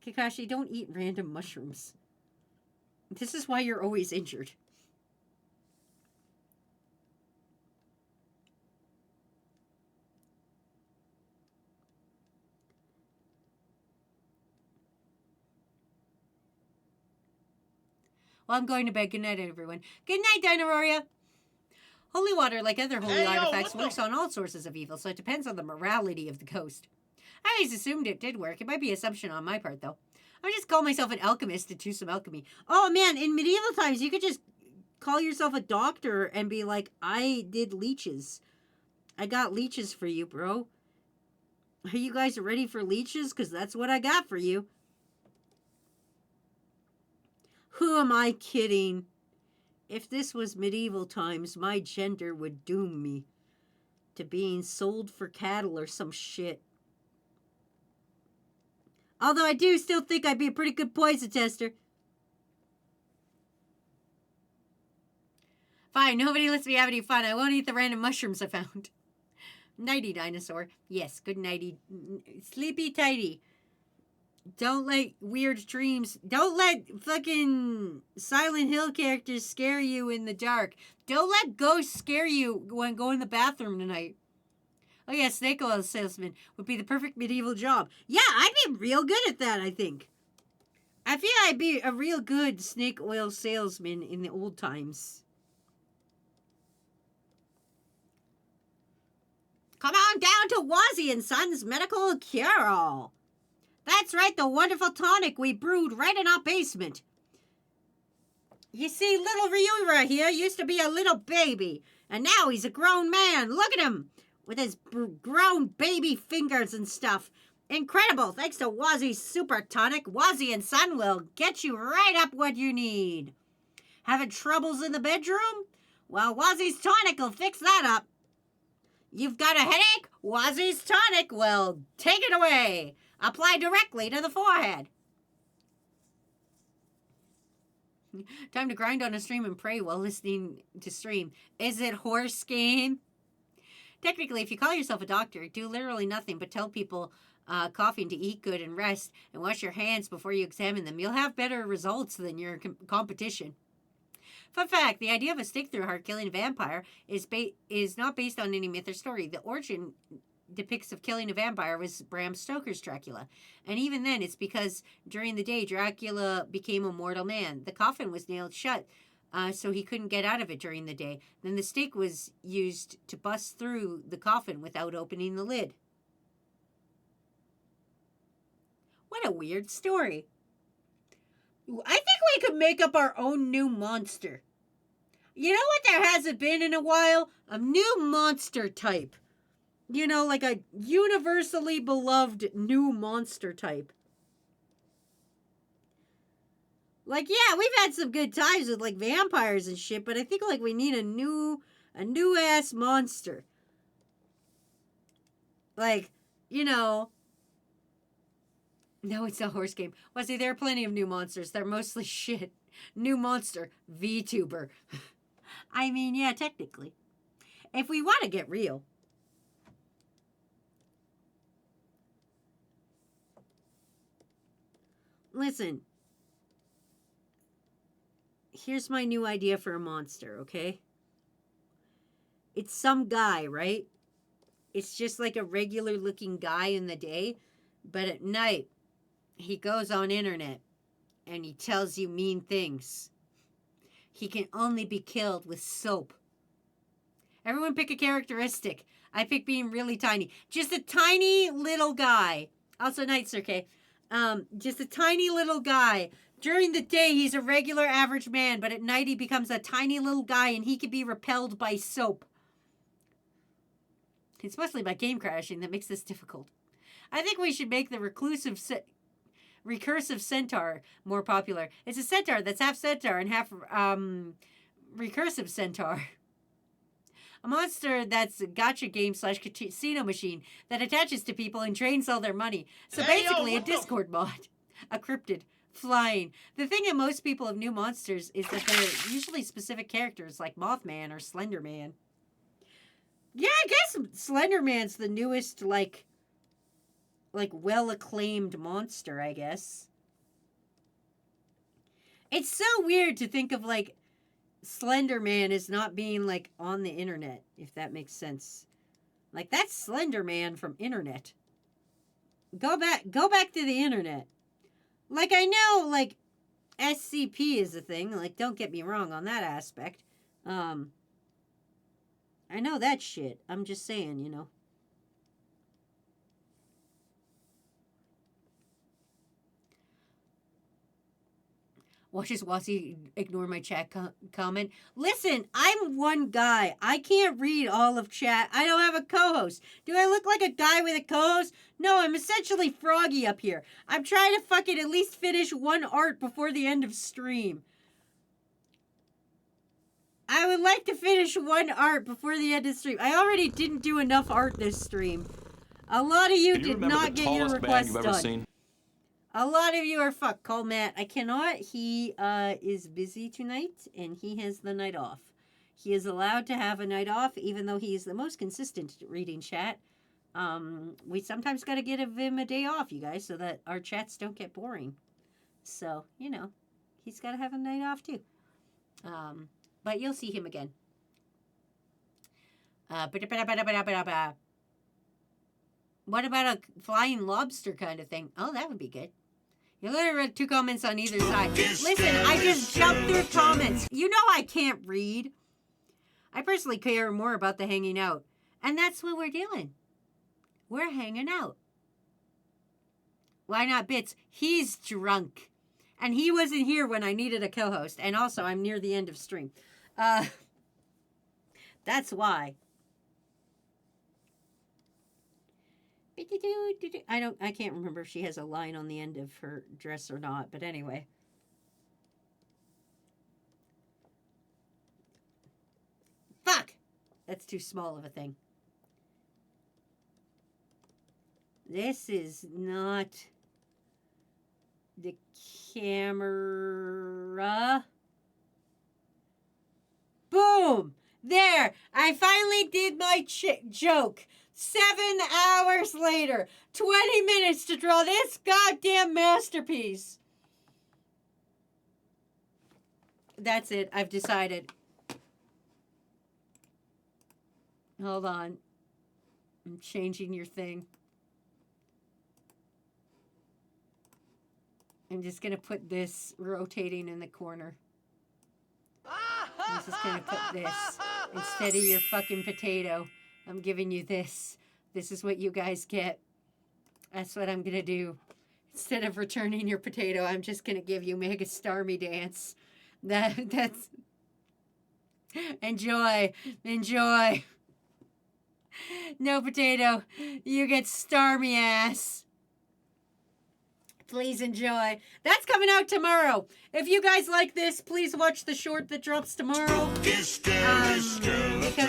Kakashi, don't eat random mushrooms. This is why you're always injured. Well, I'm going to bed. Good night, everyone. Good night, Dinosaria. Holy water, like other holy artifacts, works on all sources of evil, so it depends on the morality of the ghost. I always assumed it did work. It might be an assumption on my part, though. I would just call myself an alchemist to do some alchemy. Oh, man, in medieval times, you could just call yourself a doctor and be like, I did leeches. I got leeches for you, bro. Are you guys ready for leeches? Because that's what I got for you. Who am I kidding? If this was medieval times, my gender would doom me to being sold for cattle or some shit. Although I do still think I'd be a pretty good poison tester. Fine, nobody lets me have any fun. I won't eat the random mushrooms I found. Nighty, dinosaur. Yes, good nighty. Sleepy tighty. Don't let weird dreams. Don't let fucking Silent Hill characters scare you in the dark. Don't let ghosts scare you when go in the bathroom tonight. Oh yeah, snake oil salesman would be the perfect medieval job. Yeah, I'd be real good at that, I think. I feel I'd be a real good snake oil salesman in the old times. Come on down to Wazzy and Sons Medical Cure-All. That's right, the wonderful tonic we brewed right in our basement. You see, little Ryura here used to be a little baby, and now he's a grown man. Look at him, with his grown baby fingers and stuff. Incredible, thanks to Wazzy's super tonic, Wazzy and Son will get you right up what you need. Having troubles in the bedroom? Well, Wazzy's tonic will fix that up. You've got a headache? Wazzy's tonic will take it away. Apply directly to the forehead. Time to grind on a stream and pray while listening to stream. Is it horse game? Technically, if you call yourself a doctor, do literally nothing but tell people coughing to eat good and rest and wash your hands before you examine them. You'll have better results than your competition. Fun fact, the idea of a stick-through-heart killing a vampire is not based on any myth or story. The origin depicts of killing a vampire was Bram Stoker's Dracula. And even then, it's because during the day, Dracula became a mortal man. The coffin was nailed shut, so he couldn't get out of it during the day. Then the stake was used to bust through the coffin without opening the lid. What a weird story. I think we could make up our own new monster. You know what there hasn't been in a while? A new monster type. You know, like a universally beloved new monster type. Like, yeah, we've had some good times with, like, vampires and shit, but I think, like, we need a new-ass monster. Like, you know... No, it's a horse game. Well, see, there are plenty of new monsters. They're mostly shit. New monster. VTuber. I mean, yeah, technically. If we want to get real. Listen. Here's my new idea for a monster, okay? It's some guy, right? It's just like a regular looking guy in the day. But at night, he goes on internet and he tells you mean things. He can only be killed with soap. Everyone pick a characteristic. I pick being really tiny. Just a tiny little guy. Also nights, okay? Just a tiny little guy. During the day, he's a regular average man, but at night he becomes a tiny little guy and he can be repelled by soap. It's mostly by game crashing that makes this difficult. I think we should make the recursive centaur more popular. It's a centaur that's half centaur and half recursive centaur. A monster that's a gacha game / casino machine that attaches to people and drains all their money. So basically a Discord mod. A cryptid. Flying. The thing that most people of new monsters is that they're usually specific characters like Mothman or Slender Man. Yeah, I guess Slender Man's the newest, like well-acclaimed monster, I guess. It's so weird to think of, like, Slender Man as not being, like, on the internet, if that makes sense. Like, that's Slender Man from internet. Go back to the internet. Like, I know, like, SCP is a thing. Like, don't get me wrong on that aspect. I know that shit. I'm just saying, you know. Watches Wazzy ignore my chat comment. Listen, I'm one guy. I can't read all of chat. I don't have a co-host. Do I look like a guy with a co-host? No, I'm essentially Froggy up here. I'm trying to fucking at least finish one art before the end of stream. I would like to finish one art before the end of stream. I already didn't do enough art this stream. A lot of you did not get your request done. A lot of you are fucked. Call Matt. I cannot. He is busy tonight, and he has the night off. He is allowed to have a night off, even though he is the most consistent at reading chat. We sometimes got to give him a day off, you guys, so that our chats don't get boring. So, you know, he's got to have a night off too. But you'll see him again. What about a flying lobster kind of thing? Oh, that would be good. You literally read 2 comments on either side. Listen, I just jumped through comments. You know I can't read. I personally care more about the hanging out. And that's what we're doing. We're hanging out. Why not Bits? He's drunk. And he wasn't here when I needed a co-host. And also, I'm near the end of stream. That's why. I can't remember if she has a line on the end of her dress or not, but anyway. Fuck! That's too small of a thing. This is not the camera. Boom! There! I finally did my joke. 7 hours later, 20 minutes to draw this goddamn masterpiece. That's it. I've decided. Hold on. I'm changing your thing. I'm just going to put this rotating in the corner. I'm just going to put this instead of your fucking potato. I'm giving you this. This is what you guys get. That's what I'm going to do. Instead of returning your potato, I'm just going to give you Mega Starmy Dance. That's... Enjoy. Enjoy. No potato. You get Starmy Ass. Please enjoy. That's coming out tomorrow. If you guys like this, please watch the short that drops tomorrow. Because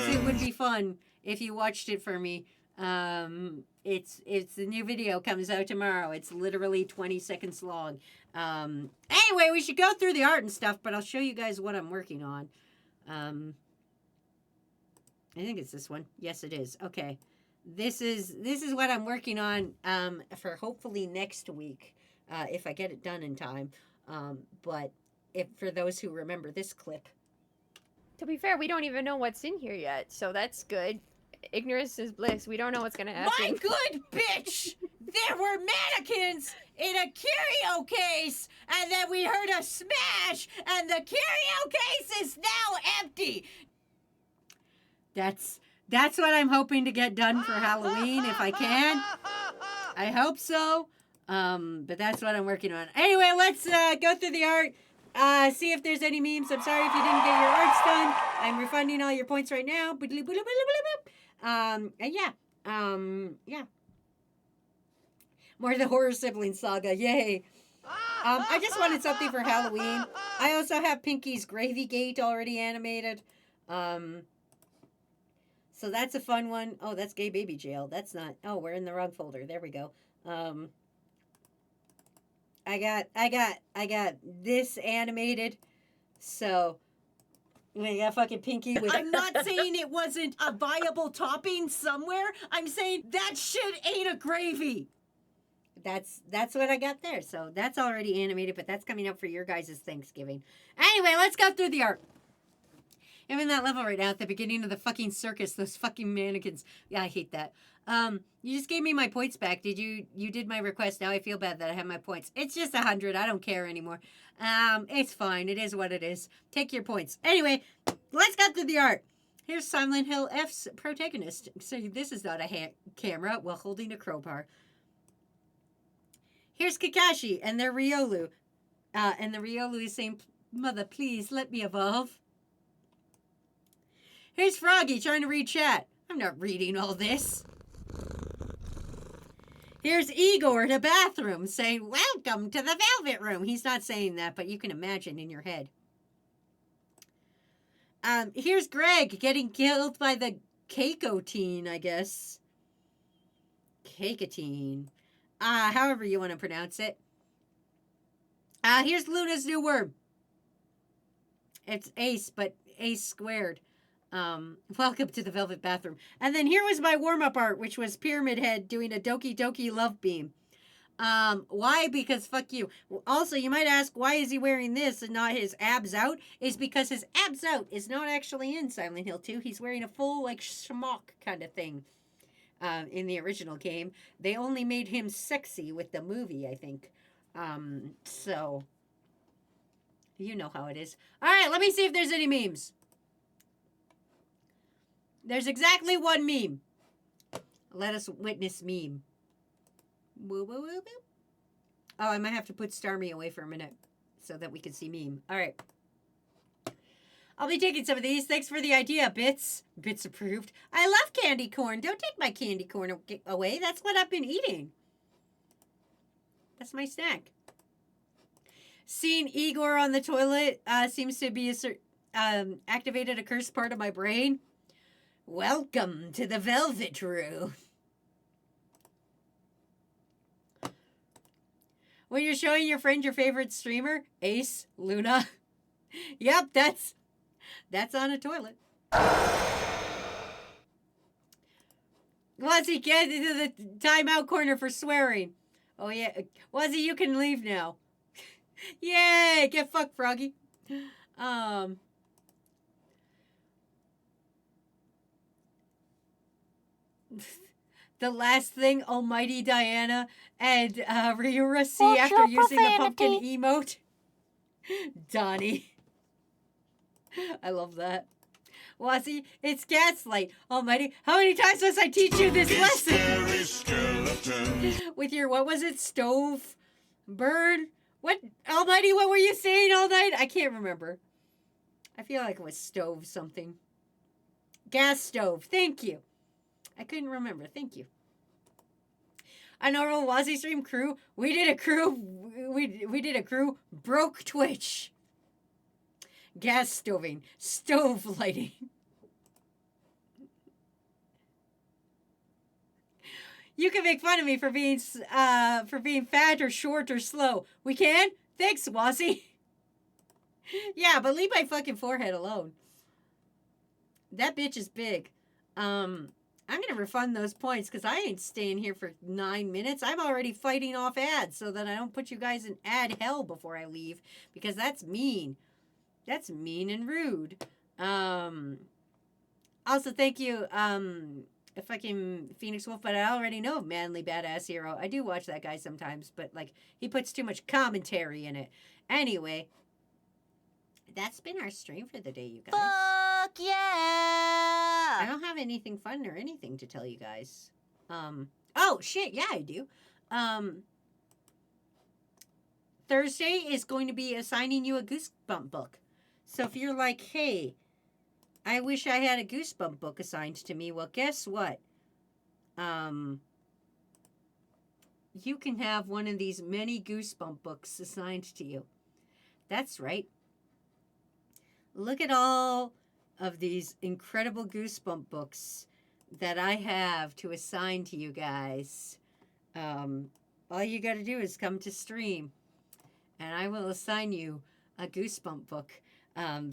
it would be fun if you watched it for me. It's the new video comes out tomorrow. It's literally 20 seconds long. Anyway, we should go through the art and stuff, but I'll show you guys what I'm working on. I think it's this one. Yes, it is. Okay. This is what I'm working on for hopefully next week. If I get it done in time. But if for those who remember this clip. To be fair, we don't even know what's in here yet, so that's good. Ignorance is bliss. We don't know what's gonna happen. My good bitch! There were mannequins in a curio case, and then we heard a smash, and the curio case is now empty. That's what I'm hoping to get done for Halloween if I can. I hope so. But that's what I'm working on. Anyway, let's go through the art. See if there's any memes. I'm sorry if you didn't get your arts done. I'm refunding all your points right now. And yeah. Yeah. More of the horror sibling saga. Yay. I just wanted something for Halloween. I also have Pinky's Gravy Gate already animated. So that's a fun one. Oh, that's Gay Baby Jail. That's not. Oh, we're in the wrong folder. There we go. I got this animated. So we got fucking Pinky with. I'm not saying it wasn't a viable topping somewhere. I'm saying that shit ain't a gravy. That's what I got there. So that's already animated, but that's coming up for your guys' Thanksgiving. Anyway, let's go through the art. I'm in that level right now at the beginning of the fucking circus. Those fucking mannequins. Yeah, I hate that. You just gave me my points back. You did my request. Now I feel bad that I have my points. It's just 100. I don't care anymore. It's fine. It is what it is. Take your points. Anyway, let's get to the art. Here's Silent Hill F's protagonist. So this is not a camera while holding a crowbar. Here's Kakashi and their Riolu. And the Riolu is saying, "Mother, please let me evolve." Here's Froggy trying to read chat. I'm not reading all this. Here's Igor in a bathroom saying, "Welcome to the Velvet Room." He's not saying that, but you can imagine in your head. Here's Greg getting killed by the Keikotine, I guess. Keikotine. However you want to pronounce it. Here's Luna's new worm. It's Ace, but Ace squared. Welcome to the Velvet Bathroom. And then here was my warm-up art, which was Pyramid Head doing a Doki Doki love beam. Why? Because fuck you. Also, you might ask, why is he wearing this and not his abs out? Is because his abs out is not actually in Silent Hill 2. He's wearing a full, like, schmuck kind of thing. In the original game. They only made him sexy with the movie, I think. So, you know how it is. All right, let me see if there's any memes. There's exactly one meme. Let us witness meme. Woo, woo, woo, woo. Oh, I might have to put Starmie away for a minute so that we can see meme. All right. I'll be taking some of these. Thanks for the idea, Bits. Bits approved. I love candy corn. Don't take my candy corn away. That's what I've been eating. That's my snack. Seeing Igor on the toilet seems to be activated a cursed part of my brain. Welcome to the Velvet Room. When you're showing your friend your favorite streamer, Ace, Luna. Yep, that's on a toilet. Wazzy, get into the timeout corner for swearing. Oh, yeah. Wazzy, you can leave now. Yay! Get fucked, Froggy. The last thing Almighty Diana and Ryura see after using the pumpkin emote. Donnie. I love that. Wazzy, it's Gaslight. Almighty, how many times must I teach you this lesson? With your, what was it, stove? Bird? What, Almighty, what were you saying all night? I can't remember. I feel like it was stove something. Gas stove, thank you. I couldn't remember, thank you. A normal Wazzy stream crew. We did a crew broke Twitch. Gas stoving, stove lighting. You can make fun of me for being fat or short or slow. We can? Thanks, Wazzy. Yeah, but leave my fucking forehead alone. That bitch is big. I'm gonna refund those points because I ain't staying here for 9 minutes. I'm already fighting off ads so that I don't put you guys in ad hell before I leave because that's mean. That's mean and rude. Also, thank you, fucking Phoenix Wolf, but I already know Manly Badass Hero. I do watch that guy sometimes, but, like, he puts too much commentary in it. Anyway, that's been our stream for the day, you guys. Fuck yeah! I don't have anything fun or anything to tell you guys. Oh, shit, yeah, I do. Thursday is going to be assigning you a Goosebump book. So if you're like, hey, I wish I had a Goosebump book assigned to me, well, guess what? You can have one of these many Goosebump books assigned to you. That's right. Look at all of these incredible Goosebump books that I have to assign to you guys. All you got to do is come to stream, and I will assign you a Goosebump book.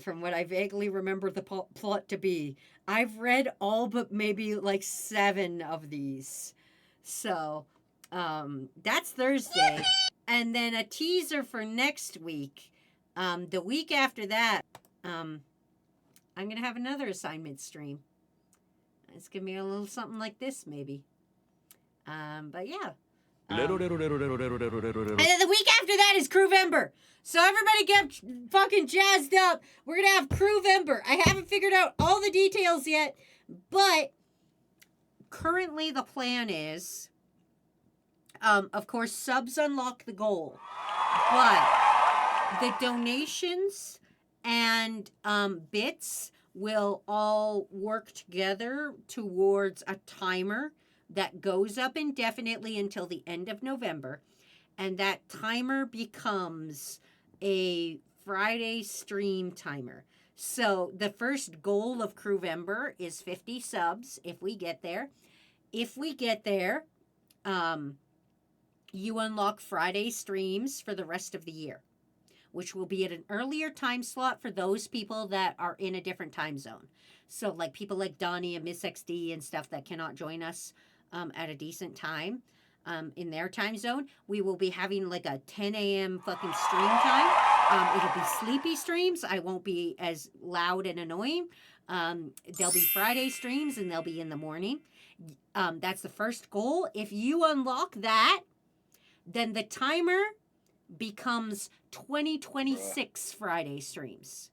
From what I vaguely remember the plot to be. I've read all but maybe like 7 of these. So, that's Thursday. And then a teaser for next week. The week after that, I'm going to have another assignment stream. It's going to be a little something like this, maybe. But yeah. And then the week after that is Crewvember. So everybody get fucking jazzed up. We're going to have Crewvember. I haven't figured out all the details yet, but currently the plan is, of course, subs unlock the goal. But the donations and bits will all work together towards a timer that goes up indefinitely until the end of November. And that timer becomes a Friday stream timer. So the first goal of Crewvember is 50 subs if we get there. If we get there, you unlock Friday streams for the rest of the year. which will be at an earlier time slot for those people that are in a different time zone. So like people like Donnie and Miss XD and stuff that cannot join us at a decent time in their time zone, we will be having like a 10 a.m. fucking stream time. It'll be sleepy streams. I won't be as loud and annoying. There'll be Friday streams and they'll be in the morning. That's the first goal. If you unlock that, then the timer becomes 2026 Friday streams.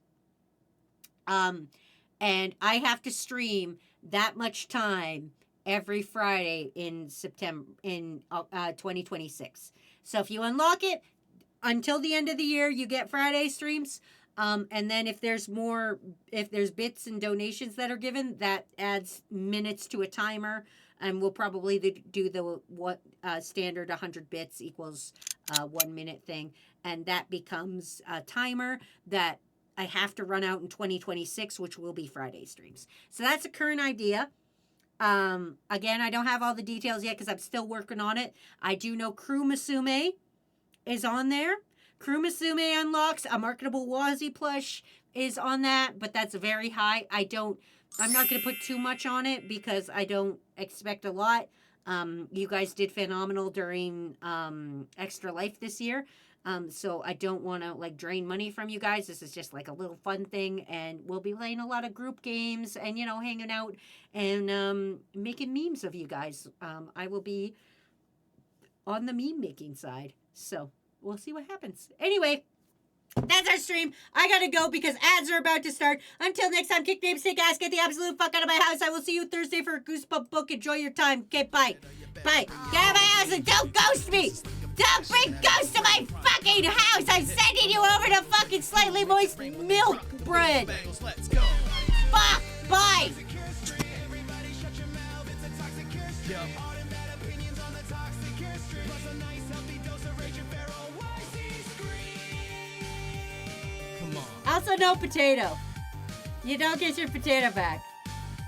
And I have to stream that much time every Friday in September in 2026. So if you unlock it until the end of the year, you get Friday streams. And then if there's bits and donations that are given, that adds minutes to a timer. And we'll probably do the standard 100 bits equals 1 minute thing. And that becomes a timer that I have to run out in 2026, which will be Friday streams. So that's a current idea. Again, I don't have all the details yet because I'm still working on it. I do know Crew Masume is on there. Crew Masume unlocks a marketable Wazzy plush is on that, but that's very high. I'm not going to put too much on it because I don't expect a lot. You guys did phenomenal during Extra Life this year. So I don't want to like drain money from you guys. This is just like a little fun thing, and we'll be playing a lot of group games and, you know, hanging out and making memes of you guys. I will be on the meme making side. So we'll see what happens. Anyway, that's our stream. I gotta go because ads are about to start. Until next time, kick name, stick ass, get the absolute fuck out of my house. I will see you Thursday for a Goosebump book. Enjoy your time. Okay, bye. Bye. Get out of my house and don't ghost me. Don't bring ghosts to my fucking house. I'm sending you over to fucking slightly moist milk bread. Fuck. Bye. Also, no potato. You don't get your potato back.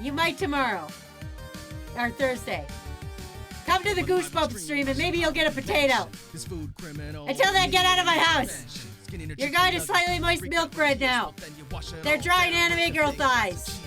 You might tomorrow. Or Thursday. Come to the Goosebump stream and maybe you'll get a potato. Until then, get out of my house. You're going to slightly moist milk bread now. They're drying anime girl thighs.